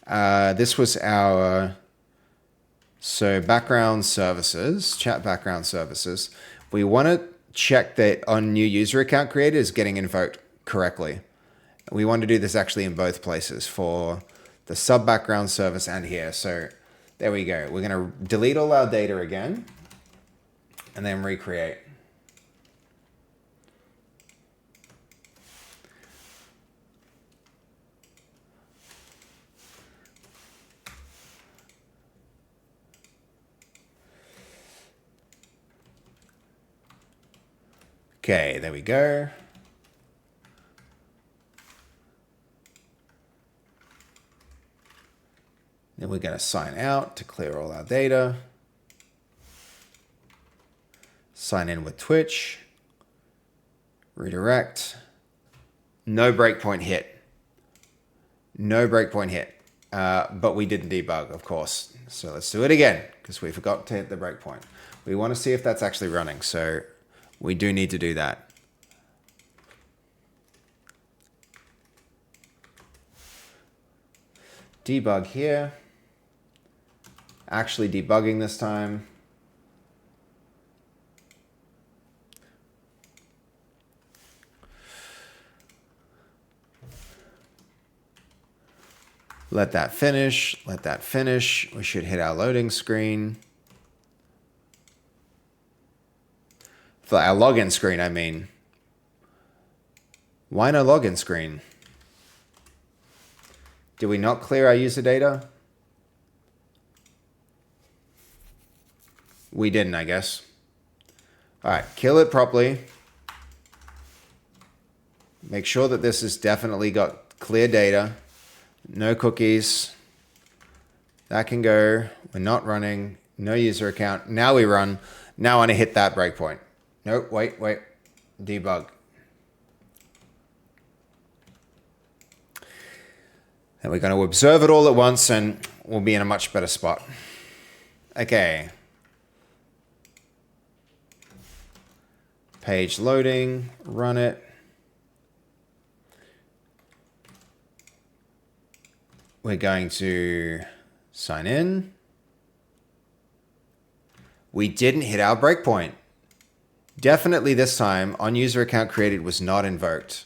[SPEAKER 1] this was our, so background services, chat background services. We want to check that on new user account created is getting invoked correctly. We want to do this actually in both places for the sub background service and here. So there we go. We're going to delete all our data again and then recreate. Okay, there we go. Then we're going to sign out to clear all our data. Sign in with Twitch. Redirect. No breakpoint hit. No breakpoint hit. But we didn't debug, of course. So let's do it again because we forgot to hit the breakpoint. We want to see if that's actually running. So we do need to do that. Debug here. Actually debugging this time. Let that finish. Let that finish. We should hit our loading screen. For our login screen, I mean. Why no login screen? Did we not clear our user data? We didn't, I guess. All right, kill it properly. Make sure that this has definitely got clear data. No cookies. That can go. We're not running. No user account. Now we run. Now I want to hit that breakpoint. Nope, wait. Debug. And we're going to observe it all at once and we'll be in a much better spot. Okay. Page loading. Run it. We're going to sign in. We didn't hit our breakpoint. Definitely this time, on user account created was not invoked.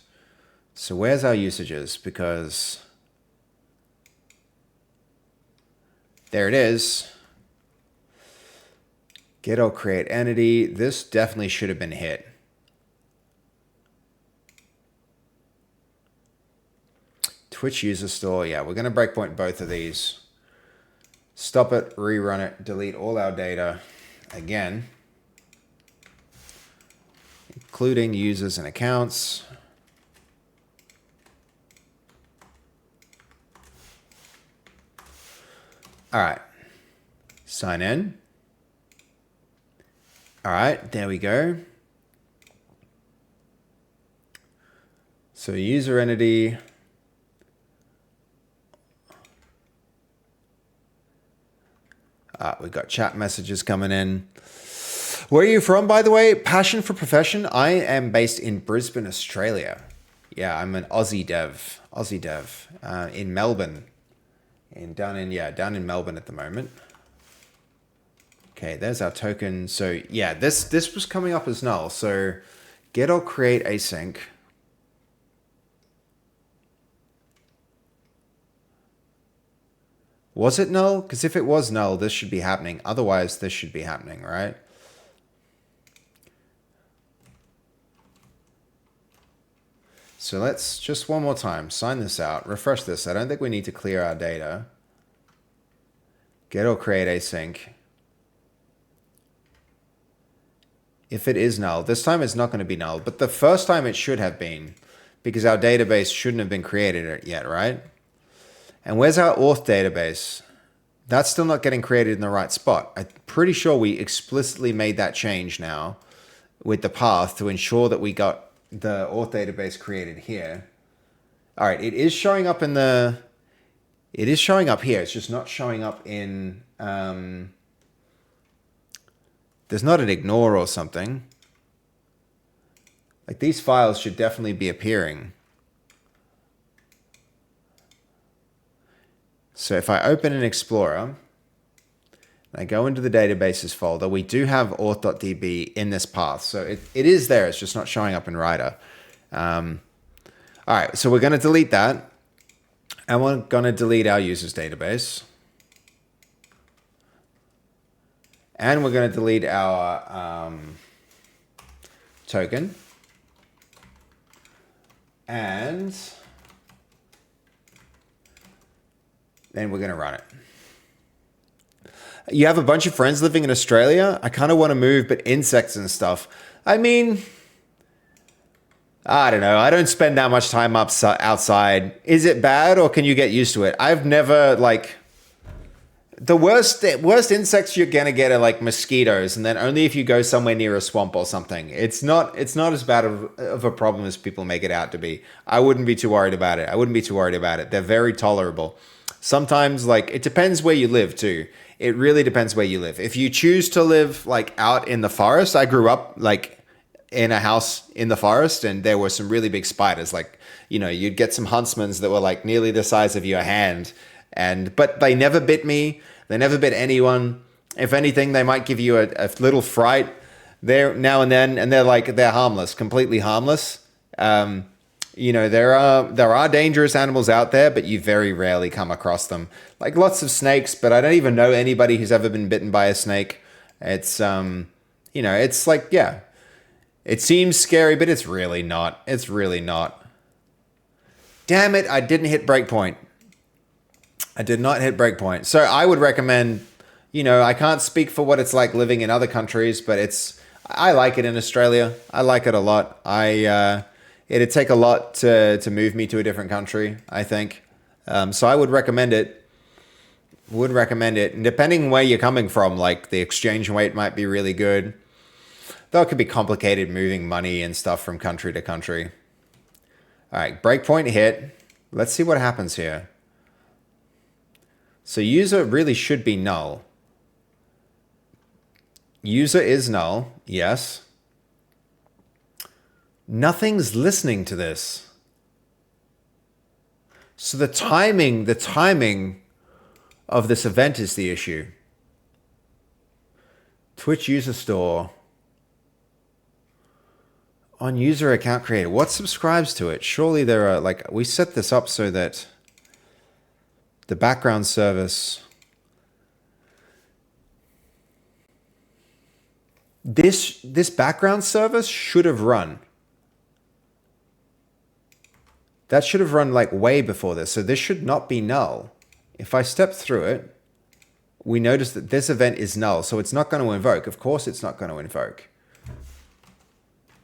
[SPEAKER 1] So where's our usages? Because there it is. Get or create entity. This definitely should have been hit. Twitch user store. Yeah, we're going to breakpoint both of these. Stop it, rerun it, delete all our data again, including users and accounts. All right, sign in. All right, there we go. So user entity. We've got chat messages coming in. Where are you from, by the way? Passion for profession? I am based in Brisbane, Australia. Yeah, I'm an Aussie dev. In Melbourne. Down in Melbourne at the moment. Okay, there's our token. So yeah, this was coming up as null. So get or create async. Was it null? Because if it was null, this should be happening. Otherwise, this should be happening, right? So let's just one more time, sign this out, refresh this. I don't think we need to clear our data. Get or create async. If it is null, this time it's not going to be null, but the first time it should have been because our database shouldn't have been created yet, right? And where's our auth database? That's still not getting created in the right spot. I'm pretty sure we explicitly made that change now with the path to ensure that we got the auth database created here. All right, it is showing up in the... It is showing up here. It's just not showing up in... there's not an ignore or something. Like these files should definitely be appearing. So if I open an Explorer, and I go into the databases folder, we do have auth.db in this path. So it is there, it's just not showing up in Writer. All right, so we're gonna delete that. And we're gonna delete our users database. And we're gonna delete our token. And then we're gonna run it. You have a bunch of friends living in Australia. I kind of want to move, but insects and stuff. I mean, I don't know. I don't spend that much time outside. Is it bad or can you get used to it? I've never like the worst insects you're going to get are like mosquitoes. And then only if you go somewhere near a swamp or something. It's not as bad of a problem as people make it out to be. I wouldn't be too worried about it. They're very tolerable. Sometimes like it depends where you live too. It really depends where you live. If you choose to live like out in the forest, I grew up like in a house in the forest and there were some really big spiders. Like, you know, you'd get some huntsmans that were like nearly the size of your hand. But they never bit me. They never bit anyone. If anything, they might give you a little fright there now and then. And they're harmless, completely harmless. You know, there are dangerous animals out there, but you very rarely come across them. Like lots of snakes, but I don't even know anybody who's ever been bitten by a snake. It's, you know, it's like, yeah, it seems scary, but it's really not. It's really not. Damn it, I didn't hit breakpoint. I did not hit breakpoint. So I would recommend, you know, I can't speak for what it's like living in other countries, but I like it in Australia. I like it a lot. It'd take a lot to move me to a different country, I think. So I would recommend it. And depending where you're coming from, like the exchange rate might be really good. Though it could be complicated moving money and stuff from country to country. All right, breakpoint hit. Let's see what happens here. So user really should be null. User is null, yes. Nothing's listening to this. So the timing of this event is the issue. Twitch user store. On user account creator, what subscribes to it? Surely there are, like, we set this up so that the background service, this background service should have run. That should have run like way before this. So this should not be null. If I step through it, we notice that this event is null. So it's not going to invoke. Of course it's not going to invoke.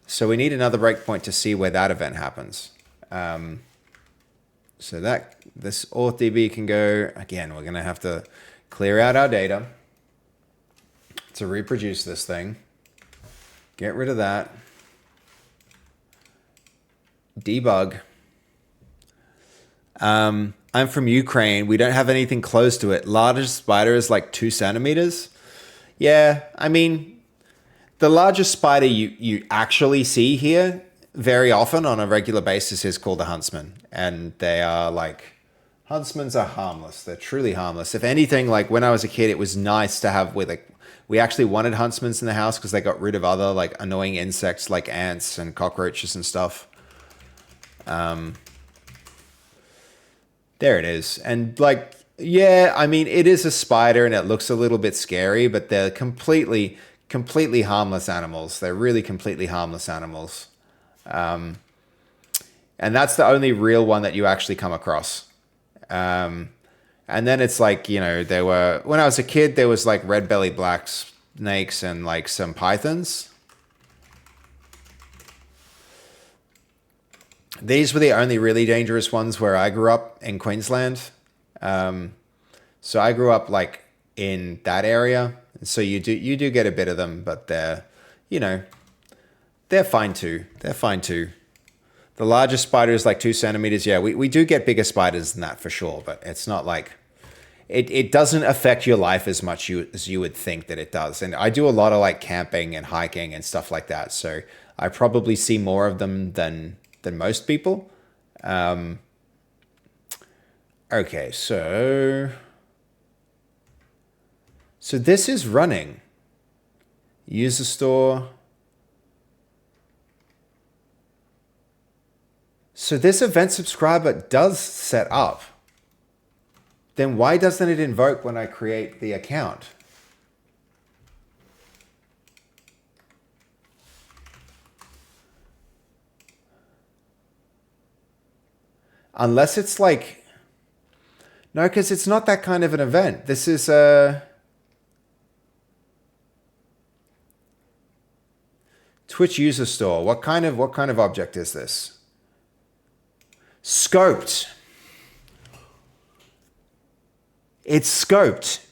[SPEAKER 1] So we need another breakpoint to see where that event happens. So that this authDB can go, again, we're going to have to clear out our data to reproduce this thing. Get rid of that. Debug. I'm from Ukraine. We don't have anything close to it. Largest spider is like 2 centimeters. Yeah, I mean, the largest spider you actually see here very often on a regular basis is called a huntsman. And they are like, huntsmans are harmless. They're truly harmless. If anything, like when I was a kid, it was nice to have we actually wanted huntsmans in the house because they got rid of other like annoying insects like ants and cockroaches and stuff. There it is. And like, yeah, I mean, it is a spider and it looks a little bit scary, but they're completely harmless animals. They're really completely harmless animals. And that's the only real one that you actually come across. And then it's like, you know, when I was a kid, there was like red-bellied black snakes and like some pythons. These were the only really dangerous ones where I grew up in Queensland. So I grew up like in that area. So you do get a bit of them, but they're, you know, they're fine too. They're fine too. The largest spider is like 2 centimeters. Yeah, we do get bigger spiders than that for sure, but it's not like, it doesn't affect your life as much as you would think that it does. And I do a lot of like camping and hiking and stuff like that. So I probably see more of them than most people. Okay, so this is running. User store. So this event subscriber does set up. Then why doesn't it invoke when I create the account? Unless it's like, no, because it's not that kind of an event. This is a Twitch user store. What kind of object is this? Scoped. It's scoped.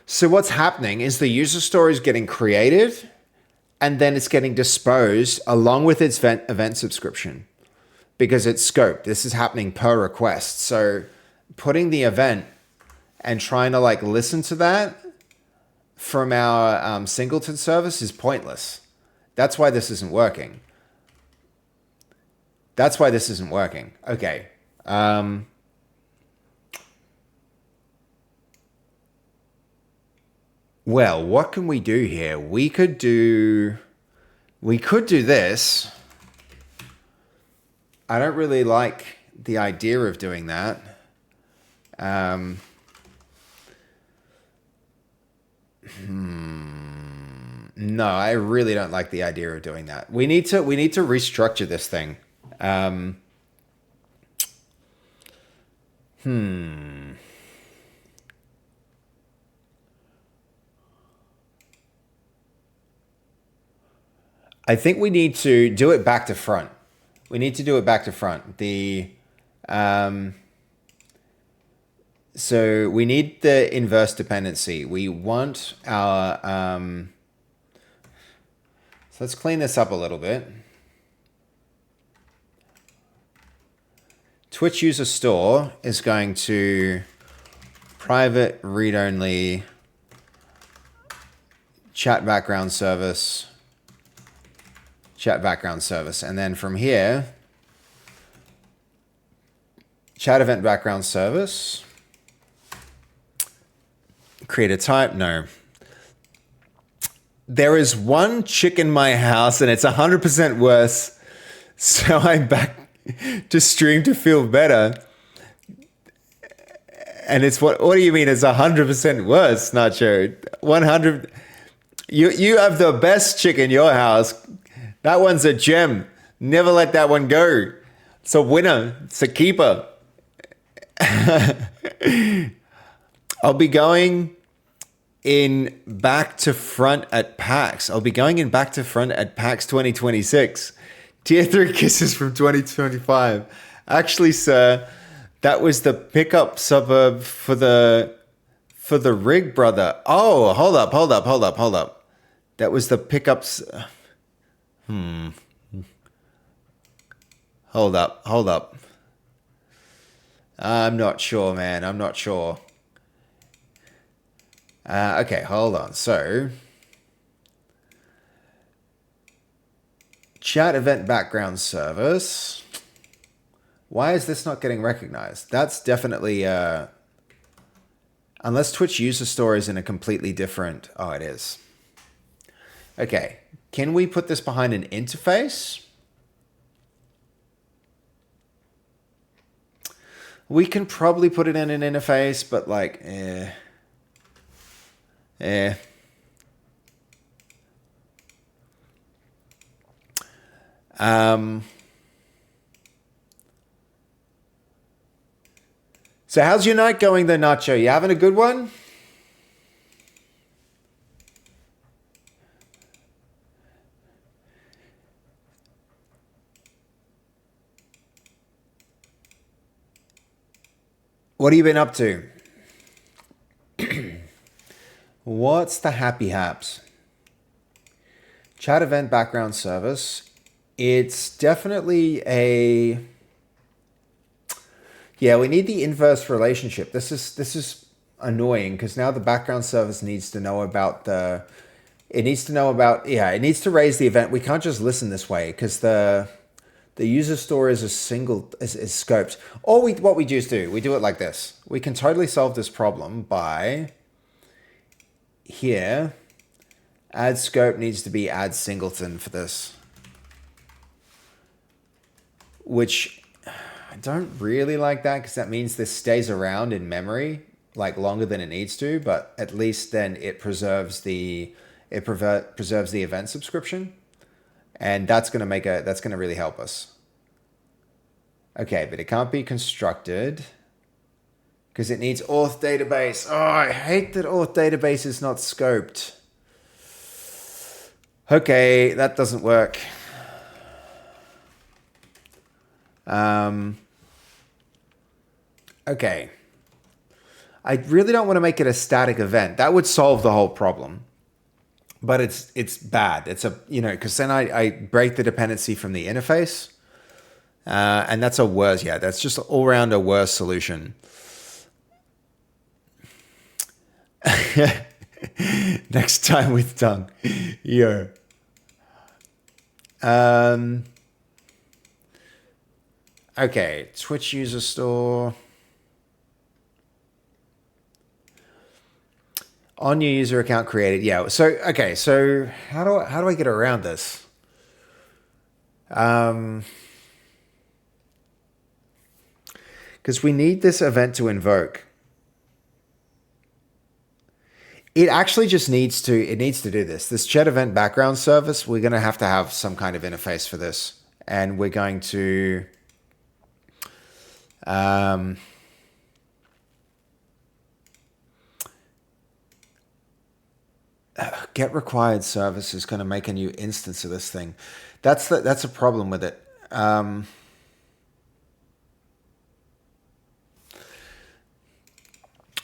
[SPEAKER 1] So what's happening is the user store is getting created and then it's getting disposed along with its event subscription because it's scoped. This is happening per request. So putting the event and trying to like listen to that from our singleton service is pointless. That's why this isn't working. That's why this isn't working. Okay. Well, what can we do here? We could do this. I don't really like the idea of doing that. No, I really don't like the idea of doing that. We need to restructure this thing. I think we need to do it back to front. We need to do it back to front. So we need the inverse dependency. We want our, so let's clean this up a little bit. Twitch user store is going to private read-only chat background service. And then from here, chat event background service. Create a type. No. There is one chick in my house and it's 100% worse. So I'm back to stream to feel better. And it's what do you mean it's 100% worse, Nacho? 100. You have the best chick in your house. That one's a gem. Never let that one go. It's a winner. It's a keeper. I'll be going in back to front at PAX. I'll be going in back to front at PAX 2026. Tier 3 kisses from 2025. Actually, sir, that was the pickup suburb for the rig, brother. Oh, hold up. That was the pickups. Hold up. I'm not sure, man. I'm not sure. Okay, hold on. So, chat event background service. Why is this not getting recognized? That's definitely, unless Twitch user store is in a completely different, oh, it is. Okay, can we put this behind an interface? We can probably put it in an interface, but like, So how's your night going though, Nacho? You having a good one? What have you been up to? What's the happy haps? Chat event background service. It's definitely a... Yeah, we need the inverse relationship. This is annoying because now the background service needs to know about the... It needs to know about... Yeah, it needs to raise the event. We can't just listen this way because the user store is a single... is scoped. Or what we just do, we do it like this. We can totally solve this problem by... Here, add scope needs to be add singleton for this. Which I don't really like that because that means this stays around in memory like longer than it needs to, but at least then it preserves the event subscription. And that's going to really help us. Okay, but it can't be constructed because it needs auth database. Oh, I hate that auth database is not scoped. Okay, that doesn't work. Okay. I really don't want to make it a static event. That would solve the whole problem. But it's bad. It's a, because then I break the dependency from the interface. And that's a worse, that's just all around a worse solution. Next time with tongue. Yo. Okay, Twitch user store. On your user account created. Yeah. So, okay. So how do I get around this? Because we need this event to invoke. It actually just needs to do this. This chat event background service, we're going to have some kind of interface for this. And we're going to get required service is going to make a new instance of this thing. That's a problem with it.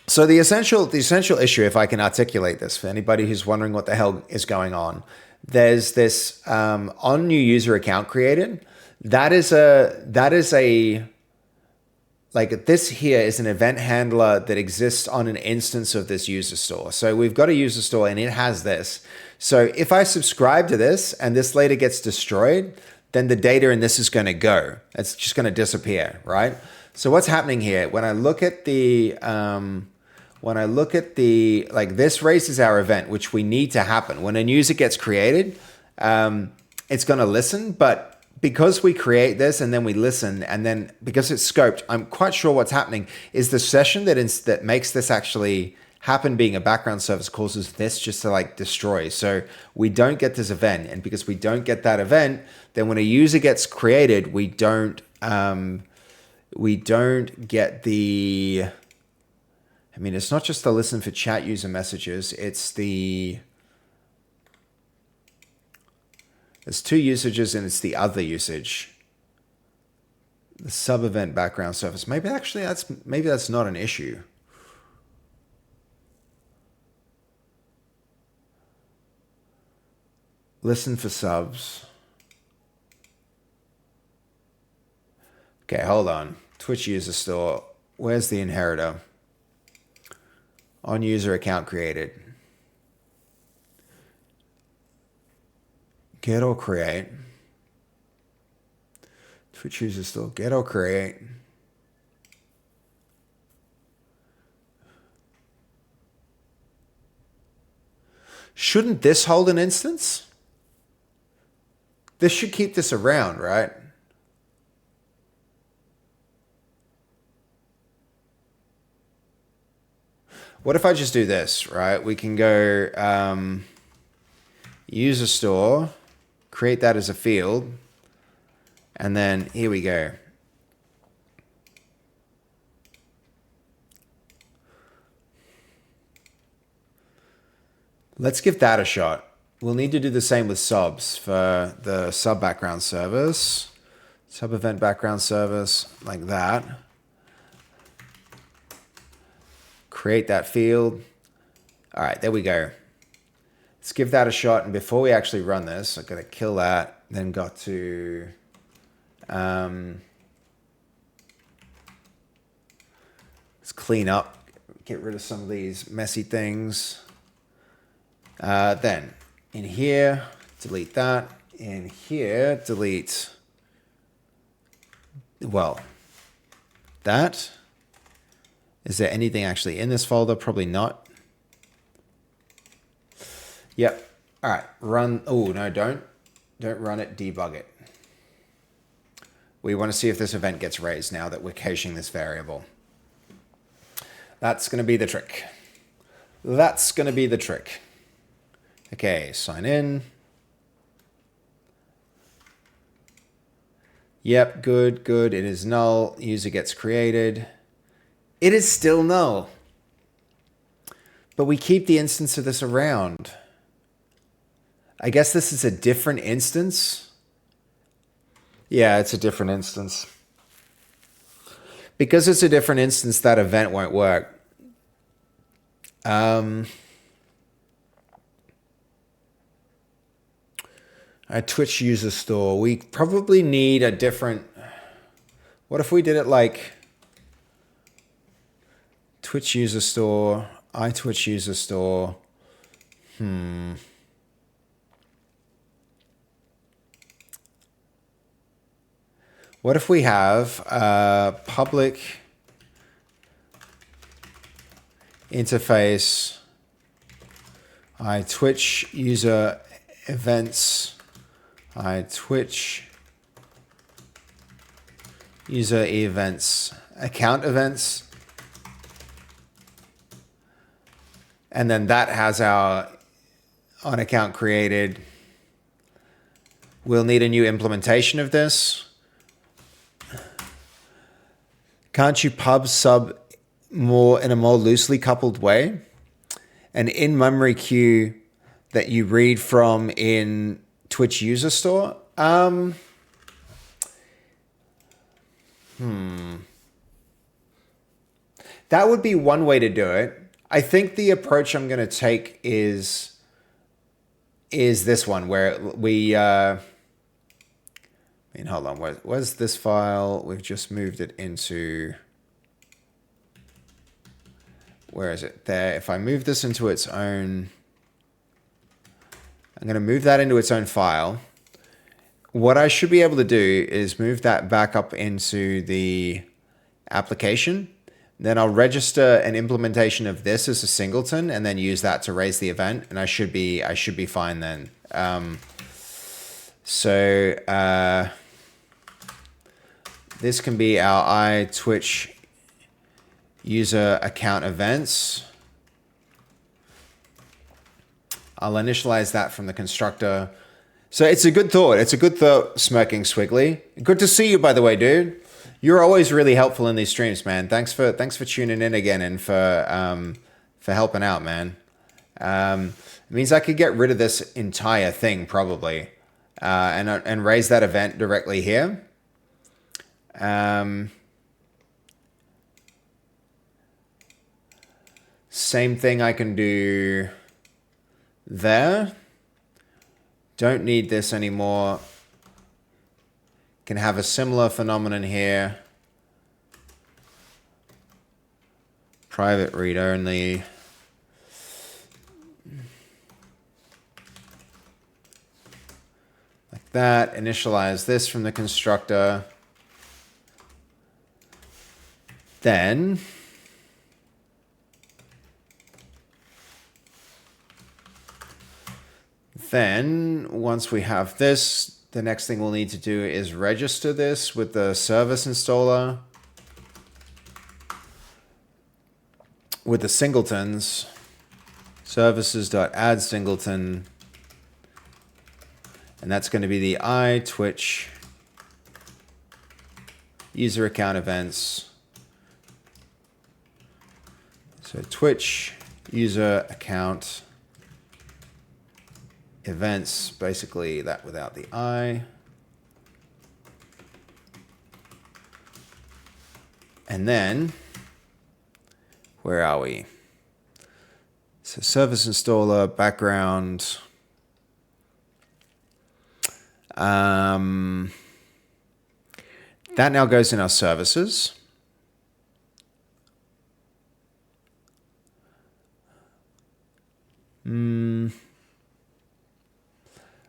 [SPEAKER 1] So the essential issue, if I can articulate this for anybody who's wondering what the hell is going on, there's this on new user account created. That is a like this here is an event handler that exists on an instance of this user store. So we've got a user store and it has this. So if I subscribe to this and this later gets destroyed, then the data in this is going to go. It's just going to disappear, right? So what's happening here? When I look at the like this raises our event, which we need to happen. When a user gets created, it's going to listen, but because we create this and then we listen, and then because it's scoped, I'm quite sure what's happening is the session that makes this actually happen being a background service causes this just to like destroy. So we don't get this event. And because we don't get that event, then when a user gets created, we don't get the, I mean, it's not just the listen for chat user messages. It's two usages and it's the other usage. The sub event background service. Maybe that's not an issue. Listen for subs. Okay, hold on. Twitch user store. Where's the inheritor? On user account created. Get or create. Twitch user store. Get or create. Shouldn't this hold an instance? This should keep this around, right? What if I just do this, right? We can go user store, create that as a field, and then here we go. Let's give that a shot. We'll need to do the same with subs for the sub background service. Sub event background service, like that. Create that field. All right, there we go. Let's give that a shot. And before we actually run this, I've got to kill that. Then got to let's clean up, get rid of some of these messy things. Then in here, delete that. In here, delete, well, that. Is there anything actually in this folder? Probably not. Yep. All right, run. Oh, no, don't run it, debug it. We want to see if this event gets raised now that we're caching this variable. That's going to be the trick. That's going to be the trick. Okay, sign in. Yep, good. It is null. User gets created. It is still null. But we keep the instance of this around. I guess this is a different instance. Yeah, it's a different instance. Because it's a different instance, that event won't work. A Twitch user store. We probably need a different... What if we did it like... Twitch user store, iTwitch user store. What if we have a public interface, iTwitch user events, iTwitch user events, account events, and then that has our on account created. We'll need a new implementation of this. Can't you pub sub more in a more loosely coupled way? An in-memory queue that you read from in Twitch user store? That would be one way to do it. I think the approach I'm going to take is this one where we... I mean, hold on. Where's this file? We've just moved it into... Where is it? There. If I move this into its own... I'm going to move that into its own file. What I should be able to do is move that back up into the application. Then I'll register an implementation of this as a singleton and then use that to raise the event. And I should be fine then. This can be our iTwitch user account events. I'll initialize that from the constructor. So it's a good thought. It's a good thought, Smirking Squiggly. Good to see you, by the way, dude. You're always really helpful in these streams, man. Thanks for tuning in again and for helping out, man. It means I could get rid of this entire thing probably, and raise that event directly here. Same thing I can do there. Don't need this anymore. Can have a similar phenomenon here. Private read only. Like that. Initialize this from the constructor. Then once we have this, the next thing we'll need to do is register this with the service installer with the singletons. Services.add singleton. And that's going to be the iTwitch user account events. So Twitch user account events, basically that without the I. And then, where are we? So service installer, background. That now goes in our services.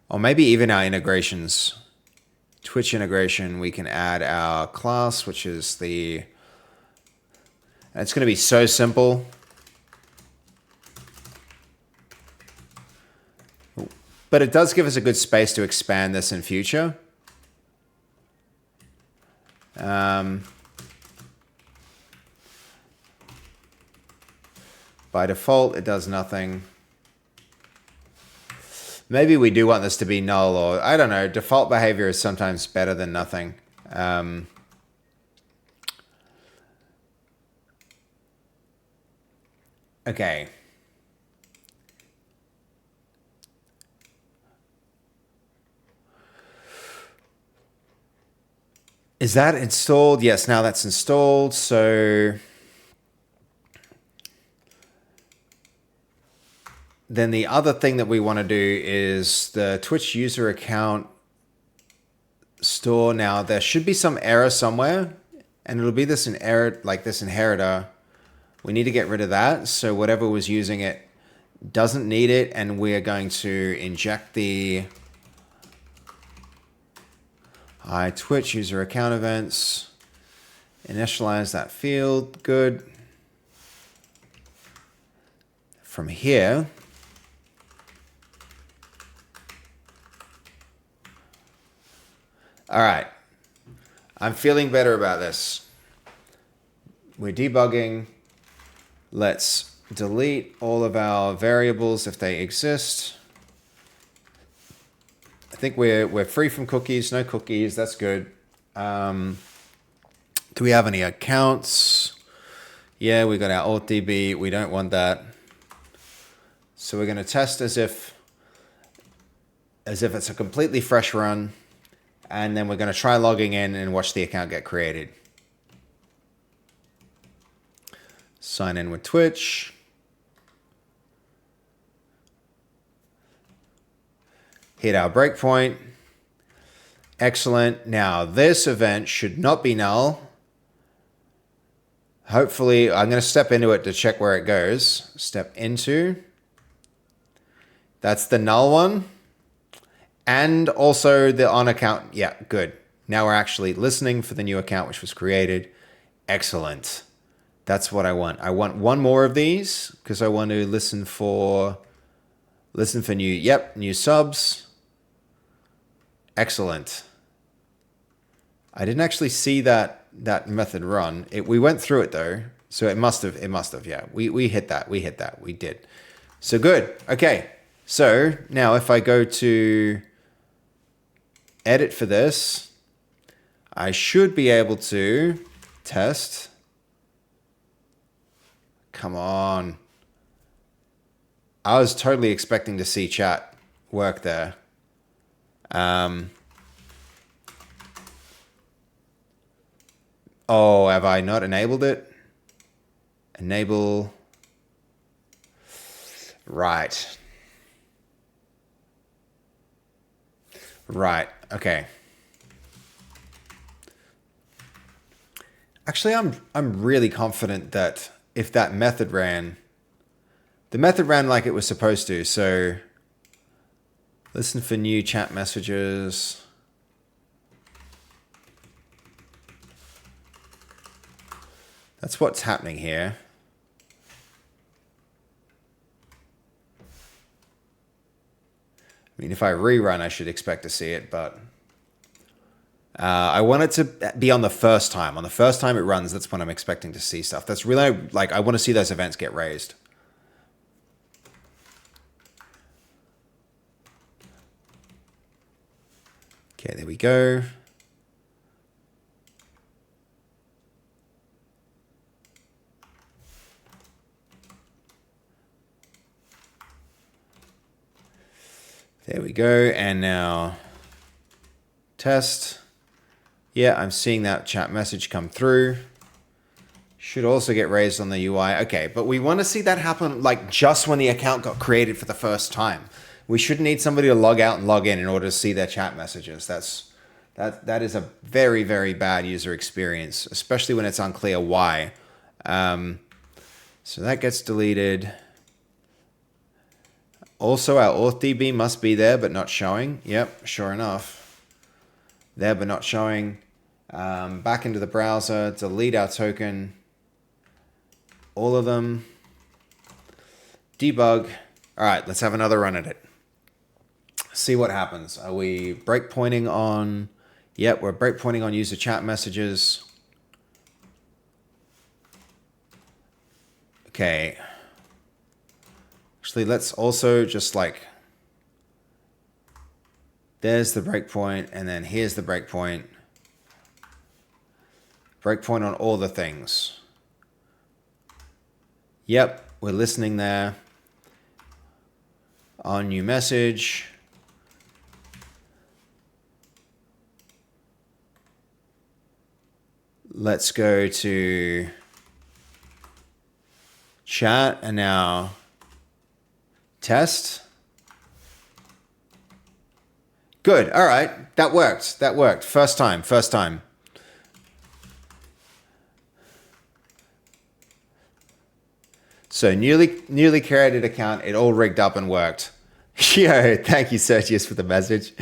[SPEAKER 1] Or maybe even our integrations. Twitch integration, we can add our class, which is the... It's going to be so simple. But it does give us a good space to expand this in future. By default, it does nothing. Maybe we do want this to be null, or I don't know. Default behavior is sometimes better than nothing. Okay. Is that installed? Yes, now that's installed. So then the other thing that we want to do is the Twitch user account store. Now there should be some error somewhere, and it'll be this error, like this inheritor. We need to get rid of that. So whatever was using it doesn't need it, and we are going to inject the Twitch user account events. Initialize that field. Good. From here, all right, I'm feeling better about this. We're debugging. Let's delete all of our variables if they exist. I think we're free from cookies, no cookies, that's good. Do we have any accounts? Yeah, we got our AuthDB, we don't want that. So we're gonna test as if it's a completely fresh run. And then we're going to try logging in and watch the account get created. Sign in with Twitch. Hit our breakpoint. Excellent. Now this event should not be null. Hopefully, I'm going to step into it to check where it goes. Step into. That's the null one. And also the on account. Yeah, good. Now we're actually listening for the new account which was created. Excellent. That's what I want. I want one more of these because I want to listen for new subs. Excellent. I didn't actually see that method run. We went through it though. So it must have, yeah. We hit that. We did. So good. Okay. So now if I go to edit for this, I should be able to test. Come on. I was totally expecting to see chat work there. Oh, have I not enabled it? Enable. Right. Right. Okay. Actually, I'm really confident that if that method ran, the method ran like it was supposed to. So listen for new chat messages. That's what's happening here. I mean, if I rerun, I should expect to see it, but I want it to be on the first time. On the first time it runs, that's when I'm expecting to see stuff. That's really, like, I want to see those events get raised. Okay, there we go. There we go. And now test. Yeah, I'm seeing that chat message come through. Should also get raised on the UI. Okay, but we want to see that happen like just when the account got created for the first time. We shouldn't need somebody to log out and log in order to see their chat messages. That is a very, very bad user experience, especially when it's unclear why. So that gets deleted. Also, our authDB must be there, but not showing. Yep, sure enough. There, but not showing. Back into the browser, delete our token. All of them. Debug. All right, let's have another run at it. See what happens. Are we breakpointing on... Yep, we're breakpointing on user chat messages. Okay. Actually, let's also just like... There's the breakpoint, and then here's the breakpoint. Breakpoint on all the things. Yep, we're listening there. On new message. Let's go to chat and now test. Good. All right. That worked. That worked. First time. First time. So newly created account. It all rigged up and worked. Yo, thank you, Sergius, for the message.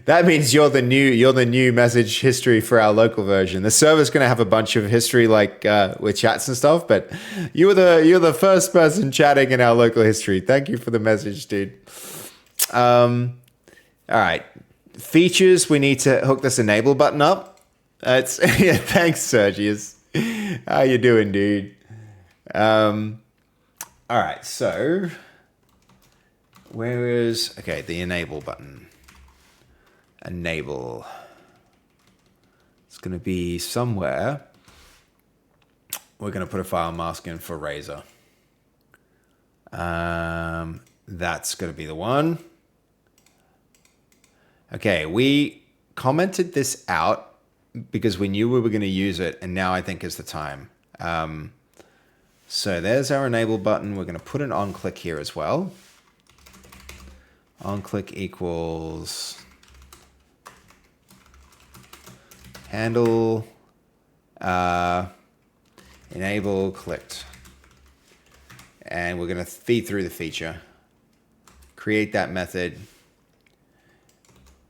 [SPEAKER 1] That means you're the new message history for our local version. The server's gonna have a bunch of history like with chats and stuff, but you're the first person chatting in our local history. Thank you for the message, dude. All right, features. We need to hook this enable button up. Yeah. Thanks, Sergius. How you doing, dude? All right, so. Where is, okay, the enable button. Enable. It's going to be somewhere. We're going to put a file mask in for Razor. That's going to be the one. Okay, we commented this out because we knew we were going to use it, and now I think is the time. So there's our enable button. We're going to put an on click here as well. On click equals handle enable clicked. And we're going to feed through the feature. Create that method.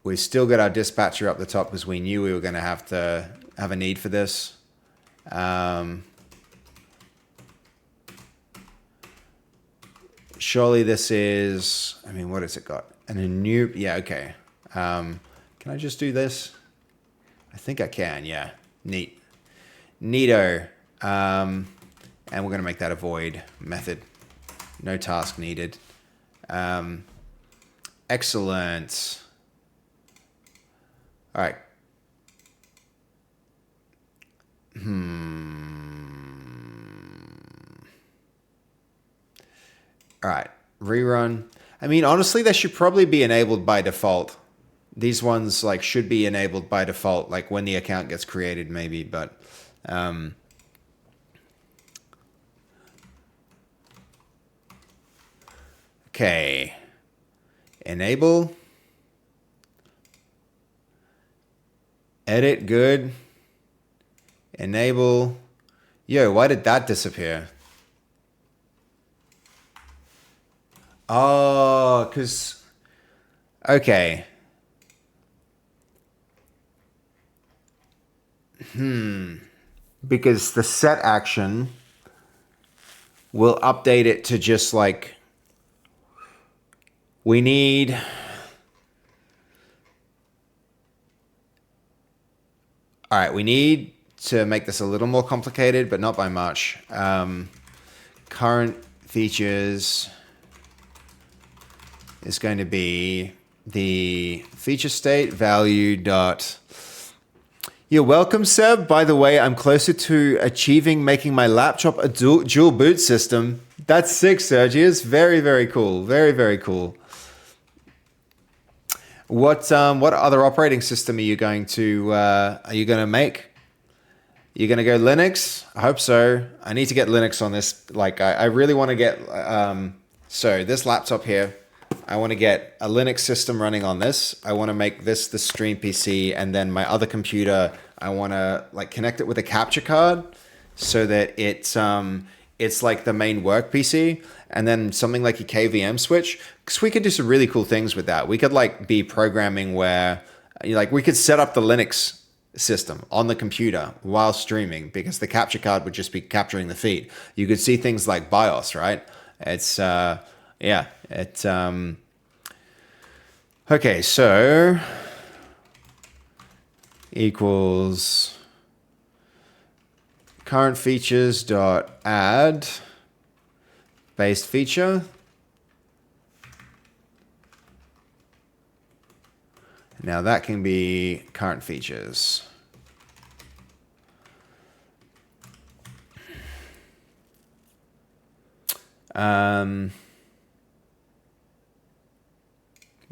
[SPEAKER 1] We still got our dispatcher up the top because we knew we were going to have a need for this. Surely this is, I mean, what has it got? And a new, yeah, okay. Can I just do this? I think I can, yeah. Neat. Neato. And we're going to make that a void method. No task needed. Excellent. All right. All right. Rerun. I mean, honestly, they should probably be enabled by default. These ones like should be enabled by default, like when the account gets created, maybe. But okay. Enable. Edit, good. Enable. Yo, why did that disappear? Oh, because... Okay. Because the set action will update it to just like... We need... All right, we need to make this a little more complicated, but not by much. Current features is going to be the feature state value dot. You're welcome, Seb. By the way, I'm closer to achieving making my laptop a dual boot system. That's sick, Sergius. Very, very cool. Very, very cool. What other operating system are you going to make? You're going to go Linux? I hope so. I need to get Linux on this. Like, I really want to get... so this laptop here, I want to get a Linux system running on this. I want to make this the stream PC, and then my other computer, I want to like connect it with a capture card so that it's like the main work PC, and then something like a KVM switch, because we could do some really cool things with that. We could like be programming where like we could set up the Linux system on the computer while streaming, because the capture card would just be capturing the feed. You could see things like BIOS, right? It's okay, so equals current features dot add based feature. Now that can be current features.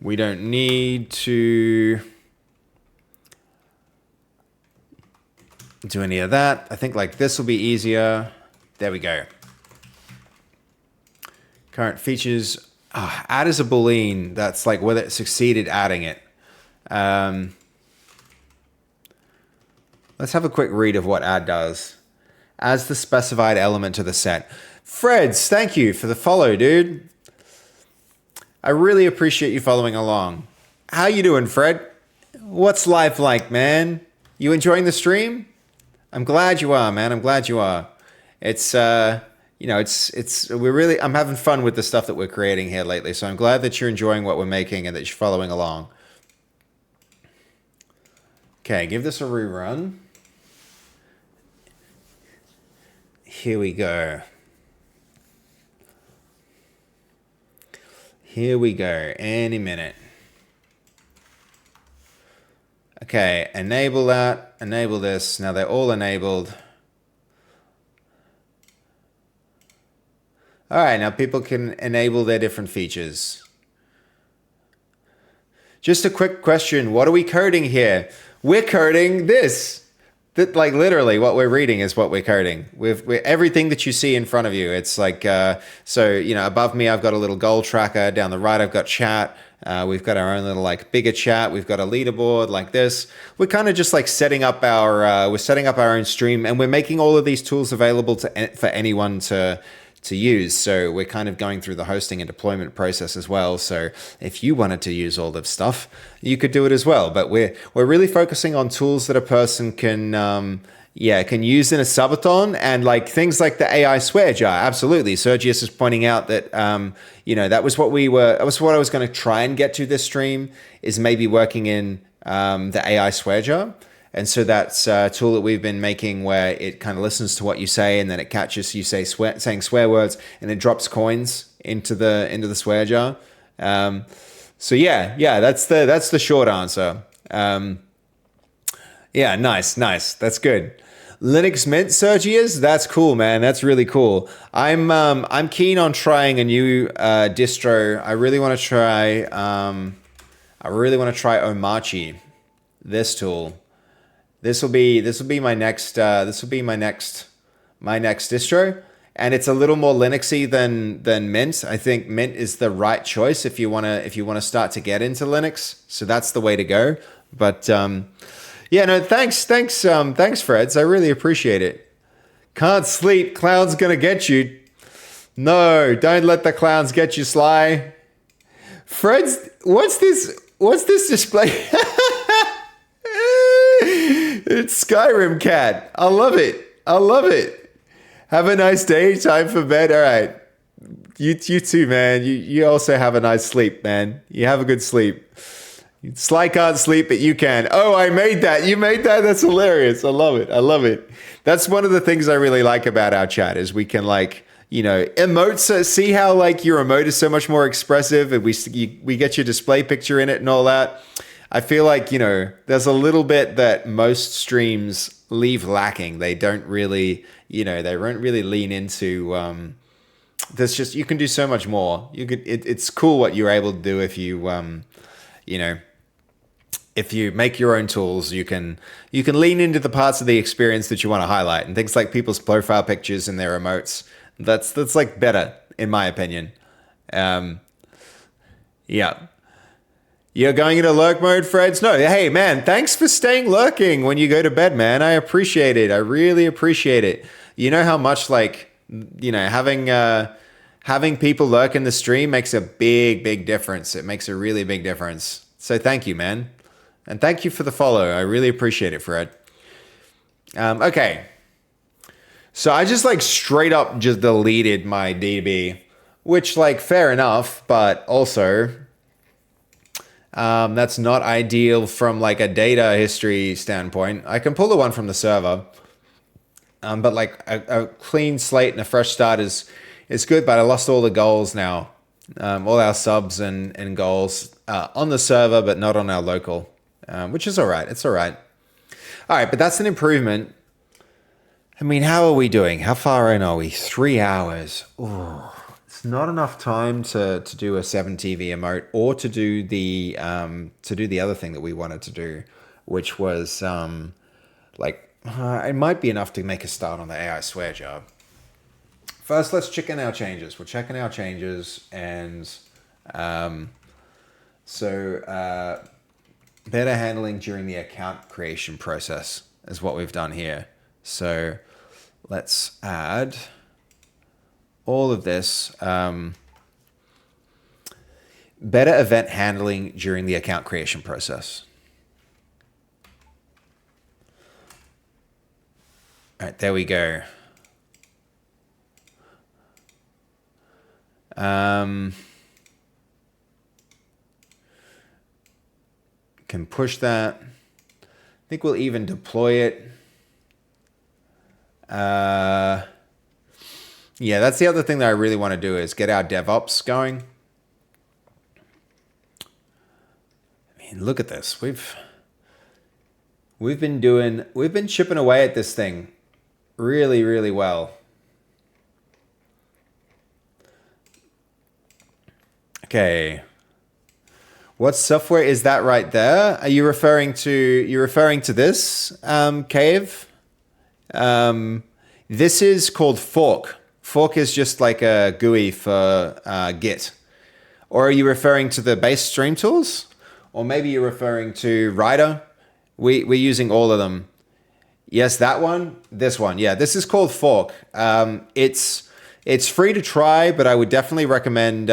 [SPEAKER 1] We don't need to do any of that. I think like this will be easier. There we go. Current features. Add as a boolean. That's like whether it succeeded adding it. Let's have a quick read of what add does. Adds the specified element to the set. Freds, thank you for the follow, dude. I really appreciate you following along. How you doing, Fred? What's life like, man? You enjoying the stream? I'm glad you are, man. I'm glad you are. It's I'm having fun with the stuff that we're creating here lately. So I'm glad that you're enjoying what we're making and that you're following along. Okay, give this a rerun. Here we go. Here we go, any minute. Okay, enable that, enable this. Now they're all enabled. All right, now people can enable their different features. Just a quick question, what are we coding here? We're coding this. That, like, literally what we're reading is what we're coding. We're everything that you see in front of you. It's like, so, you know, above me, I've got a little goal tracker. Down the right, I've got chat. We've got our own little, like, bigger chat. We've got a leaderboard like this. We're kind of just, like, setting up our own stream. And we're making all of these tools available for anyone to use. So we're kind of going through the hosting and deployment process as well. So if you wanted to use all the stuff, you could do it as well. But we're really focusing on tools that a person can use in a subathon, and like things like the AI swear jar. Absolutely. Sergius is pointing out that that was what I was going to try and get to this stream, is maybe working in the AI swear jar. And so that's a tool that we've been making where it kind of listens to what you say, and then it catches you saying swear words, and it drops coins into the swear jar. So yeah, that's the short answer. Yeah, nice. That's good. Linux Mint Sergius, that's cool, man. That's really cool. I'm keen on trying a new distro. I really want to try Omachi, this tool. This will be my next distro, and it's a little more Linuxy than Mint. I think Mint is the right choice if you wanna start to get into Linux. So that's the way to go. But yeah, no, thanks, Freds. I really appreciate it. Can't sleep. Clown's gonna get you. No, don't let the clowns get you, Sly. Freds, what's this? What's this display? It's Skyrim Cat. I love it. Have a nice day. Time for bed. All right. You too, man. You also have a nice sleep, man. You have a good sleep. Sly can't sleep, but you can. Oh, I made that. You made that? That's hilarious. I love it. That's one of the things I really like about our chat is we can emotes. See how your emote is so much more expressive and we get your display picture in it and all that. I feel there's a little bit that most streams leave lacking. They don't really, they won't really lean into. There's just you can do so much more. It's cool what you're able to do if if you make your own tools. You can lean into the parts of the experience that you want to highlight, and things like people's profile pictures and their emotes. That's better in my opinion. Yeah. You're going into lurk mode, Freds? No, hey, man, thanks for staying lurking when you go to bed, man. I appreciate it. I really appreciate it. You know how much, having people lurk in the stream makes a big difference. It makes a really big difference. So thank you, man. And thank you for the follow. I really appreciate it, Fred. Okay. So I just, straight up just deleted my DB, which, fair enough, but also... that's not ideal from a data history standpoint. I can pull the one from the server, but a clean slate and a fresh start is good. But I lost all the goals now, all our subs and goals on the server, but not on our local, which is all right. It's all right. All right, but that's an improvement. I mean, how are we doing? How far in are we? 3 hours. Ooh. It's not enough time to do a 7TV emote or to do the other thing that we wanted to do, which was it might be enough to make a start on the AI swear jar. First, let's check in our changes. We're checking our changes, and better handling during the account creation process is what we've done here. So let's add all of this. Better event handling during the account creation process. All right, there we go. Can push that. I think we'll even deploy it. Yeah, that's the other thing that I really want to do is get our DevOps going. I mean, look at this. We've been chipping away at this thing really well. Okay. What software is that right there? Are you referring to this cave? This is called Fork. Fork is just like a GUI for Git. Or are you referring to the base stream tools? Or maybe you're referring to Rider? We're using all of them. Yes, that one. This one. Yeah, this is called Fork. It's free to try, but I would definitely recommend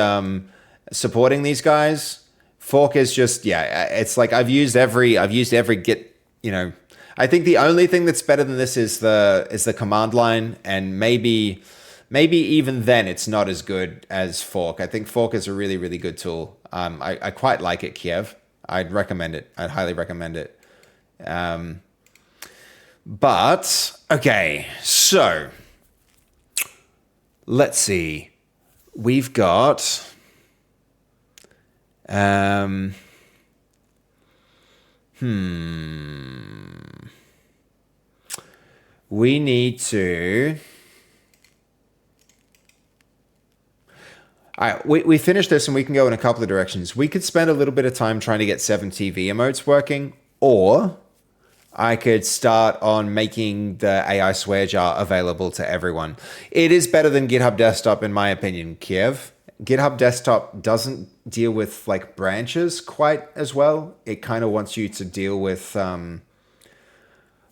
[SPEAKER 1] supporting these guys. Fork is just, it's like I've used every Git, I think the only thing that's better than this is the command line, and maybe even then it's not as good as Fork. I think Fork is a really good tool. I quite like it, Kiev. I'd recommend it. I'd highly recommend it. But okay, so let's see. We've got Um, we need to... All right, we finished this and we can go in a couple of directions. We could spend a little bit of time trying to get 7 TV emotes working, or I could start on making the AI swear jar available to everyone. It is better than GitHub Desktop, in my opinion, Kiev. GitHub Desktop doesn't deal with like branches quite as well. It kind of wants you to deal with...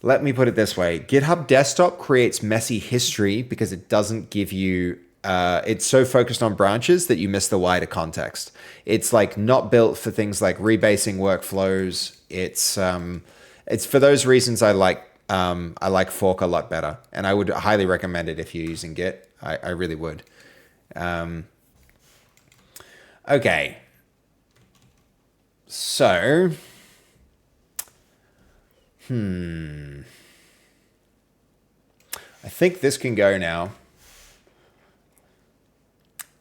[SPEAKER 1] let me put it this way. GitHub Desktop creates messy history because it doesn't give you... it's so focused on branches that you miss the wider context. It's like not built for things like rebasing workflows. It's for those reasons I like Fork a lot better, and I would highly recommend it if you're using Git. I really would. Okay, so I think this can go now.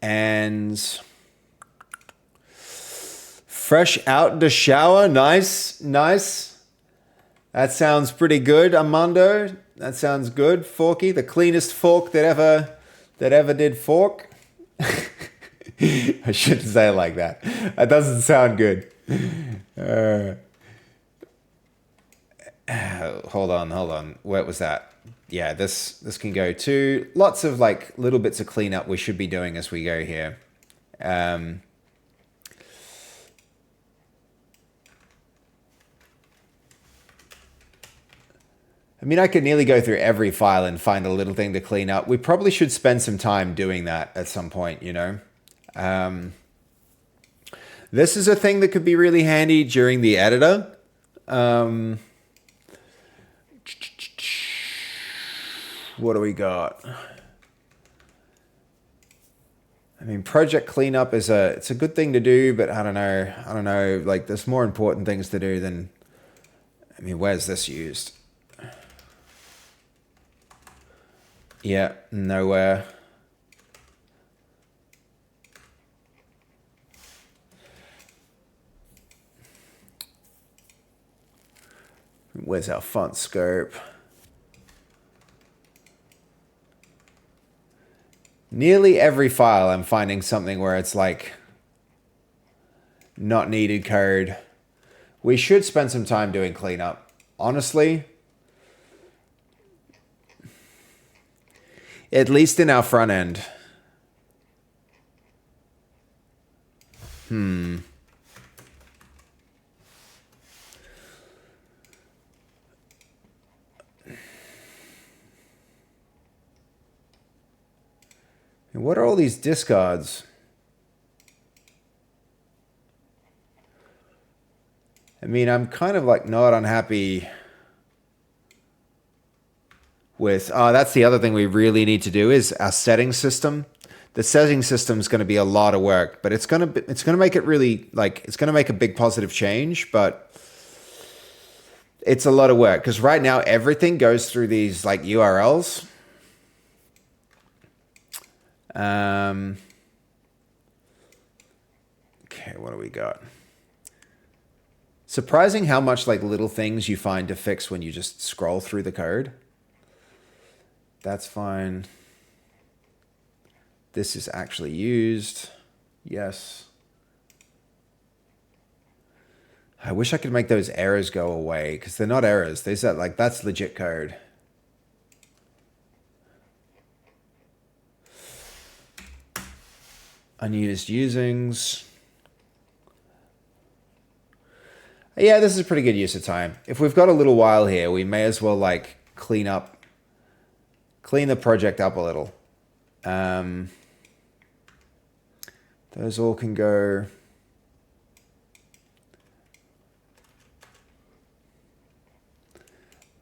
[SPEAKER 1] And fresh out the shower. Nice, nice. That sounds pretty good, Armando. That sounds good. Forky, the cleanest fork that ever did fork. I shouldn't say it like that. That doesn't sound good. Hold on. What was that? Yeah, this can go too. Lots of like little bits of cleanup we should be doing as we go here. I mean, I could nearly go through every file and find a little thing to clean up. We probably should spend some time doing that at some point, you know. This is a thing that could be really handy during the editor. What do we got? I mean, project cleanup it's a good thing to do, but I don't know. Like, there's more important things to do than... I mean, where's this used? Yeah, nowhere. Where's our font scope? Nearly every file I'm finding something where it's like not needed code. We should spend some time doing cleanup. Honestly, at least in our front end. What are all these discards? I mean, I'm kind of like not unhappy with... Oh, that's the other thing we really need to do is our settings system. The settings system is going to be a lot of work, but it's going to make it really like... It's going to make a big positive change, but it's a lot of work because right now everything goes through these like URLs. Okay, what do we got? Surprising how much like little things you find to fix when you just scroll through the code. That's fine. This is actually used. Yes. I wish I could make those errors go away because they're not errors. They said like that's legit code. Unused usings. Yeah, this is a pretty good use of time. If we've got a little while here, we may as well like clean the project up a little. Those all can go.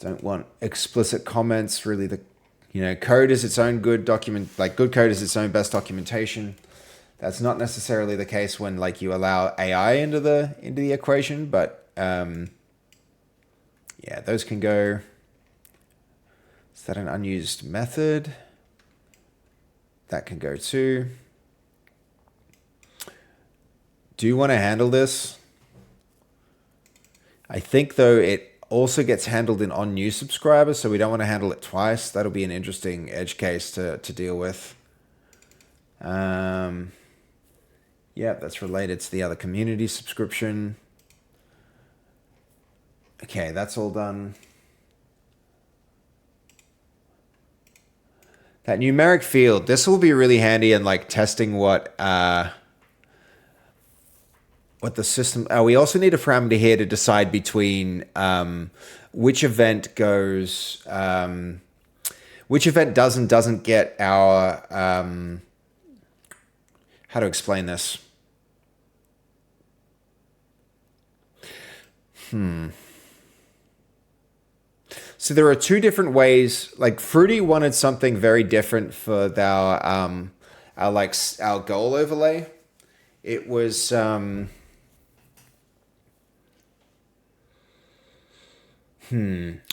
[SPEAKER 1] Don't want explicit comments. Really, code is its own good document. Like good code is its own best documentation. That's not necessarily the case when like you allow AI into the equation, but yeah, those can go. Is that an unused method? That can go too. do want to handle this. I think, though, it also gets handled in on new subscribers, so we don't want to handle it twice. That'll be an interesting edge case to deal with. Yeah, that's related to the other community subscription. Okay, that's all done. That numeric field, this will be really handy in like testing what the system. We also need a parameter here to decide between which event goes, which event does and doesn't get our. How to explain this? So there are two different ways. Like Fruity wanted something very different for our goal overlay. It was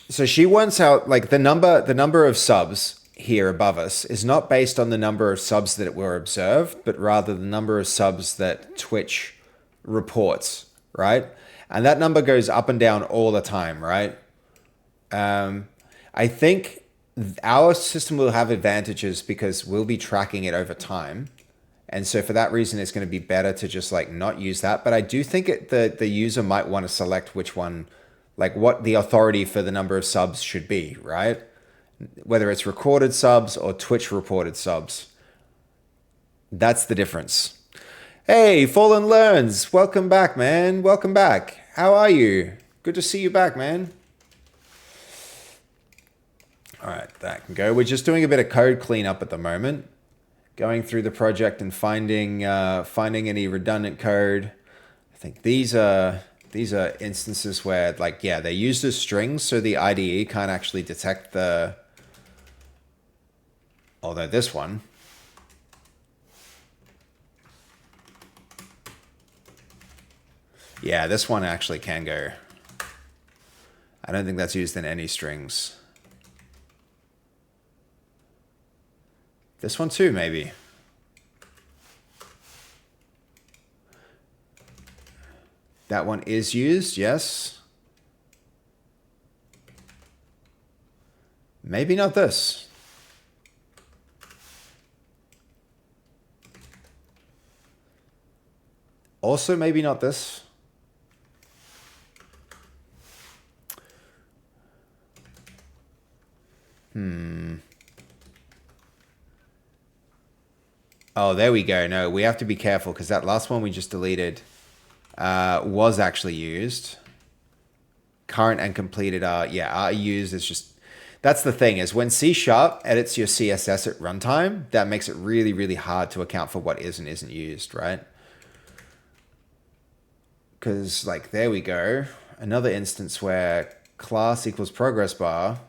[SPEAKER 1] so she wants out like the number of subs here above us is not based on the number of subs that were observed, but rather the number of subs that Twitch reports, right? And that number goes up and down all the time, right? I think our system will have advantages because we'll be tracking it over time. And so for that reason, it's going to be better to just like not use that. But I do think the user might want to select which one, like what the authority for the number of subs should be, right? Whether it's recorded subs or Twitch reported subs. That's the difference. Hey, Fallen Learns, welcome back, man. Welcome back. How are you? Good to see you back, man. All right, that can go. We're just doing a bit of code cleanup at the moment. Going through the project and finding any redundant code. I think these are instances where like, yeah, they're used as strings, so the IDE can't actually detect the, although this one, yeah, this one actually can go. I don't think that's used in any strings. This one too, maybe. That one is used, yes. Maybe not this. Also, maybe not this. Oh, there we go. No, we have to be careful because that last one we just deleted was actually used. Current and completed are used. It's just, that's the thing is when C# edits your CSS at runtime, that makes it really, really hard to account for what is and isn't used, right? Because like, there we go. Another instance where class equals progress bar.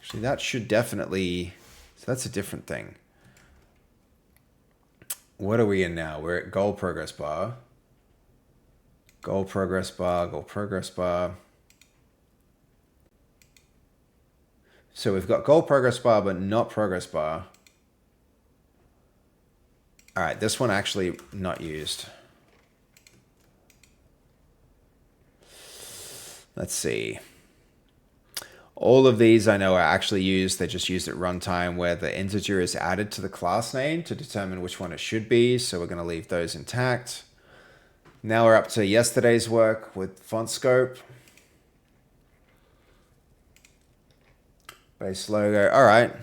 [SPEAKER 1] Actually, that should definitely, so that's a different thing. What are we in now? We're at goal progress bar. Goal progress bar, goal progress bar. So we've got goal progress bar, but not progress bar. All right, this one actually not used. Let's see. All of these I know are actually used. They're just used at runtime where the integer is added to the class name to determine which one it should be. So we're going to leave those intact. Now we're up to yesterday's work with font scope. Base logo. All right.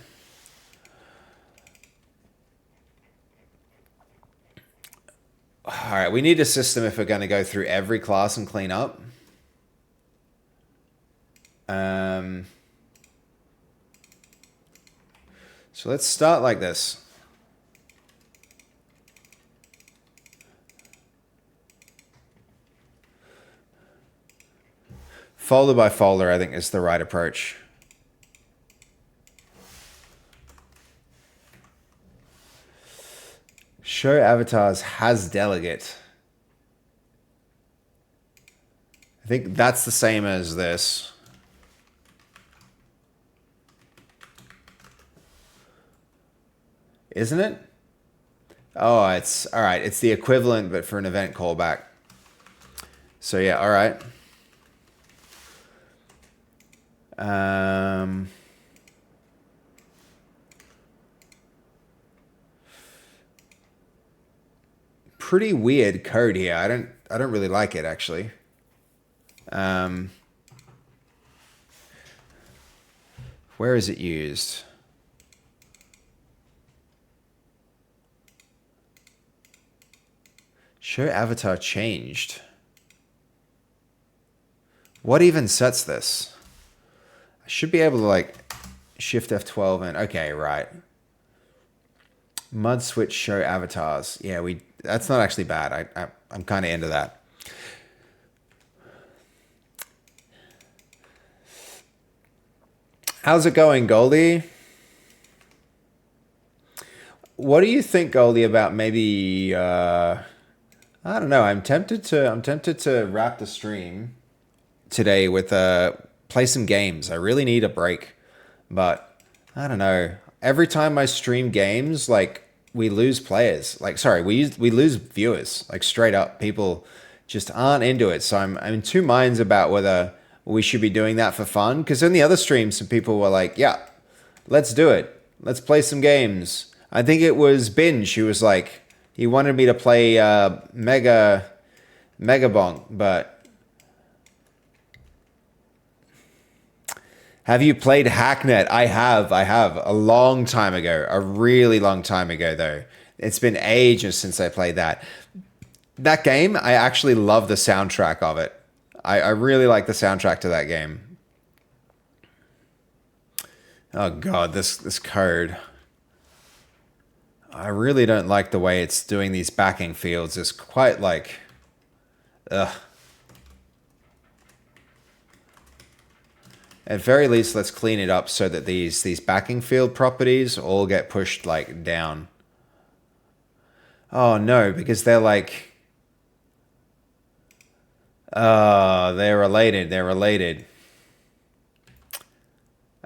[SPEAKER 1] All right. We need a system if we're going to go through every class and clean up. So let's start like this. Folder by folder, I think, is the right approach. Show avatars has delegate. I think that's the same as this. Isn't it? Oh, it's all right. It's the equivalent, but for an event callback. So yeah, all right. Um, Pretty weird code here. I don't really like it actually. Um, where is it used? Show avatar changed. What even sets this? I should be able to like shift F12 and okay, right. Mud switch show avatars. Yeah, that's not actually bad. I'm kind of into that. How's it going, Goldie? What do you think, Goldie, about maybe I don't know. I'm tempted to wrap the stream today with play some games. I really need a break, but I don't know. Every time I stream games, like we lose players. Like sorry, we lose viewers. Like straight up, people just aren't into it. So I'm in two minds about whether we should be doing that for fun. Because in the other streams, some people were like, "Yeah, let's do it. Let's play some games." I think it was Binge who was like, he wanted me to play Mega Bonk, but have you played Hacknet? I have a long time ago, a really long time ago though. It's been ages since I played that. That game, I actually love the soundtrack of it. I really like the soundtrack to that game. Oh god, this code. I really don't like the way it's doing these backing fields. It's quite like, ugh. At very least, let's clean it up so that these backing field properties all get pushed like down. Oh no, because they're like, they're related. They're related.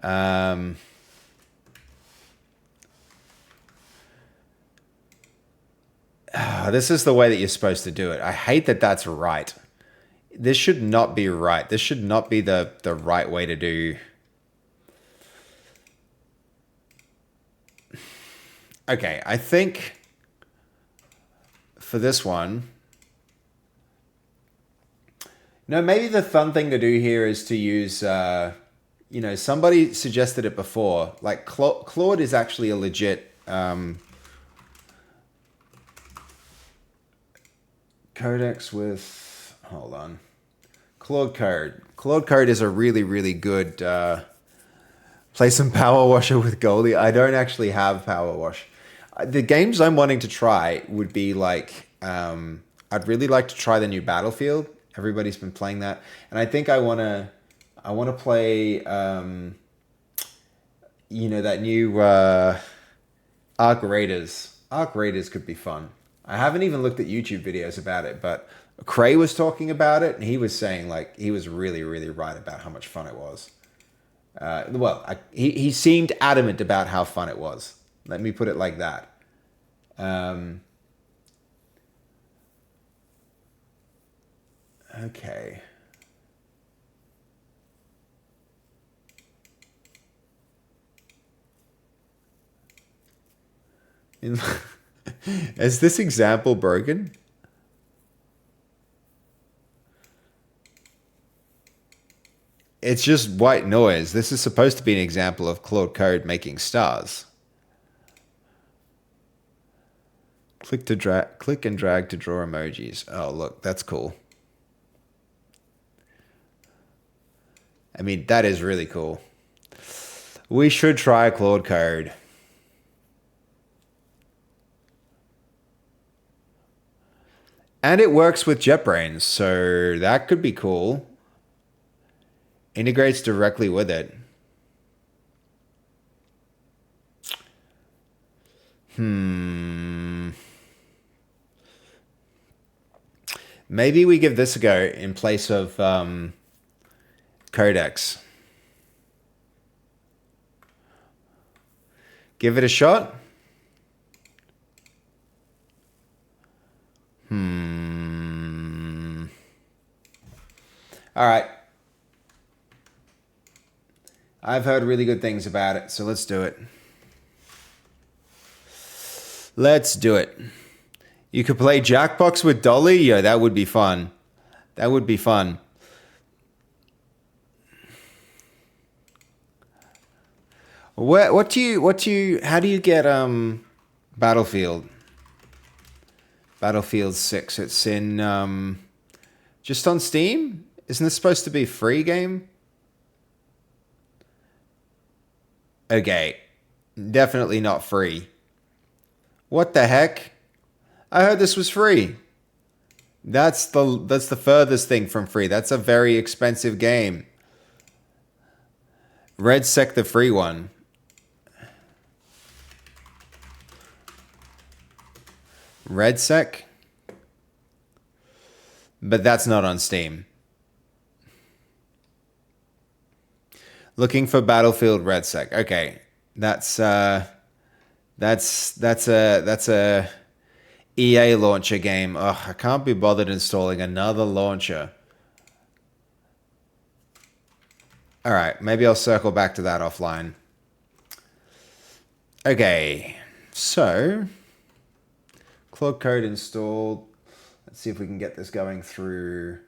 [SPEAKER 1] Um, this is the way that you're supposed to do it. I hate that that's right. This should not be right. This should not be the right way to do. Okay, I think for this one, no, maybe the fun thing to do here is to use, somebody suggested it before. Like Claude is actually a legit codex with, hold on, Claude Code. Claude Code is a really, really good, play some Power Washer with Goldie. I don't actually have Power Wash. The games I'm wanting to try would be like, I'd really like to try the new Battlefield. Everybody's been playing that, and I think I wanna play, that new Arc Raiders. Arc Raiders could be fun. I haven't even looked at YouTube videos about it, but Cray was talking about it, and he was saying like he was really, really right about how much fun it was. He seemed adamant about how fun it was. Let me put it like that. Um, okay. In- Is this example broken? It's just white noise. This is supposed to be an example of Claude Code making stars. Click and drag to draw emojis. Oh, look, that's cool. I mean, that is really cool. We should try Claude Code. And it works with JetBrains, so that could be cool. Integrates directly with it. Maybe we give this a go in place of Codex. Give it a shot. All right. I've heard really good things about it, so let's do it. Let's do it. You could play Jackbox with Dolly? Yo, that would be fun. That would be fun. How do you get Battlefield? Battlefield 6. It's in just on Steam? Isn't this supposed to be a free game? Okay. Definitely not free. What the heck? I heard this was free. That's the furthest thing from free. That's a very expensive game. RedSec, the free one. RedSec? But that's not on Steam. Looking for Battlefield RedSec. Okay. That's a EA launcher game. Ugh, I can't be bothered installing another launcher. All right, maybe I'll circle back to that offline. Okay, so Claude Code installed. Let's see if we can get this going through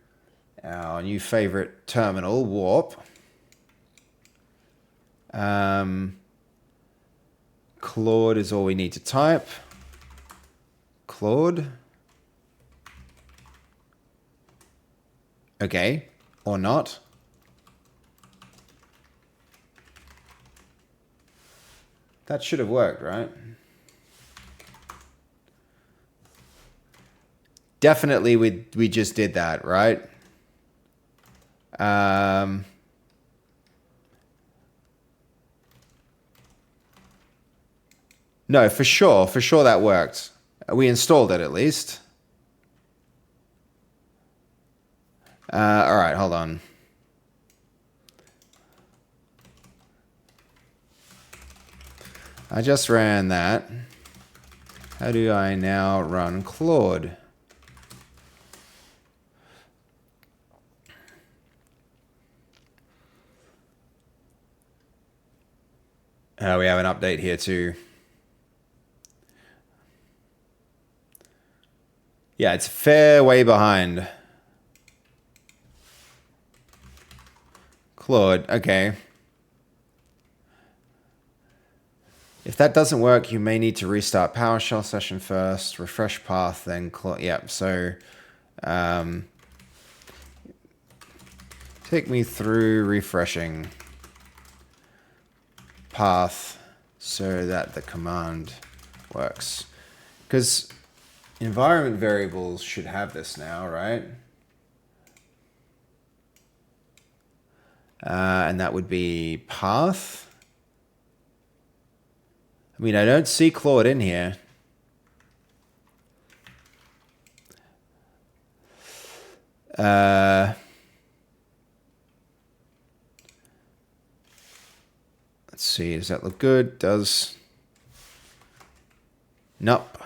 [SPEAKER 1] our new favorite terminal, Warp. Claude is all we need to type. Claude. Okay, or not. That should have worked, right? Definitely we just did that, right? No, for sure that worked. We installed it at least. All right, hold on. I just ran that. How do I now run Claude? We have an update here too. Yeah, it's fair way behind. Claude, okay. If that doesn't work, you may need to restart PowerShell session first, refresh path, then Claude. Yep, so take me through refreshing path so that the command works. Because environment variables should have this now, right? And that would be path. I mean, I don't see Claude in here. Let's see, does that look good? Does. Nope.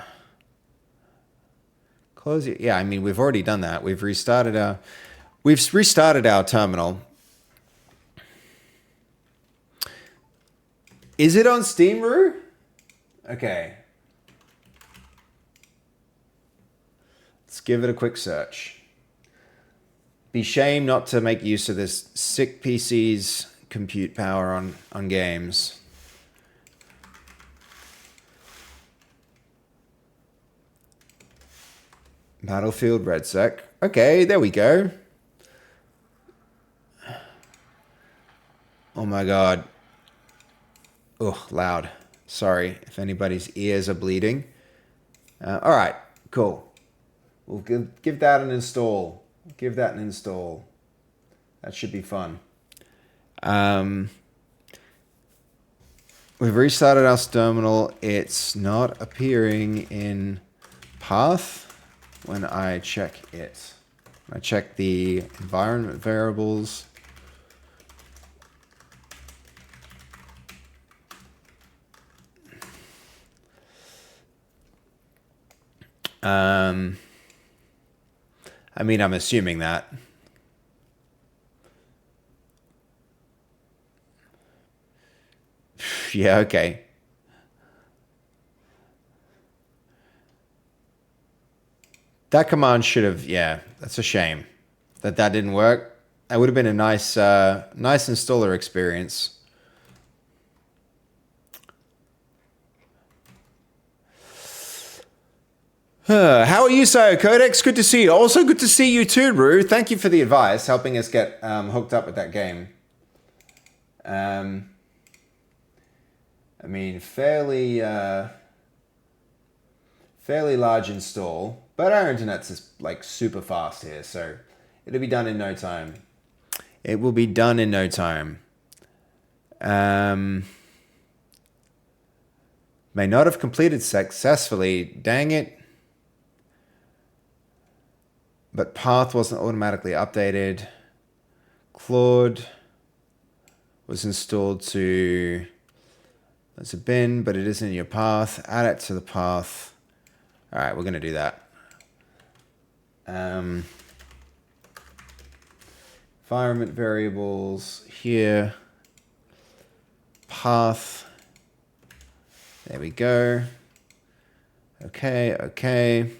[SPEAKER 1] Close it. Yeah, I mean, we've already done that. We've restarted our terminal. Is it on Steam, Roo? Okay. Let's give it a quick search. Be shame not to make use of this sick PC's compute power on games. Battlefield RedSec. Okay, there we go. Oh my god. Ugh, loud. Sorry if anybody's ears are bleeding. All right, cool. We'll give that an install. Give that an install. That should be fun. We've restarted our terminal. It's not appearing in path when I check it. I check the environment variables. I mean, I'm assuming that. Yeah, okay. That command should have, yeah, that's a shame that that didn't work. That would have been a nice, nice installer experience. How are you, Sayo Codex? Good to see you. Also good to see you too, Rue. Thank you for the advice, helping us get hooked up with that game. I mean, fairly large install, but our internet's is like super fast here, so it'll be done in no time. It will be done in no time. May not have completed successfully. Dang it. But path wasn't automatically updated. Claude was installed to... There's a bin, but it isn't in your path. Add it to the path. All right, we're going to do that. Environment variables here. Path. There we go. Okay, okay.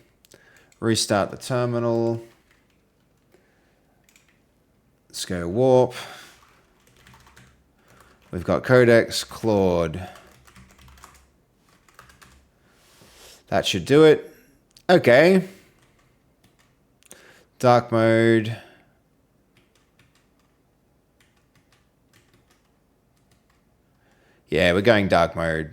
[SPEAKER 1] Restart the terminal. Let's go warp. We've got Codex, Claude. That should do it. Okay. Dark mode. Yeah, we're going dark mode.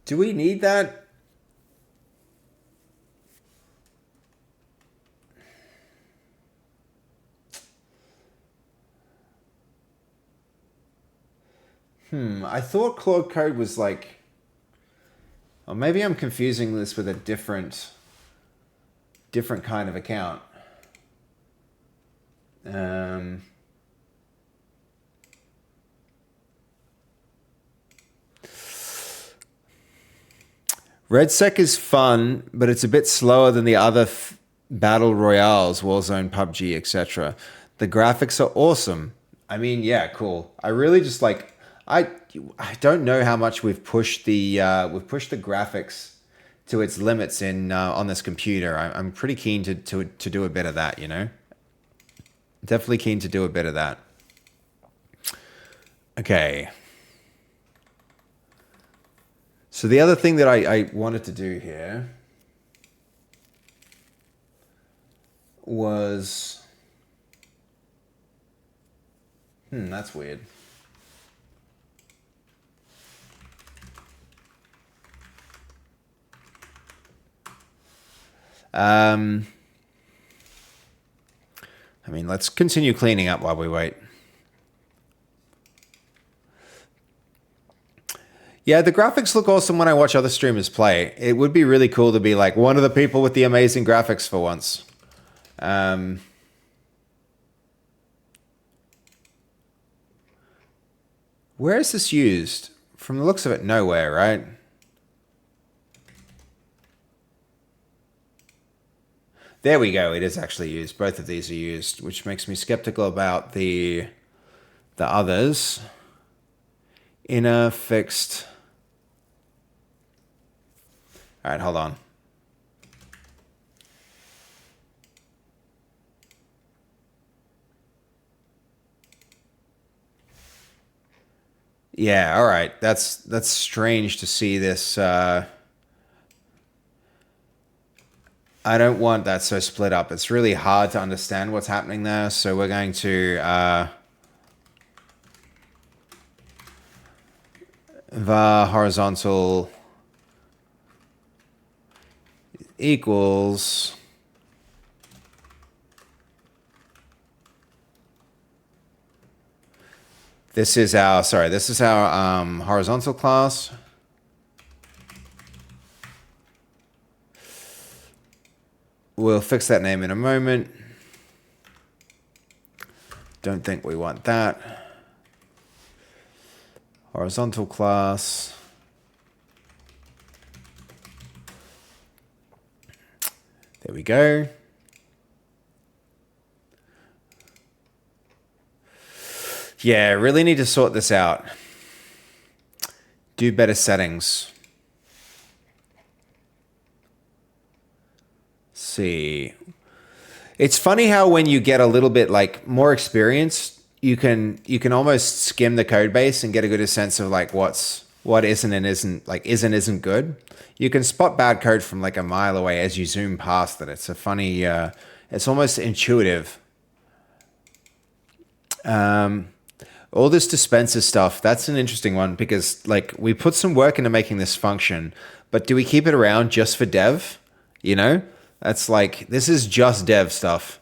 [SPEAKER 1] Do we need that? I thought Claude Code was like... Or maybe I'm confusing this with a different kind of account. RedSec is fun, but it's a bit slower than the other battle royales, Warzone, PUBG, etc. The graphics are awesome. I mean, yeah, cool. I really just like... I don't know how much we've pushed the graphics to its limits in on this computer. I'm pretty keen to do a bit of that, you know. Definitely keen to do a bit of that. Okay. So the other thing that I wanted to do here was... that's weird. I mean, let's continue cleaning up while we wait. Yeah, the graphics look awesome when I watch other streamers play. It would be really cool to be like one of the people with the amazing graphics for once. Where is this used? From the looks of it, nowhere, right? There we go. It is actually used. Both of these are used, which makes me skeptical about the others. Inner fixed. All right, hold on. Yeah, all right. That's strange to see this. I don't want that so split up. It's really hard to understand what's happening there. So we're going to var horizontal equals this is our horizontal class. We'll fix that name in a moment. Don't think we want that. Horizontal class. There we go. Yeah, really need to sort this out. Do better settings. Let's see. It's funny how when you get a little bit like more experienced, you can almost skim the code base and get a good sense of like what isn't and isn't good. You can spot bad code from like a mile away as you zoom past it. It's a funny it's almost intuitive. All this dispenser stuff, that's an interesting one because like we put some work into making this function, but do we keep it around just for dev? You know, that's like, this is just dev stuff.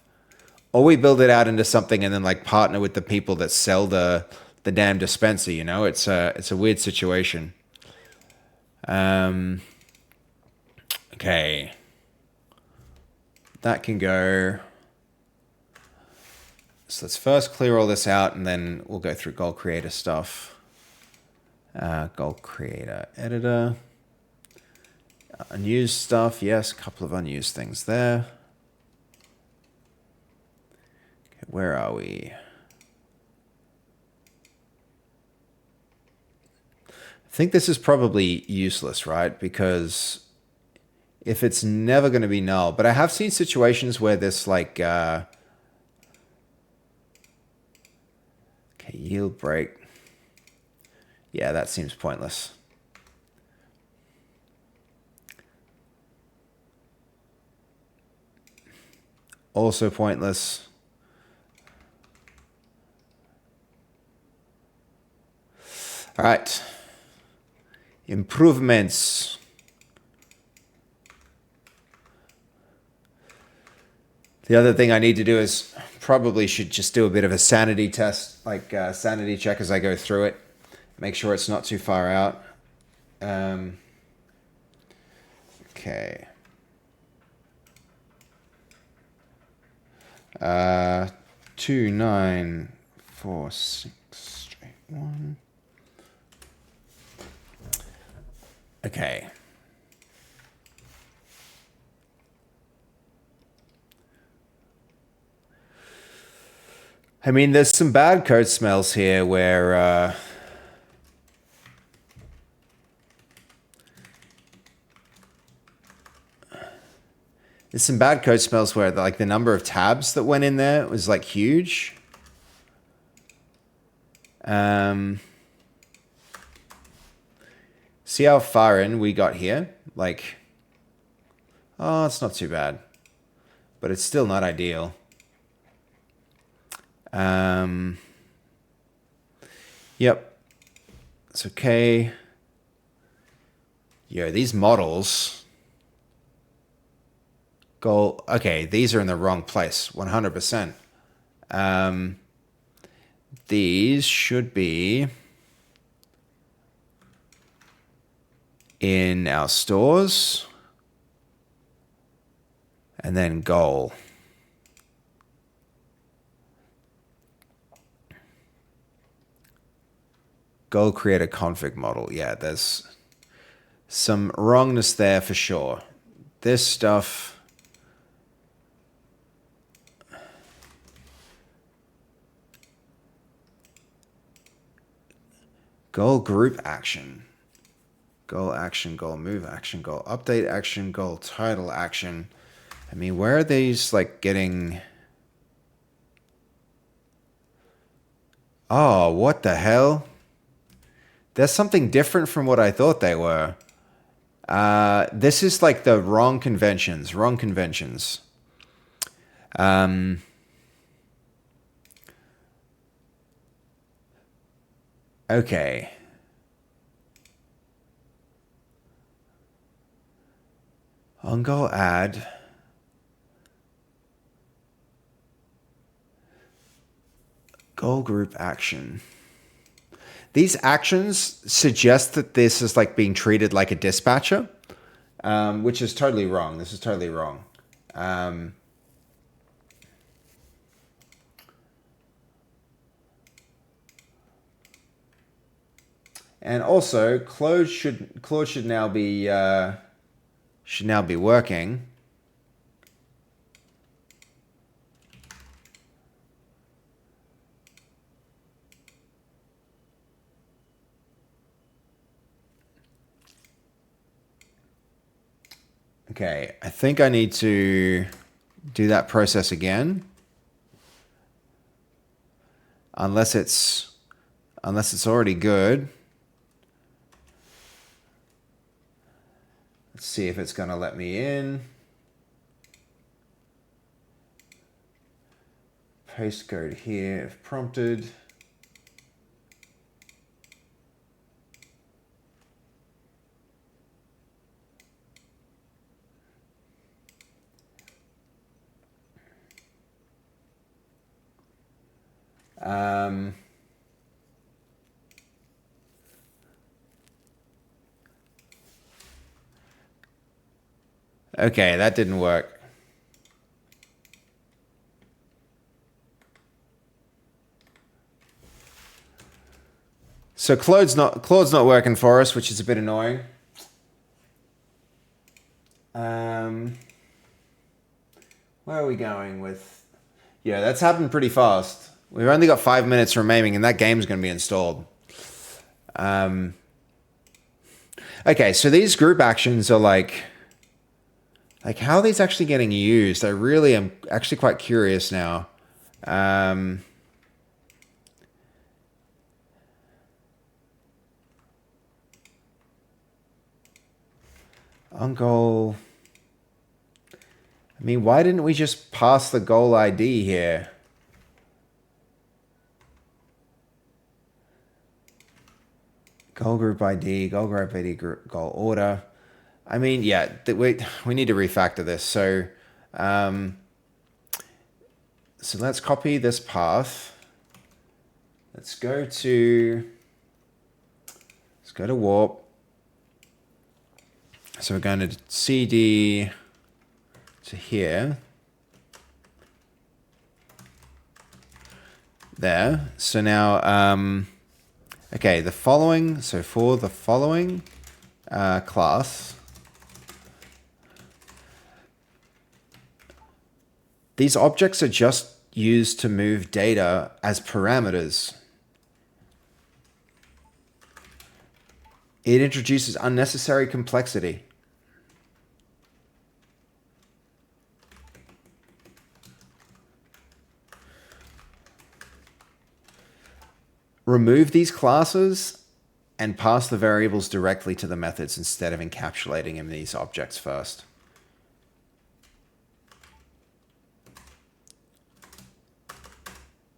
[SPEAKER 1] Or we build it out into something and then like partner with the people that sell the damn dispenser, you know? It's a weird situation. Okay. That can go. So let's first clear all this out and then we'll go through goal creator stuff. Goal creator editor. Unused stuff, yes, a couple of unused things there. Okay, where are we? I think this is probably useless, right? Because if it's never going to be null, but I have seen situations where this like, okay, yield break. Yeah, that seems pointless. Also pointless. All right. Improvements. The other thing I need to do is probably should just do a bit of a sanity test, like sanity check as I go through it. Make sure it's not too far out. Okay. 2, 9, 4, 6, straight 1. Okay. I mean, there's some bad code smells here where there's some bad code smells where like the number of tabs that went in there was like huge. See how far in we got here? Like, oh, it's not too bad, but it's still not ideal. Yep, it's okay. Yo, these models. Goal. Okay, these are in the wrong place. 100%. These should be in our stores. And then goal. Goal create a config model. Yeah, there's some wrongness there for sure. This stuff. Goal group action. Goal action, goal move action, goal update action, goal title action. I mean, where are these like getting... Oh, what the hell? There's something different from what I thought they were. This is like the wrong conventions. Okay. On goal add. Goal group action. These actions suggest that this is like being treated like a dispatcher, which is totally wrong. This is totally wrong. And also, Claude should now be working. Okay, I think I need to do that process again. Unless it's already good. Let's see if it's going to let me in. Paste code here if prompted. Okay, that didn't work. So Claude's not working for us, which is a bit annoying. Where are we going with? Yeah, that's happened pretty fast. We've only got 5 minutes remaining, and that game's going to be installed. Okay, so these group actions are like how are these actually getting used? I really am actually quite curious now. On goal. I mean, why didn't we just pass the goal ID here? Goal group ID, goal group ID, goal order. I mean, yeah, we need to refactor this. So, so let's copy this path. Let's go to warp. So we're going to CD to here. There. So now, okay, the following. So for the following class, these objects are just used to move data as parameters. It introduces unnecessary complexity. Remove these classes and pass the variables directly to the methods instead of encapsulating in these objects first.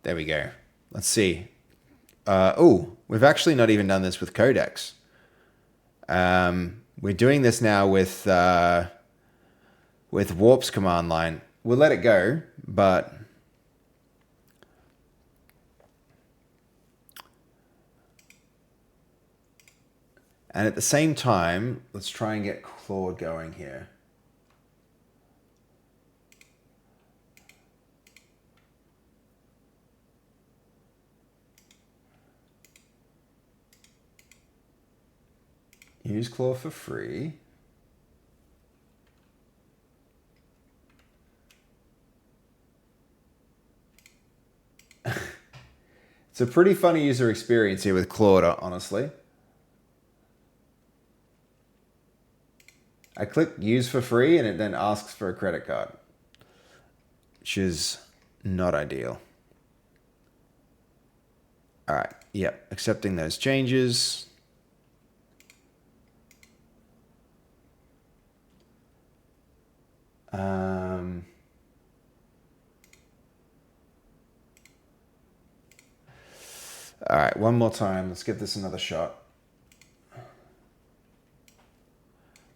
[SPEAKER 1] There we go. Let's see. Oh, we've actually not even done this with codecs. We're doing this now with warp's command line. We'll let it go, but and at the same time, let's try and get Claude going here. Use Claude for free. It's a pretty funny user experience here with Claude, honestly. I click use for free and it then asks for a credit card, which is not ideal. All right, yep, accepting those changes. All right, one more time. Let's give this another shot.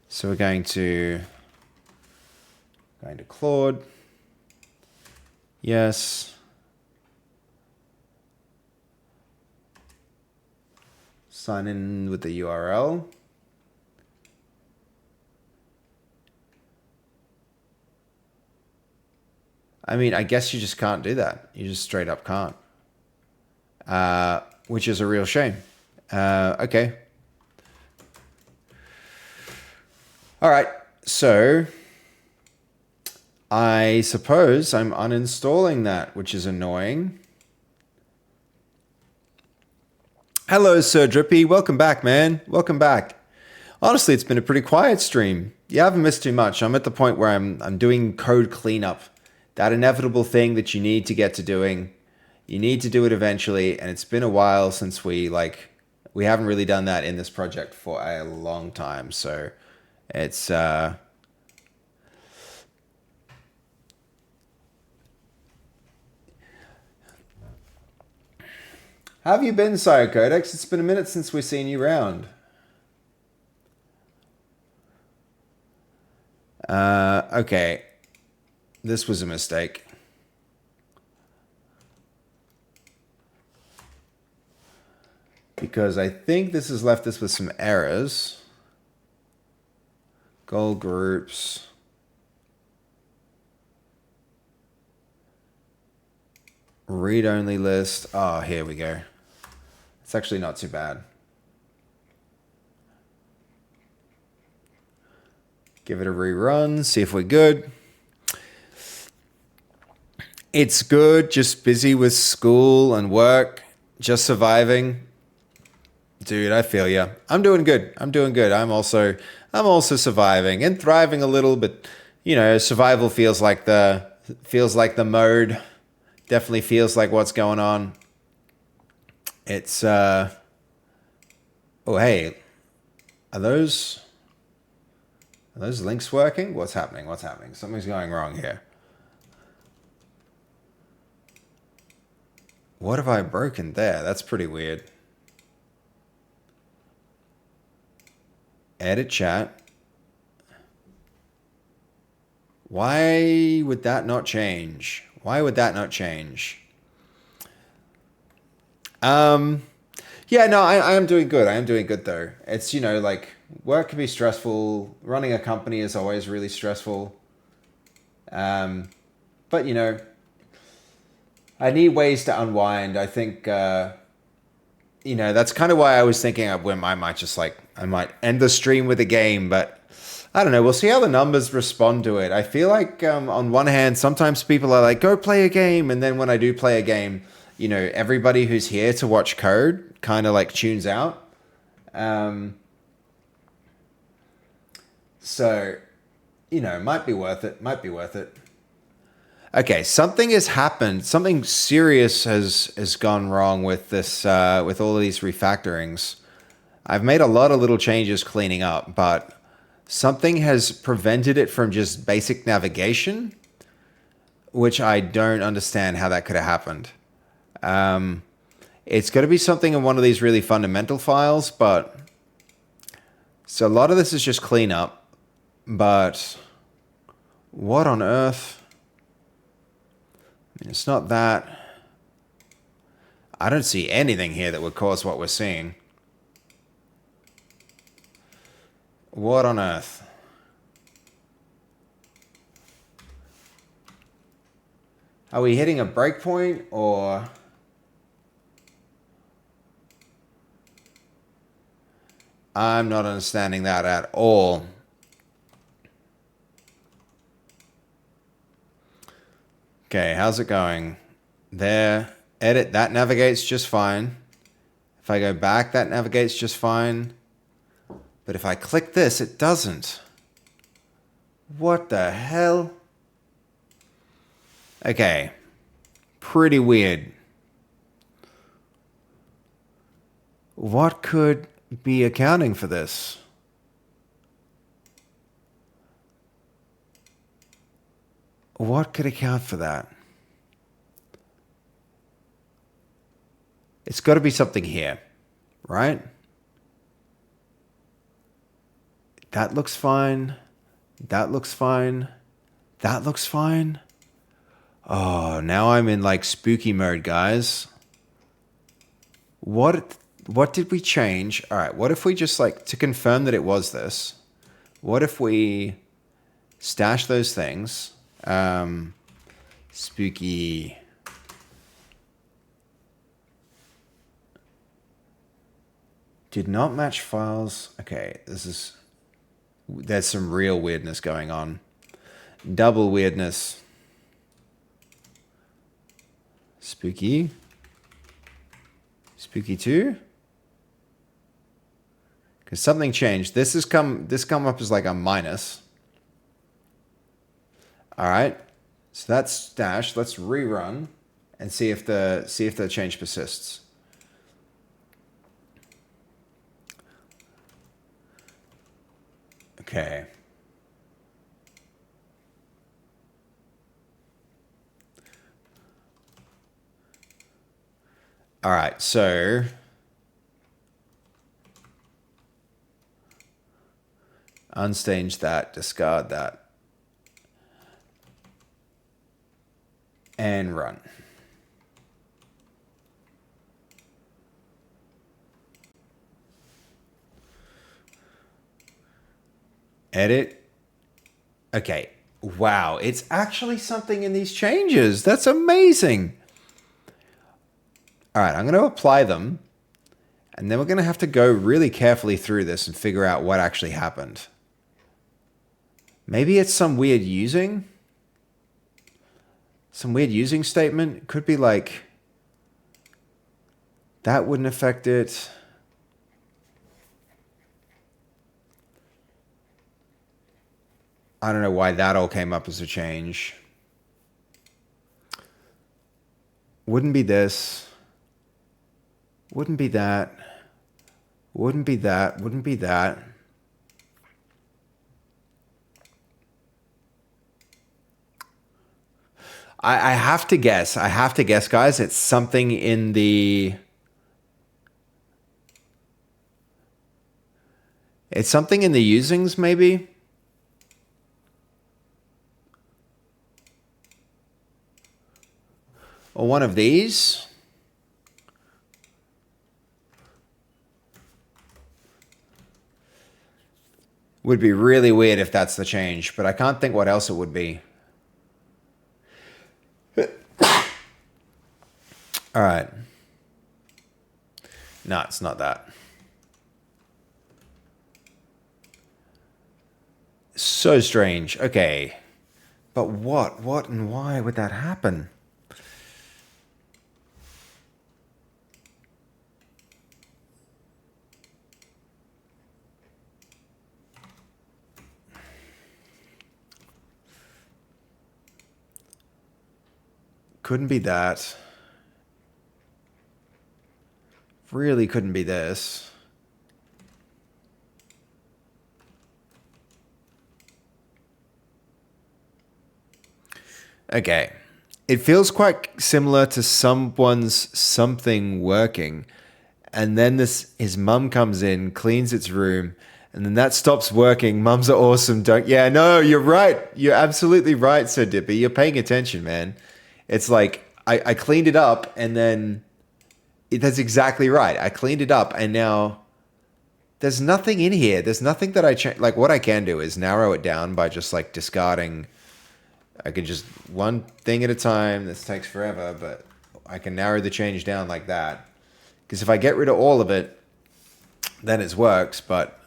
[SPEAKER 1] So we're going to Claude. Yes. Sign in with the URL. I mean, I guess you just can't do that. You just straight up can't. Which is a real shame. Okay. All right. So I suppose I'm uninstalling that, which is annoying. Hello, Sir Drippy. Welcome back, man. Welcome back. Honestly, it's been a pretty quiet stream. You haven't missed too much. I'm at the point where I'm doing code cleanup. That inevitable thing that you need to get to doing. You need to do it eventually, and it's been a while since we haven't really done that in this project for a long time. So it's How have you been, Sire Codex? It's been a minute since we've seen you round. Okay. This was a mistake. Because I think this has left us with some errors. Goal groups. Read-only list. Oh, here we go. It's actually not too bad. Give it a rerun, see if we're good. It's good, just busy with school and work, just surviving. Dude, I feel ya. I'm doing good. I'm also surviving and thriving a little, but you know, survival feels like the mode. Definitely feels like what's going on. It's oh hey. Are those links working? What's happening? Something's going wrong here. What have I broken there? That's pretty weird. Edit chat. Why would that not change? Yeah, no, I am doing good. I am doing good though. It's, you know, like work can be stressful. Running a company is always really stressful. But you know, I need ways to unwind. I think, you know, that's kind of why I was thinking I might end the stream with a game, but I don't know. We'll see how the numbers respond to it. I feel like on one hand, sometimes people are like, go play a game. And then when I do play a game, you know, everybody who's here to watch code kind of like tunes out. So, you know, might be worth it. Okay, something has happened. Something serious has gone wrong with this, with all of these refactorings. I've made a lot of little changes cleaning up, but something has prevented it from just basic navigation, which I don't understand how that could have happened. It's got to be something in one of these really fundamental files, but so a lot of this is just cleanup, but what on earth? I mean, it's not that. I don't see anything here that would cause what we're seeing. What on earth? Are we hitting a breakpoint or? I'm not understanding that at all. Okay, how's it going? There, edit, that navigates just fine. If I go back, that navigates just fine. But if I click this, it doesn't. What the hell? Okay, pretty weird. What could be accounting for this? What could account for that? It's got to be something here, right? That looks fine. That looks fine. That looks fine. Oh, now I'm in like spooky mode, guys. What did we change? All right, what if we just like, to confirm that it was this, what if we stash those things? Spooky. Did not match files. Okay, there's some real weirdness going on. Double weirdness. Spooky. Spooky 2. Because something changed. This come up as like a minus. All right. So that's stashed. Let's rerun and see if the change persists. Okay. All right, so unstage that, discard that, and run. Edit. Okay. Wow, it's actually something in these changes. That's amazing. All right, I'm going to apply them, and then we're going to have to go really carefully through this and figure out what actually happened. Maybe it's some weird using statement. It could be like, that wouldn't affect it. I don't know why that all came up as a change. Wouldn't be this. Wouldn't be that. Wouldn't be that. Wouldn't be that. I have to guess. I have to guess, guys. It's something in the... It's something in the usings, maybe? Or one of these? Would be really weird if that's the change, but I can't think what else it would be. All right. No, it's not that. So strange. Okay. But what? What and why would that happen? Couldn't be that. Really couldn't be this. Okay. It feels quite similar to someone's something working. And then his mum comes in, cleans its room, and then that stops working. Mums are awesome. Yeah, no, you're right. You're absolutely right, Sir Dippy. You're paying attention, man. It's like, I cleaned it up, and then... That's exactly right. I cleaned it up, and now... There's nothing in here. There's nothing that I change. Like, what I can do is narrow it down by just, like, discarding... I could just... One thing at a time. This takes forever, but I can narrow the change down like that. Because if I get rid of all of it, then it works, but...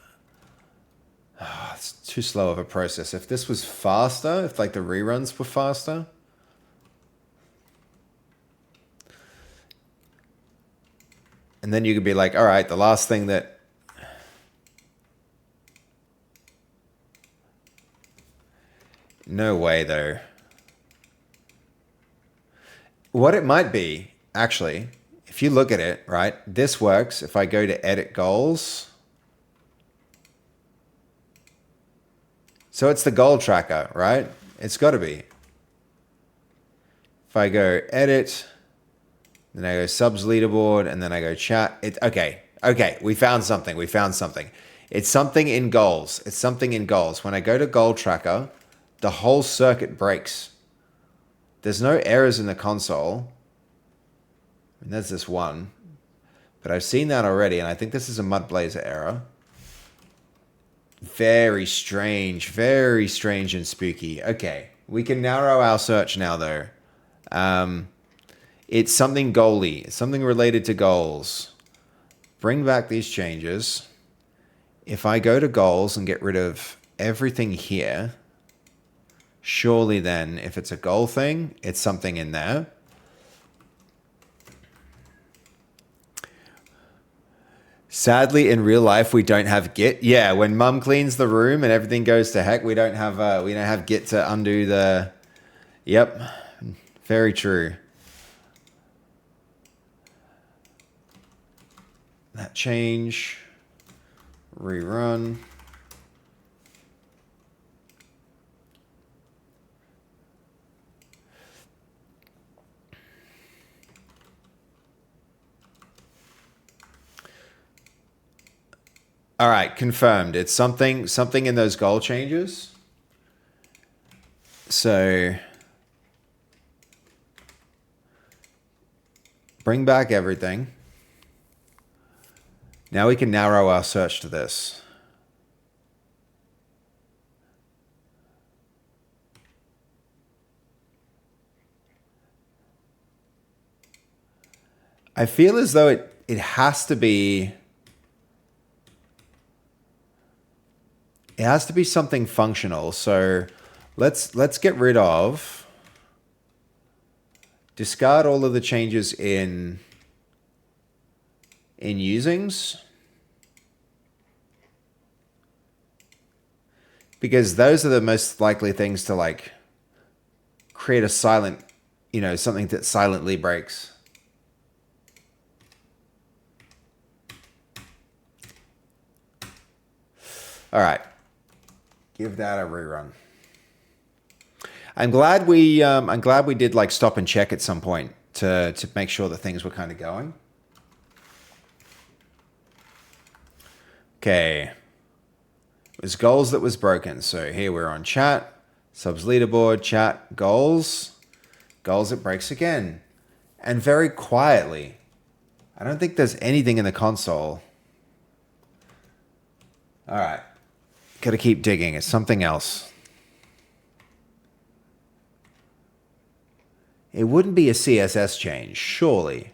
[SPEAKER 1] it's too slow of a process. If this was faster, if, like, the reruns were faster... And then you could be like, all right, the last thing that... No way, though. What it might be, actually, if you look at it, right? This works. If I go to edit goals. So it's the goal tracker, right? It's got to be. If I go edit... Then I go subs leaderboard, and then I go chat. Okay, we found something. It's something in goals. When I go to goal tracker, the whole circuit breaks. There's no errors in the console. And there's this one. But I've seen that already, and I think this is a Mud Blazor error. Very strange and spooky. Okay, we can narrow our search now, though. It's something goalie. It's something related to goals. bring back these changes. If I go to goals and get rid of everything here, surely then if it's a goal thing, it's something in there. Sadly, in real life, we don't have Git. Yeah, when Mum cleans the room and everything goes to heck, we don't have Git to undo the. Yep, very true. That change, rerun. All right, confirmed. It's something in those goal changes. So bring back everything. Now we can narrow our search to this. I feel as though it has to be. It has to be something functional. So let's get rid of, discard all of the changes in usings, because those are the most likely things to like create a silent, something that silently breaks. All right. Give that a rerun. I'm glad we did like stop and check at some point to make sure that things were kind of going. Okay. It was goals that was broken. So here we're on chat, subs leaderboard, chat, goals. Goals, it breaks again. And very quietly. I don't think there's anything in the console. All right. Got to keep digging. It's something else. It wouldn't be a CSS change, surely.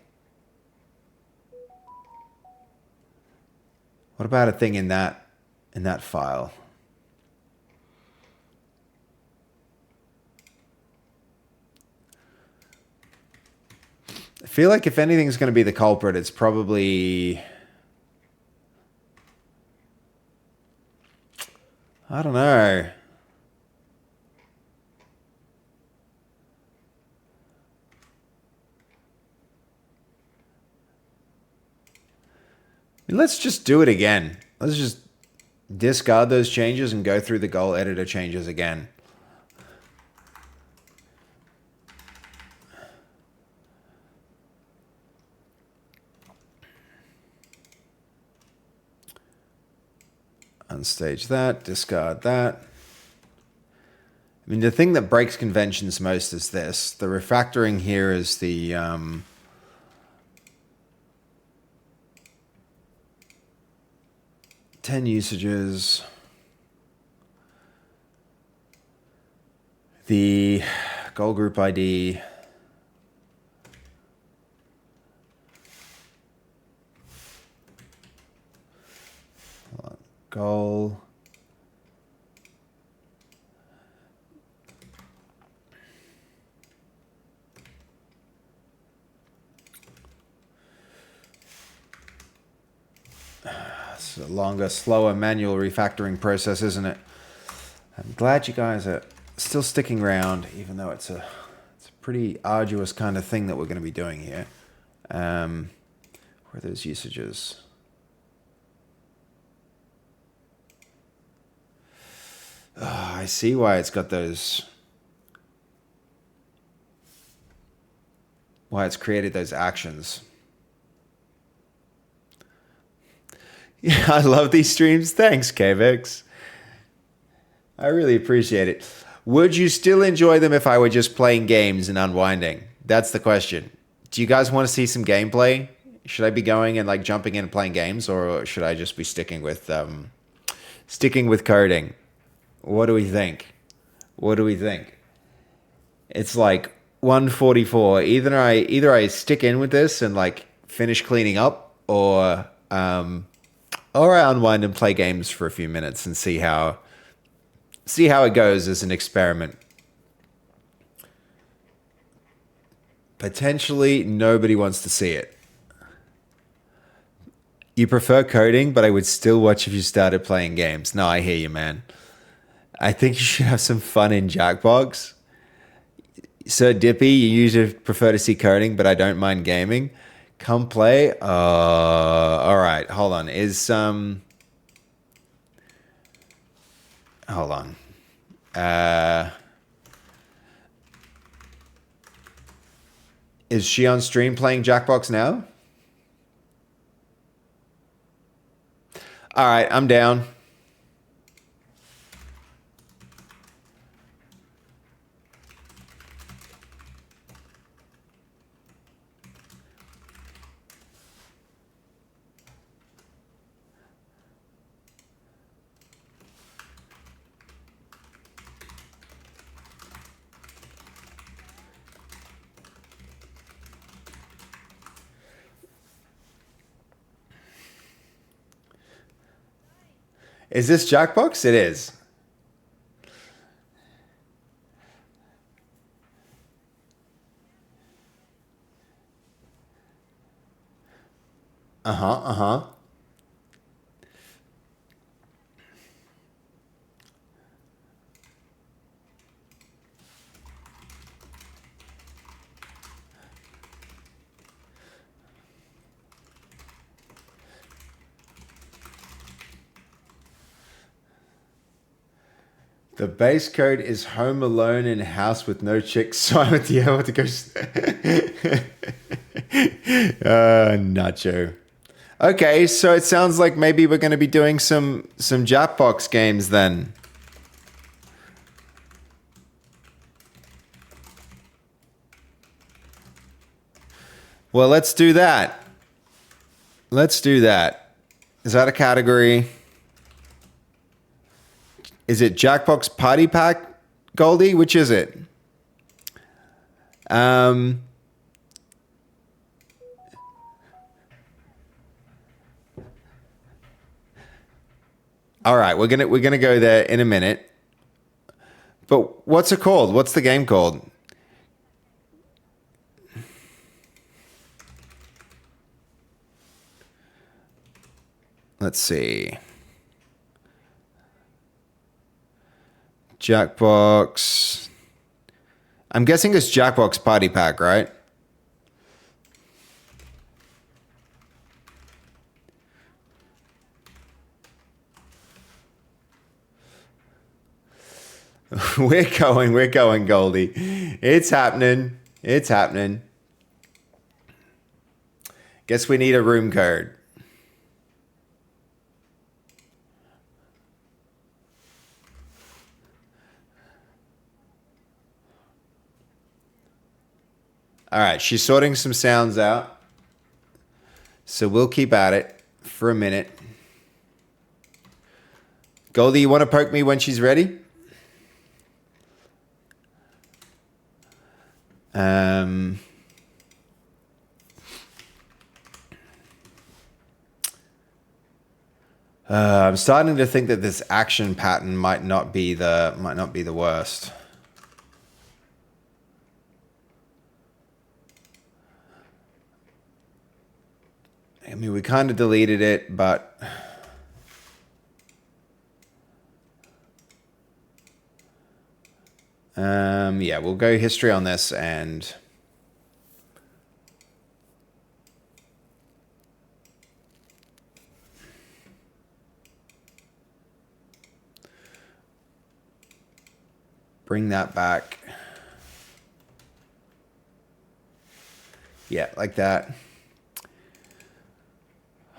[SPEAKER 1] What about a thing in that file? I feel like if anything's going to be the culprit, it's probably, I don't know. Let's just do it again. Let's just discard those changes and go through the goal editor changes again. Unstage that, discard that. I mean, the thing that breaks conventions most is this. The refactoring here is the 10 usages. The goal group ID. Goal. It's a longer, slower manual refactoring process, isn't it? I'm glad you guys are still sticking around, even though it's a pretty arduous kind of thing that we're going to be doing here. Where are those usages? Oh, I see why it's got those. Why it's created those actions. Yeah, I love these streams. Thanks, KVix. I really appreciate it. Would you still enjoy them if I were just playing games and unwinding? That's the question. Do you guys want to see some gameplay? Should I be going and like jumping in and playing games, or should I just be sticking with coding? What do we think? What do we think? It's like 1:44. Either I stick in with this and like finish cleaning up, or or I unwind and play games for a few minutes and see how it goes as an experiment. Potentially, nobody wants to see it. You prefer coding, but I would still watch if you started playing games. No, I hear you, man. I think you should have some fun in Jackbox. Sir Dippy, you usually prefer to see coding, but I don't mind gaming. Come play. All right, hold on. Hold on. Is she on stream playing Jackbox now? All right, I'm down. Is this Jackbox? It is. Uh-huh. The base code is home alone in a house with no chicks, so I would be able to go. Nacho. Okay, so it sounds like maybe we're going to be doing some Jackbox games then. Well, let's do that. Let's do that. Is that a category? Is it Jackbox Party Pack, Goldie? Which is it? All right, we're gonna go there in a minute. But what's it called? What's the game called? Let's see. Jackbox. I'm guessing it's Jackbox Party Pack, right? We're going, Goldie. It's happening. It's happening. Guess we need a room code. All right, she's sorting some sounds out. So we'll keep at it for a minute. Goldie, you want to poke me when she's ready? I'm starting to think that this action pattern might not be the worst. I mean, we kind of deleted it, but yeah, we'll go history on this and bring that back. Yeah, like that.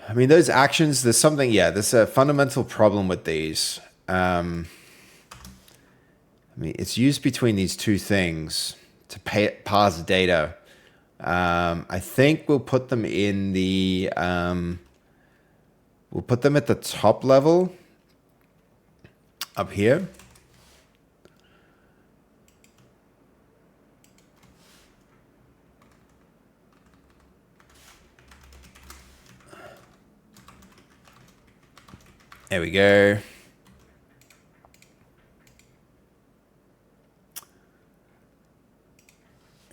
[SPEAKER 1] I mean, those actions, there's something, yeah, there's a fundamental problem with these. I mean, it's used between these two things to parse data. I think we'll put them in the, we'll put them at the top level up here. There we go.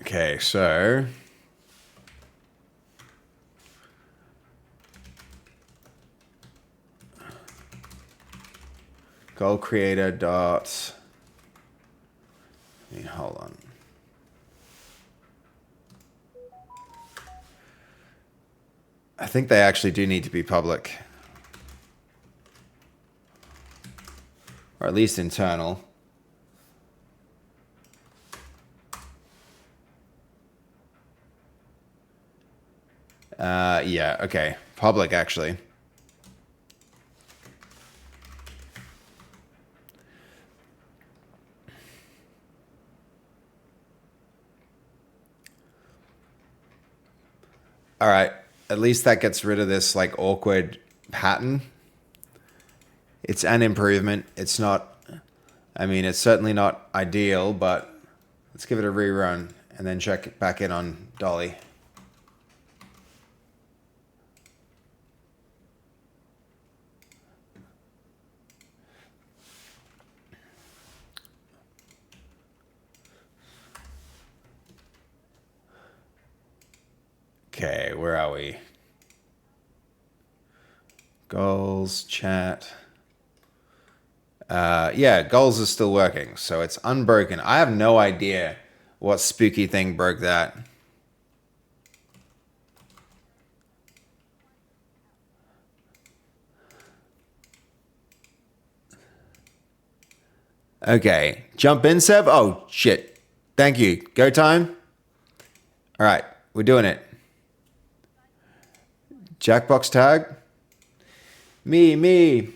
[SPEAKER 1] Okay, so goal creator dot. Hold on. I think they actually do need to be public, or at least internal. Yeah, okay. Public, actually. All right. At least that gets rid of this like awkward pattern. It's an improvement. It's not, I mean, it's certainly not ideal, but let's give it a rerun and then check it back in on Dolly. Okay, where are we? Goals, chat. Yeah, goals is still working, so it's unbroken. I have no idea what spooky thing broke that. Okay, jump in, Seb. Oh, shit. Thank you. Go time. All right, we're doing it. Jackbox tag. Me.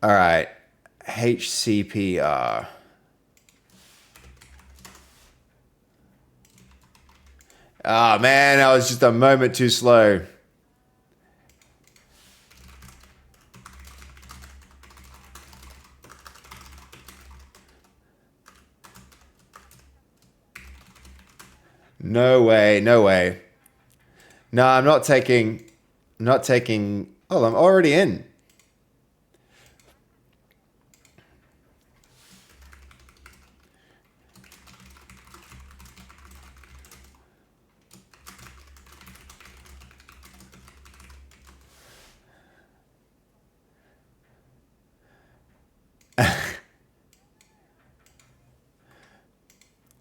[SPEAKER 1] All right, HCPR. Oh, man, I was just a moment too slow. No way. No, I'm not taking. Oh, I'm already in.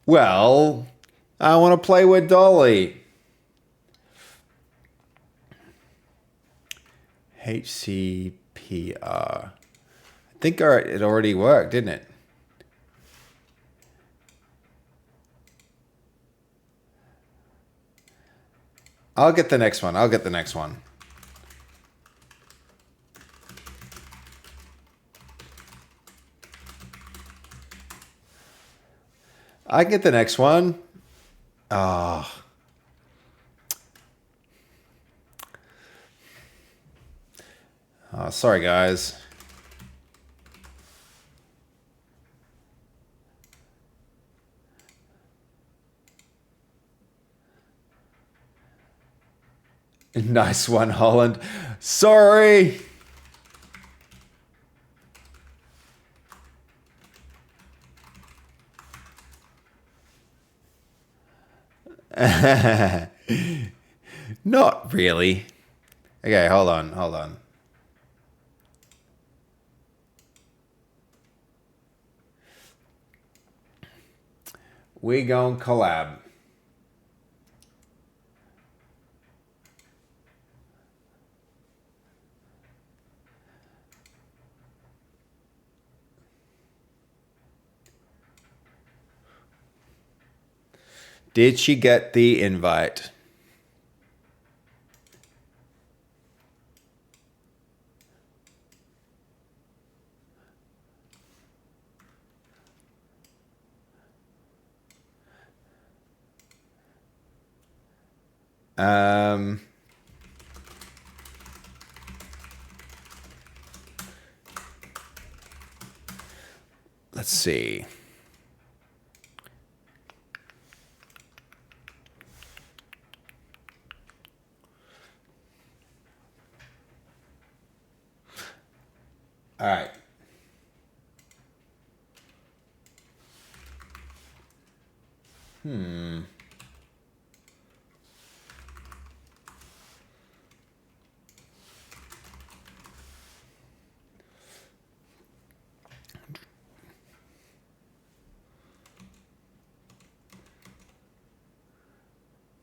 [SPEAKER 1] Well, I want to play with Dolly. HCPR. I think it already worked, didn't it? I'll get the next one. I get the next one. Oh. Oh, sorry, guys. Nice one, Holland. Sorry. Not really. Okay, hold on. We gon' collab. Did she get the invite? Let's see. All right.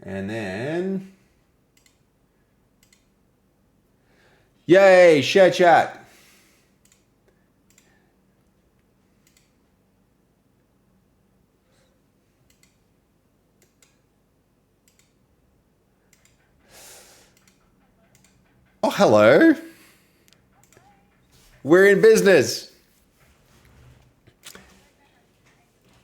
[SPEAKER 1] And then, yay, share chat. Oh, hello. We're in business.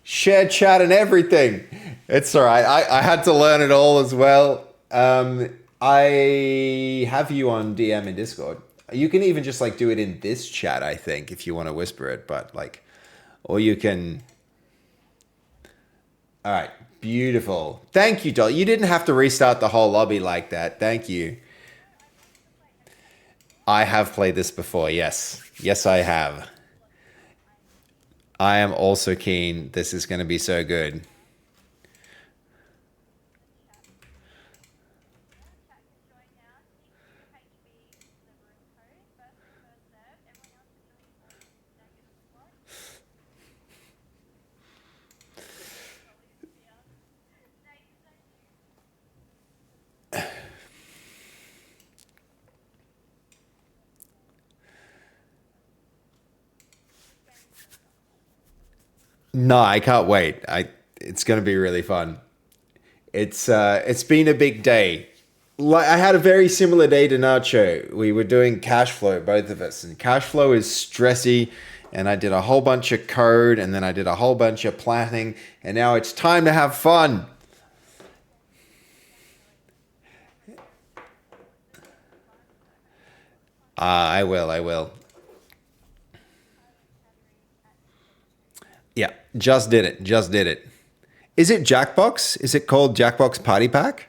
[SPEAKER 1] Share chat and everything. It's all right. I had to learn it all as well. I have you on DM in Discord. You can even just like do it in this chat, I think, if you want to whisper it. But like, or you can. All right, beautiful. Thank you, Doll. You didn't have to restart the whole lobby like that. Thank you. I have played this before. Yes, yes, I have. I am also keen. This is going to be so good. No, I can't wait. It's going to be really fun. It's been a big day. Like I had a very similar day to Nacho. We were doing cash flow, both of us, and cash flow is stressy. And I did a whole bunch of code, and then I did a whole bunch of planning, and now it's time to have fun. I will. I will. Yeah, just did it. Just did it. Is it Jackbox? Is it called Jackbox Party Pack?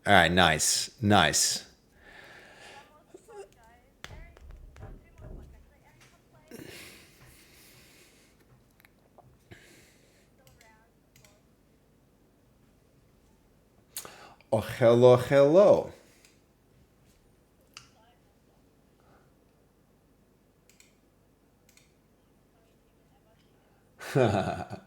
[SPEAKER 1] All right, nice, nice. Oh, hello, hello. I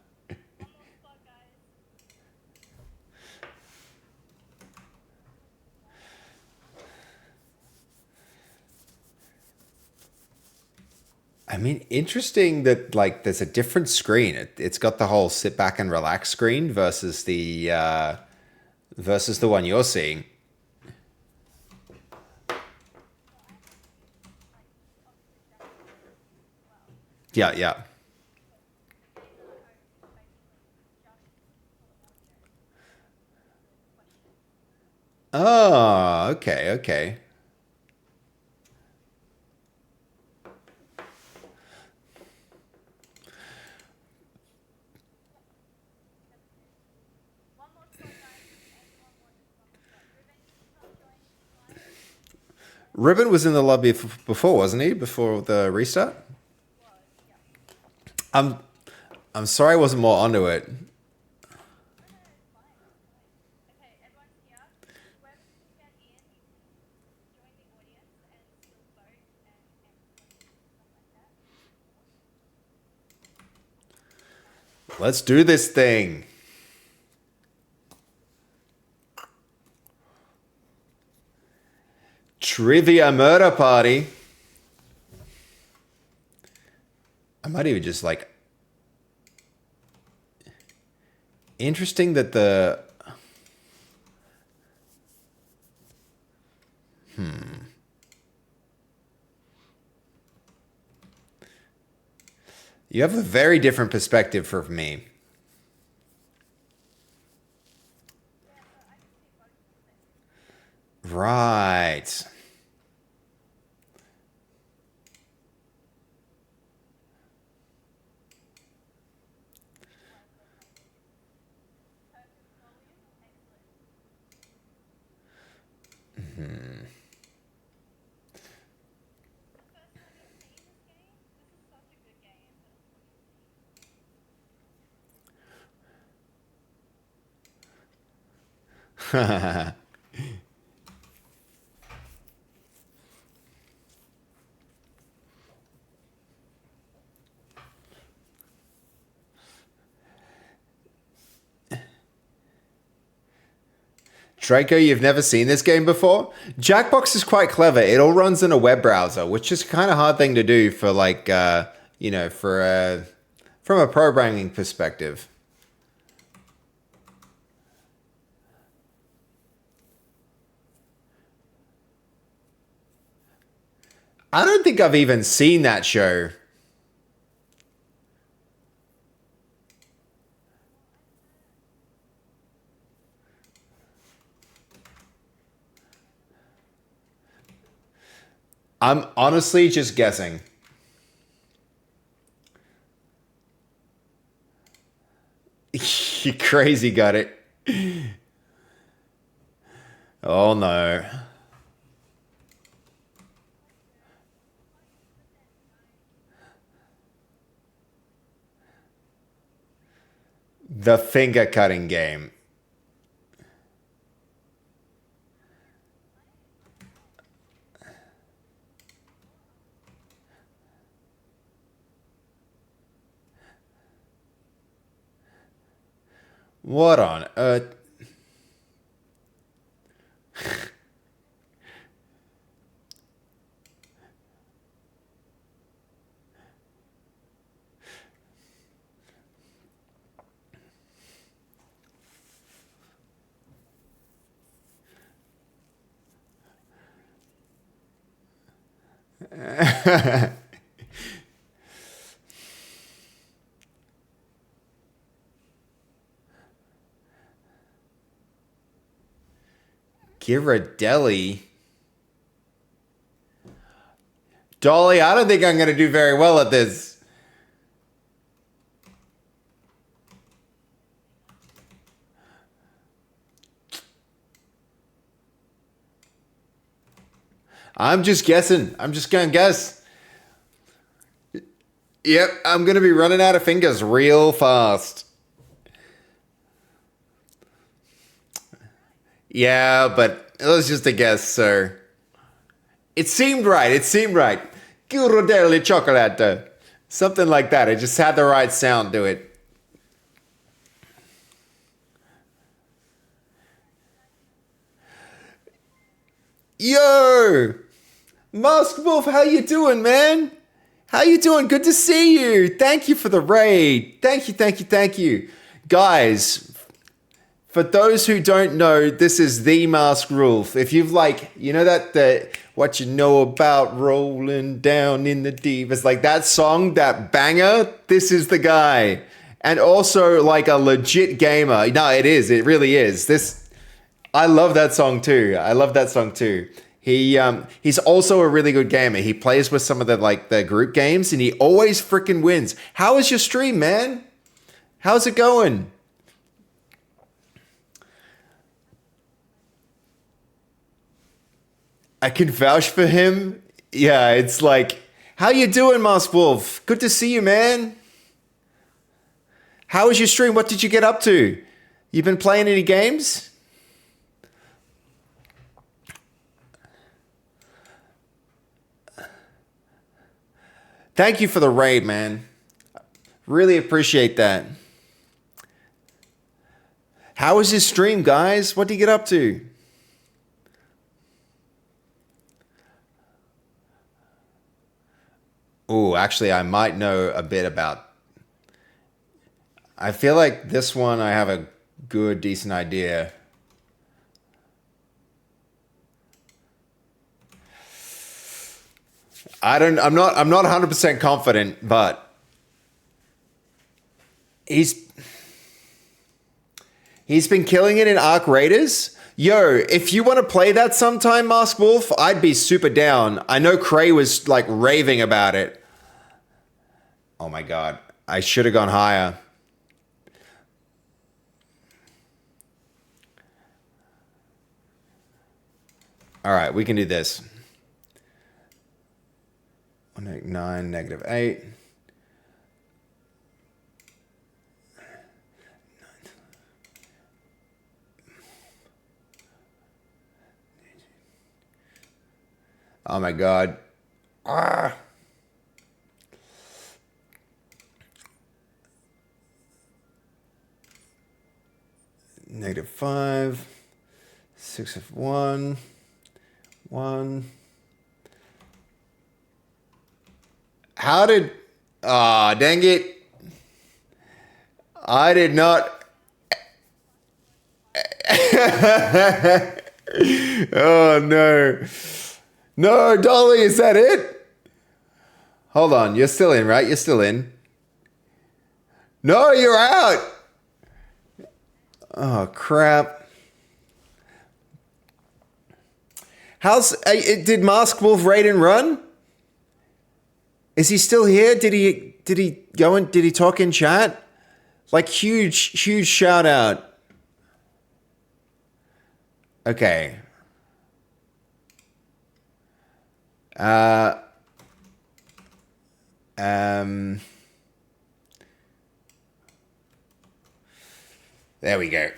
[SPEAKER 1] mean, interesting that like there's a different screen. It's got the whole sit back and relax screen versus the one you're seeing. Yeah, yeah. Oh, okay, okay. Ribbon was in the lobby before, wasn't he? Before the restart. I'm I'm sorry I wasn't more onto it. Let's do this thing. Trivia murder party. I might even just like interesting that the you have a very different perspective from me. Right. Draco, you've never seen this game before? Jackbox is quite clever. It all runs in a web browser, which is kind of hard thing to do for like, you know, from a programming perspective. I don't think I've even seen that show. I'm honestly just guessing. You crazy got it. Oh no. The finger cutting game. What on earth? Ghirardelli. Dolly, I don't think I'm going to do very well at this. I'm just guessing. I'm just going to guess. Yep, I'm going to be running out of fingers real fast. Yeah, but it was just a guess, sir. It seemed right. It seemed right. Ghirardelli chocolate. Something like that. It just had the right sound to it. Yo! Masked Wolf, how you doing, man? How you doing? Good to see you. Thank you for the raid. Thank you, thank you, thank you. Guys, for those who don't know, this is the Masked Wolf. If you've like, you know that what you know about rolling down in the deep. It's like that song, that banger. This is the guy. And also like a legit gamer. No, it is. It really is. I love that song too. I love that song too. He's also a really good gamer. He plays with some of the group games and he always freaking wins. How is your stream, man? How's it going? I can vouch for him. Yeah, it's like, how you doing, Masked Wolf? Good to see you, man. How was your stream? What did you get up to? You been playing any games? Thank you for the raid, man. Really appreciate that. How was his stream, guys? What did you get up to? Oh, actually, I might know a bit about. I feel like this one I have a good, decent idea. I'm not 100% confident, but he's been killing it in Arc Raiders. Yo, if you want to play that sometime, Masked Wolf, I'd be super down. I know Cray was like raving about it. Oh my god, I should have gone higher. All right, we can do this. 189, -8. Oh my God. Ah. -5. 6 of 1. 1. How did... Ah, dang it. I did not... Oh, no. No, Dolly, is that it? Hold on. You're still in, right? You're still in. No, you're out. Oh, crap. Did Mask Wolf Raiden run? Is he still here? Did he go and did he talk in chat? Like huge shout out. Okay. There we go.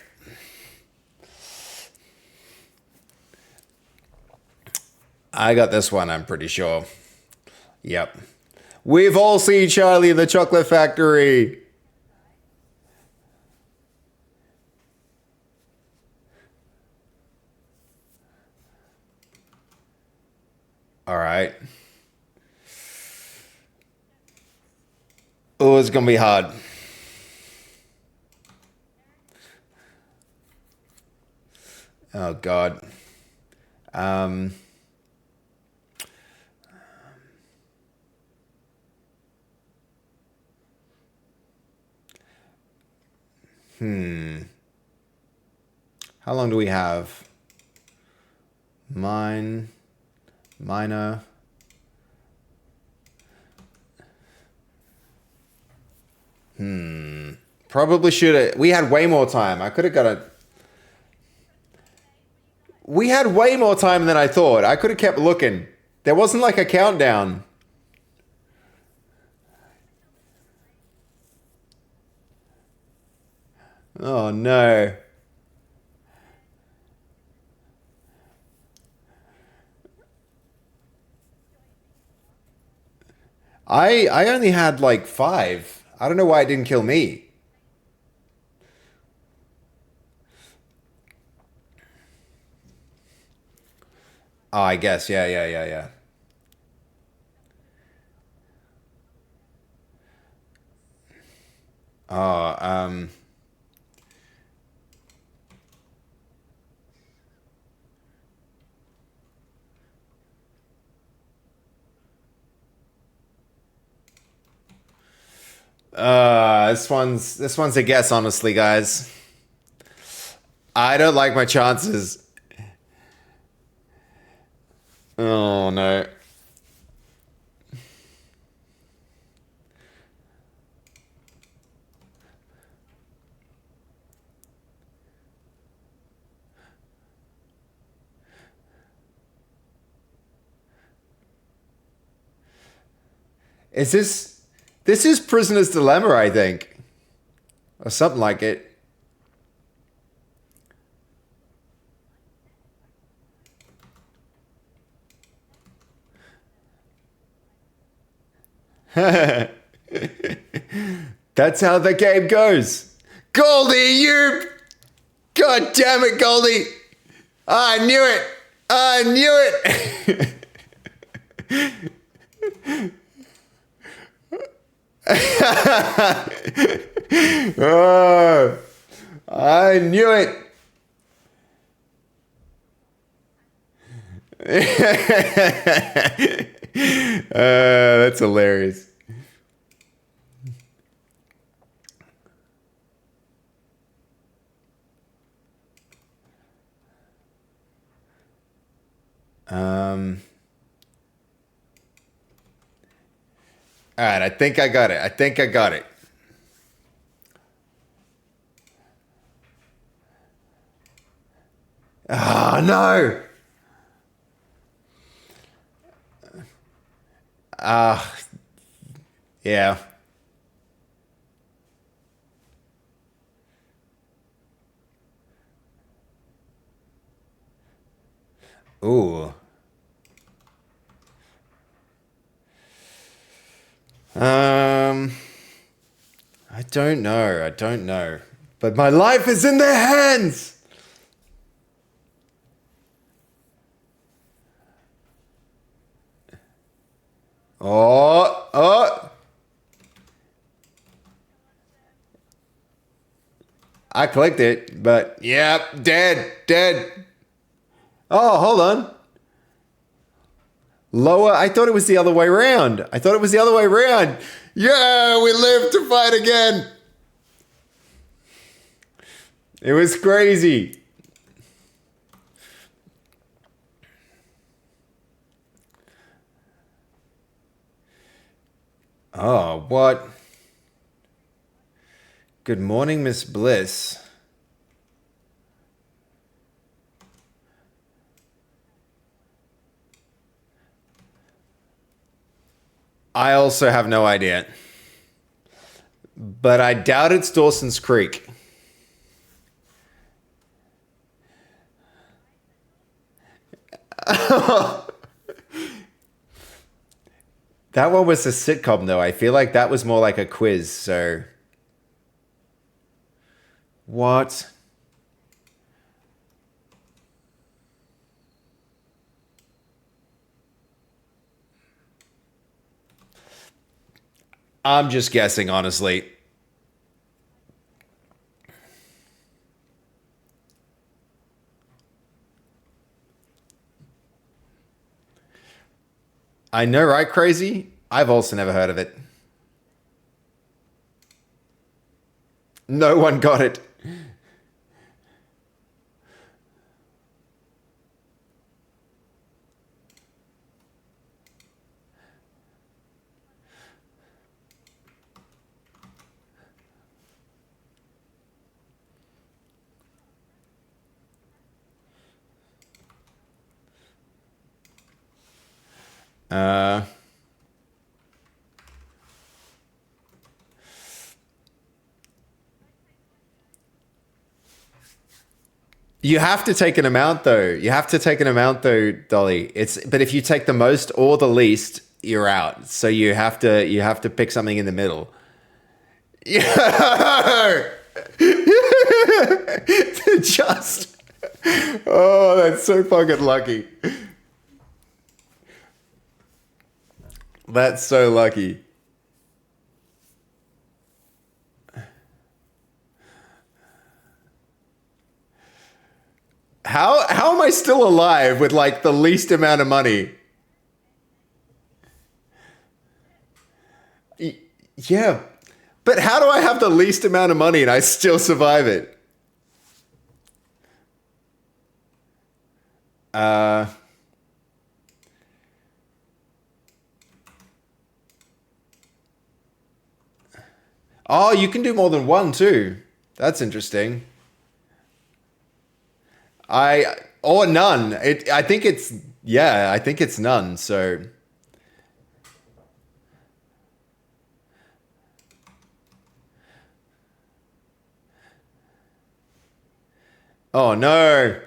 [SPEAKER 1] I got this one, I'm pretty sure. Yep. We've all seen Charlie in the Chocolate Factory. All right. Oh, it's going to be hard. Oh, God. How long do we have? Minor. Probably should have. We had way more time. I could have got a... We had way more time than I thought. I could have kept looking. There wasn't like a countdown. Oh, no. I only had like 5. I don't know why it didn't kill me. Oh, I guess. Yeah. Oh, this one's a guess, honestly, guys. I don't like my chances. Oh no. Is this is Prisoner's Dilemma, I think. Or something like it. That's how the game goes. Goldie, you... God damn it, Goldie. I knew it. I knew it. Oh, I knew it. That's hilarious. All right, I think I got it. I think I got it. Oh, no. Yeah. Ooh. Um, I don't know. I don't know. But my life is in their hands. Oh. I clicked it, but yep, dead. Oh, hold on. Lower. I thought it was the other way around. Yeah, we live to fight again. It was crazy. Oh, what? Good morning, Miss Bliss. I also have no idea. But I doubt it's Dawson's Creek. That one was a sitcom, though. I feel like that was more like a quiz, so. What? I'm just guessing, honestly. I know, right, Crazy? I've also never heard of it. No one got it. Uh, you have to take an amount, though. Dolly. But if you take the most or the least, you're out. So you have to pick something in the middle. Yeah. Just. Oh, that's so fucking lucky. That's so lucky. How am I still alive with like the least amount of money? Yeah. But how do I have the least amount of money and I still survive it? Uh Oh, you can do more than one too. That's interesting. I or none. I think it's yeah, I think it's none. So oh no.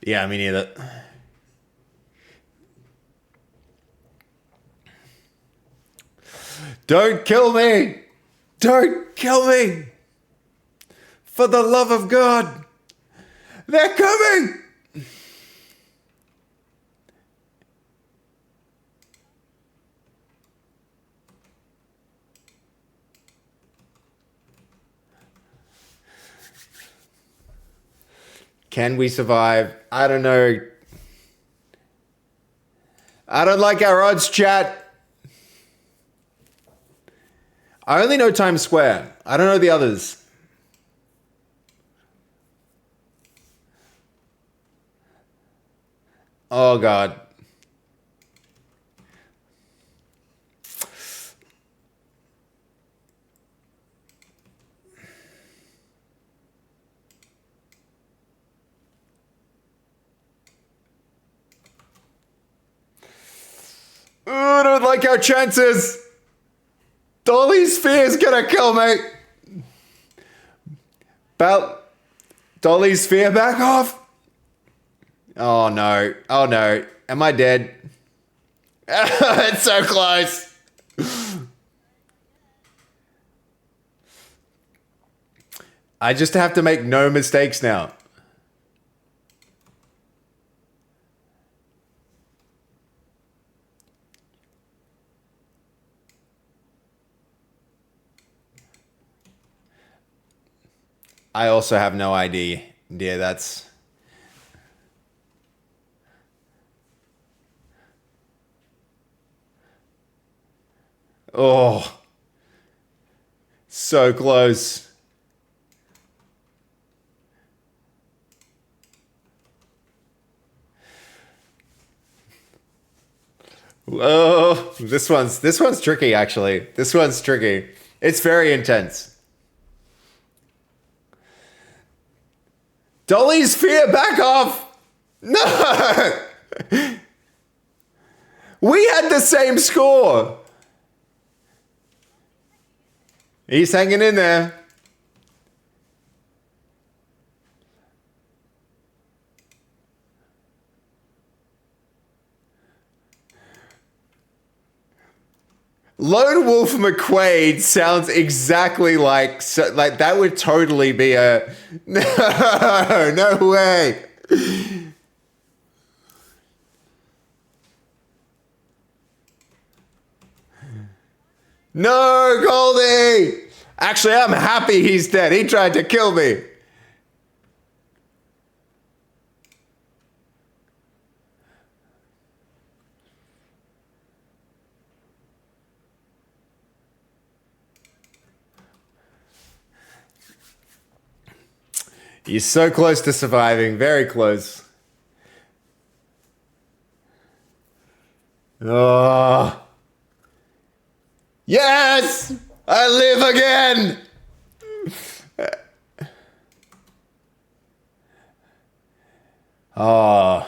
[SPEAKER 1] Yeah, me neither. Don't kill me! Don't kill me! For the love of God! They're coming! Can we survive? I don't know. I don't like our odds, chat. I only know Times Square. I don't know the others. Oh, God. don't like our chances. Dolly's fear is gonna kill me. Dolly's fear, back off. Oh no. Oh no. Am I dead? It's so close. I just have to make no mistakes now. I also have no idea. Yeah, that's... Oh. So close. Oh, this one's tricky actually. This one's tricky. It's very intense. Dolly's fear, back off! No! We had the same score. He's hanging in there. Lone Wolf McQuaid sounds exactly like that would totally be a no way. No, Goldie. Actually, I'm happy he's dead. He tried to kill me. He's so close to surviving. Very close. Oh. Yes! I live again! Oh.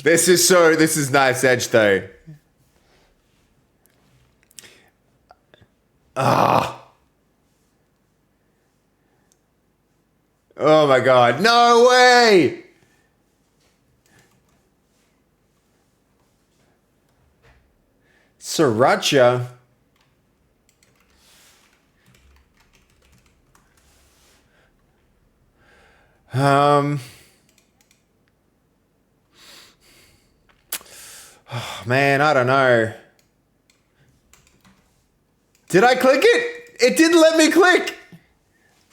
[SPEAKER 1] This is Knife's Edge though. Ah. Oh my god. No way! Sriracha. Oh, man, I don't know. Did I click it? It didn't let me click.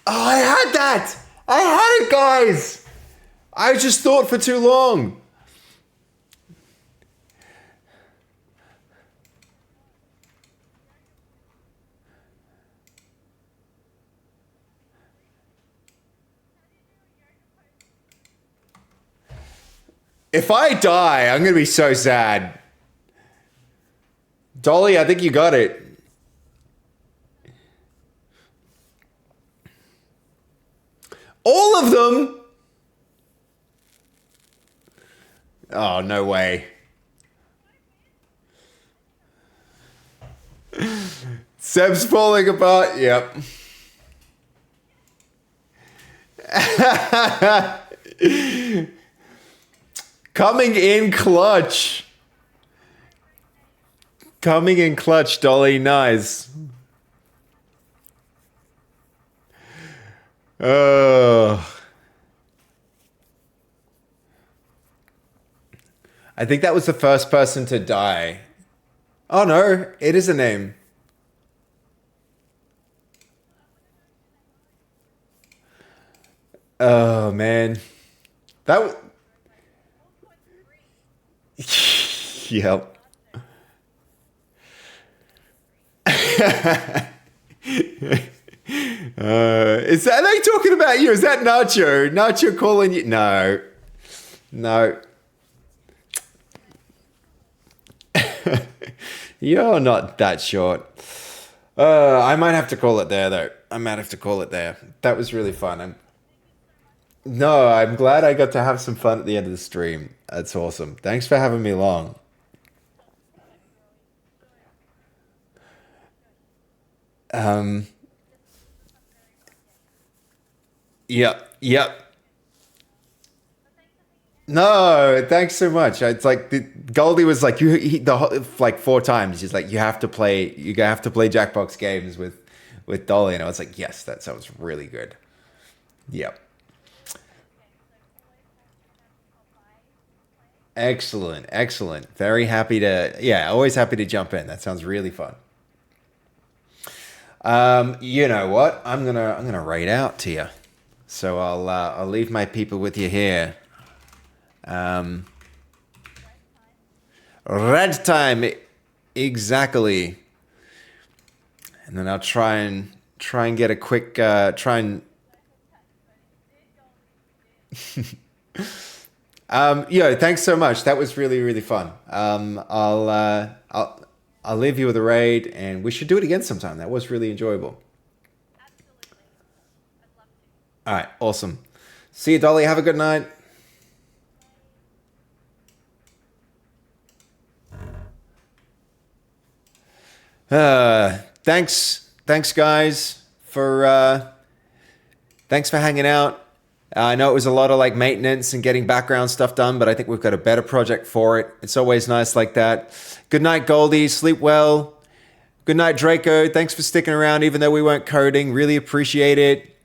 [SPEAKER 1] Oh, I had that. I had it, guys. I just thought for too long. If I die, I'm going to be so sad. Dolly, I think you got it. All of them? Oh, no way. Seb's falling apart. Yep. Coming in clutch. Coming in clutch, Dolly. Nice. Oh. I think that was the first person to die. Oh no, it is a name. Oh man. That Yep. Is that, are they talking about you? Is that Nacho? Nacho calling you? No. No. You're not that short. I might have to call it there, though. I might have to call it there. That was really fun. No, I'm glad I got to have some fun at the end of the stream. That's awesome. Thanks for having me along. Um, yep, yep. No, thanks so much. It's like Goldie was like like four times. He's like, you have to play Jackbox games with Dolly, and I was like, yes, that sounds really good. Yep, excellent, excellent. Very happy to, yeah, always happy to jump in. That sounds really fun. You know what? I'm gonna raid out to you. So I'll leave my people with you here. Um, red time, exactly. And then I'll try and get a quick try and yo, thanks so much. That was really fun. I'll leave you with a raid, and we should do it again sometime. That was really enjoyable. All right, awesome. See you, Dolly. Have a good night. Thanks guys for thanks for hanging out. I know it was a lot of like maintenance and getting background stuff done, but I think we've got a better project for it. It's always nice like that. Good night, Goldie. Sleep well. Good night, Draco. Thanks for sticking around, even though we weren't coding. Really appreciate it.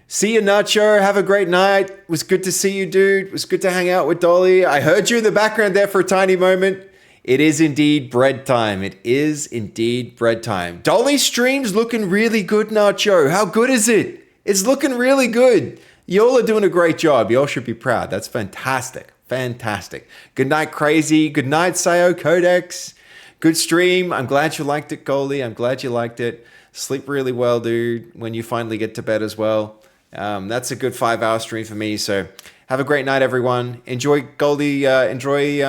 [SPEAKER 1] See you, Nacho. Have a great night. It was good to see you, dude. It was good to hang out with Dolly. I heard you in the background there for a tiny moment. It is indeed bread time. It is indeed bread time. Dolly stream's looking really good, Nacho. How good is it? It's looking really good. Y'all are doing a great job. Y'all should be proud. That's fantastic. Fantastic. Good night, Crazy. Good night, Sayo Codex. Good stream. I'm glad you liked it, Goldie. I'm glad you liked it. Sleep really well, dude, when you finally get to bed as well. That's a good 5 hour stream for me. So have a great night, everyone. Enjoy Goldie. Enjoy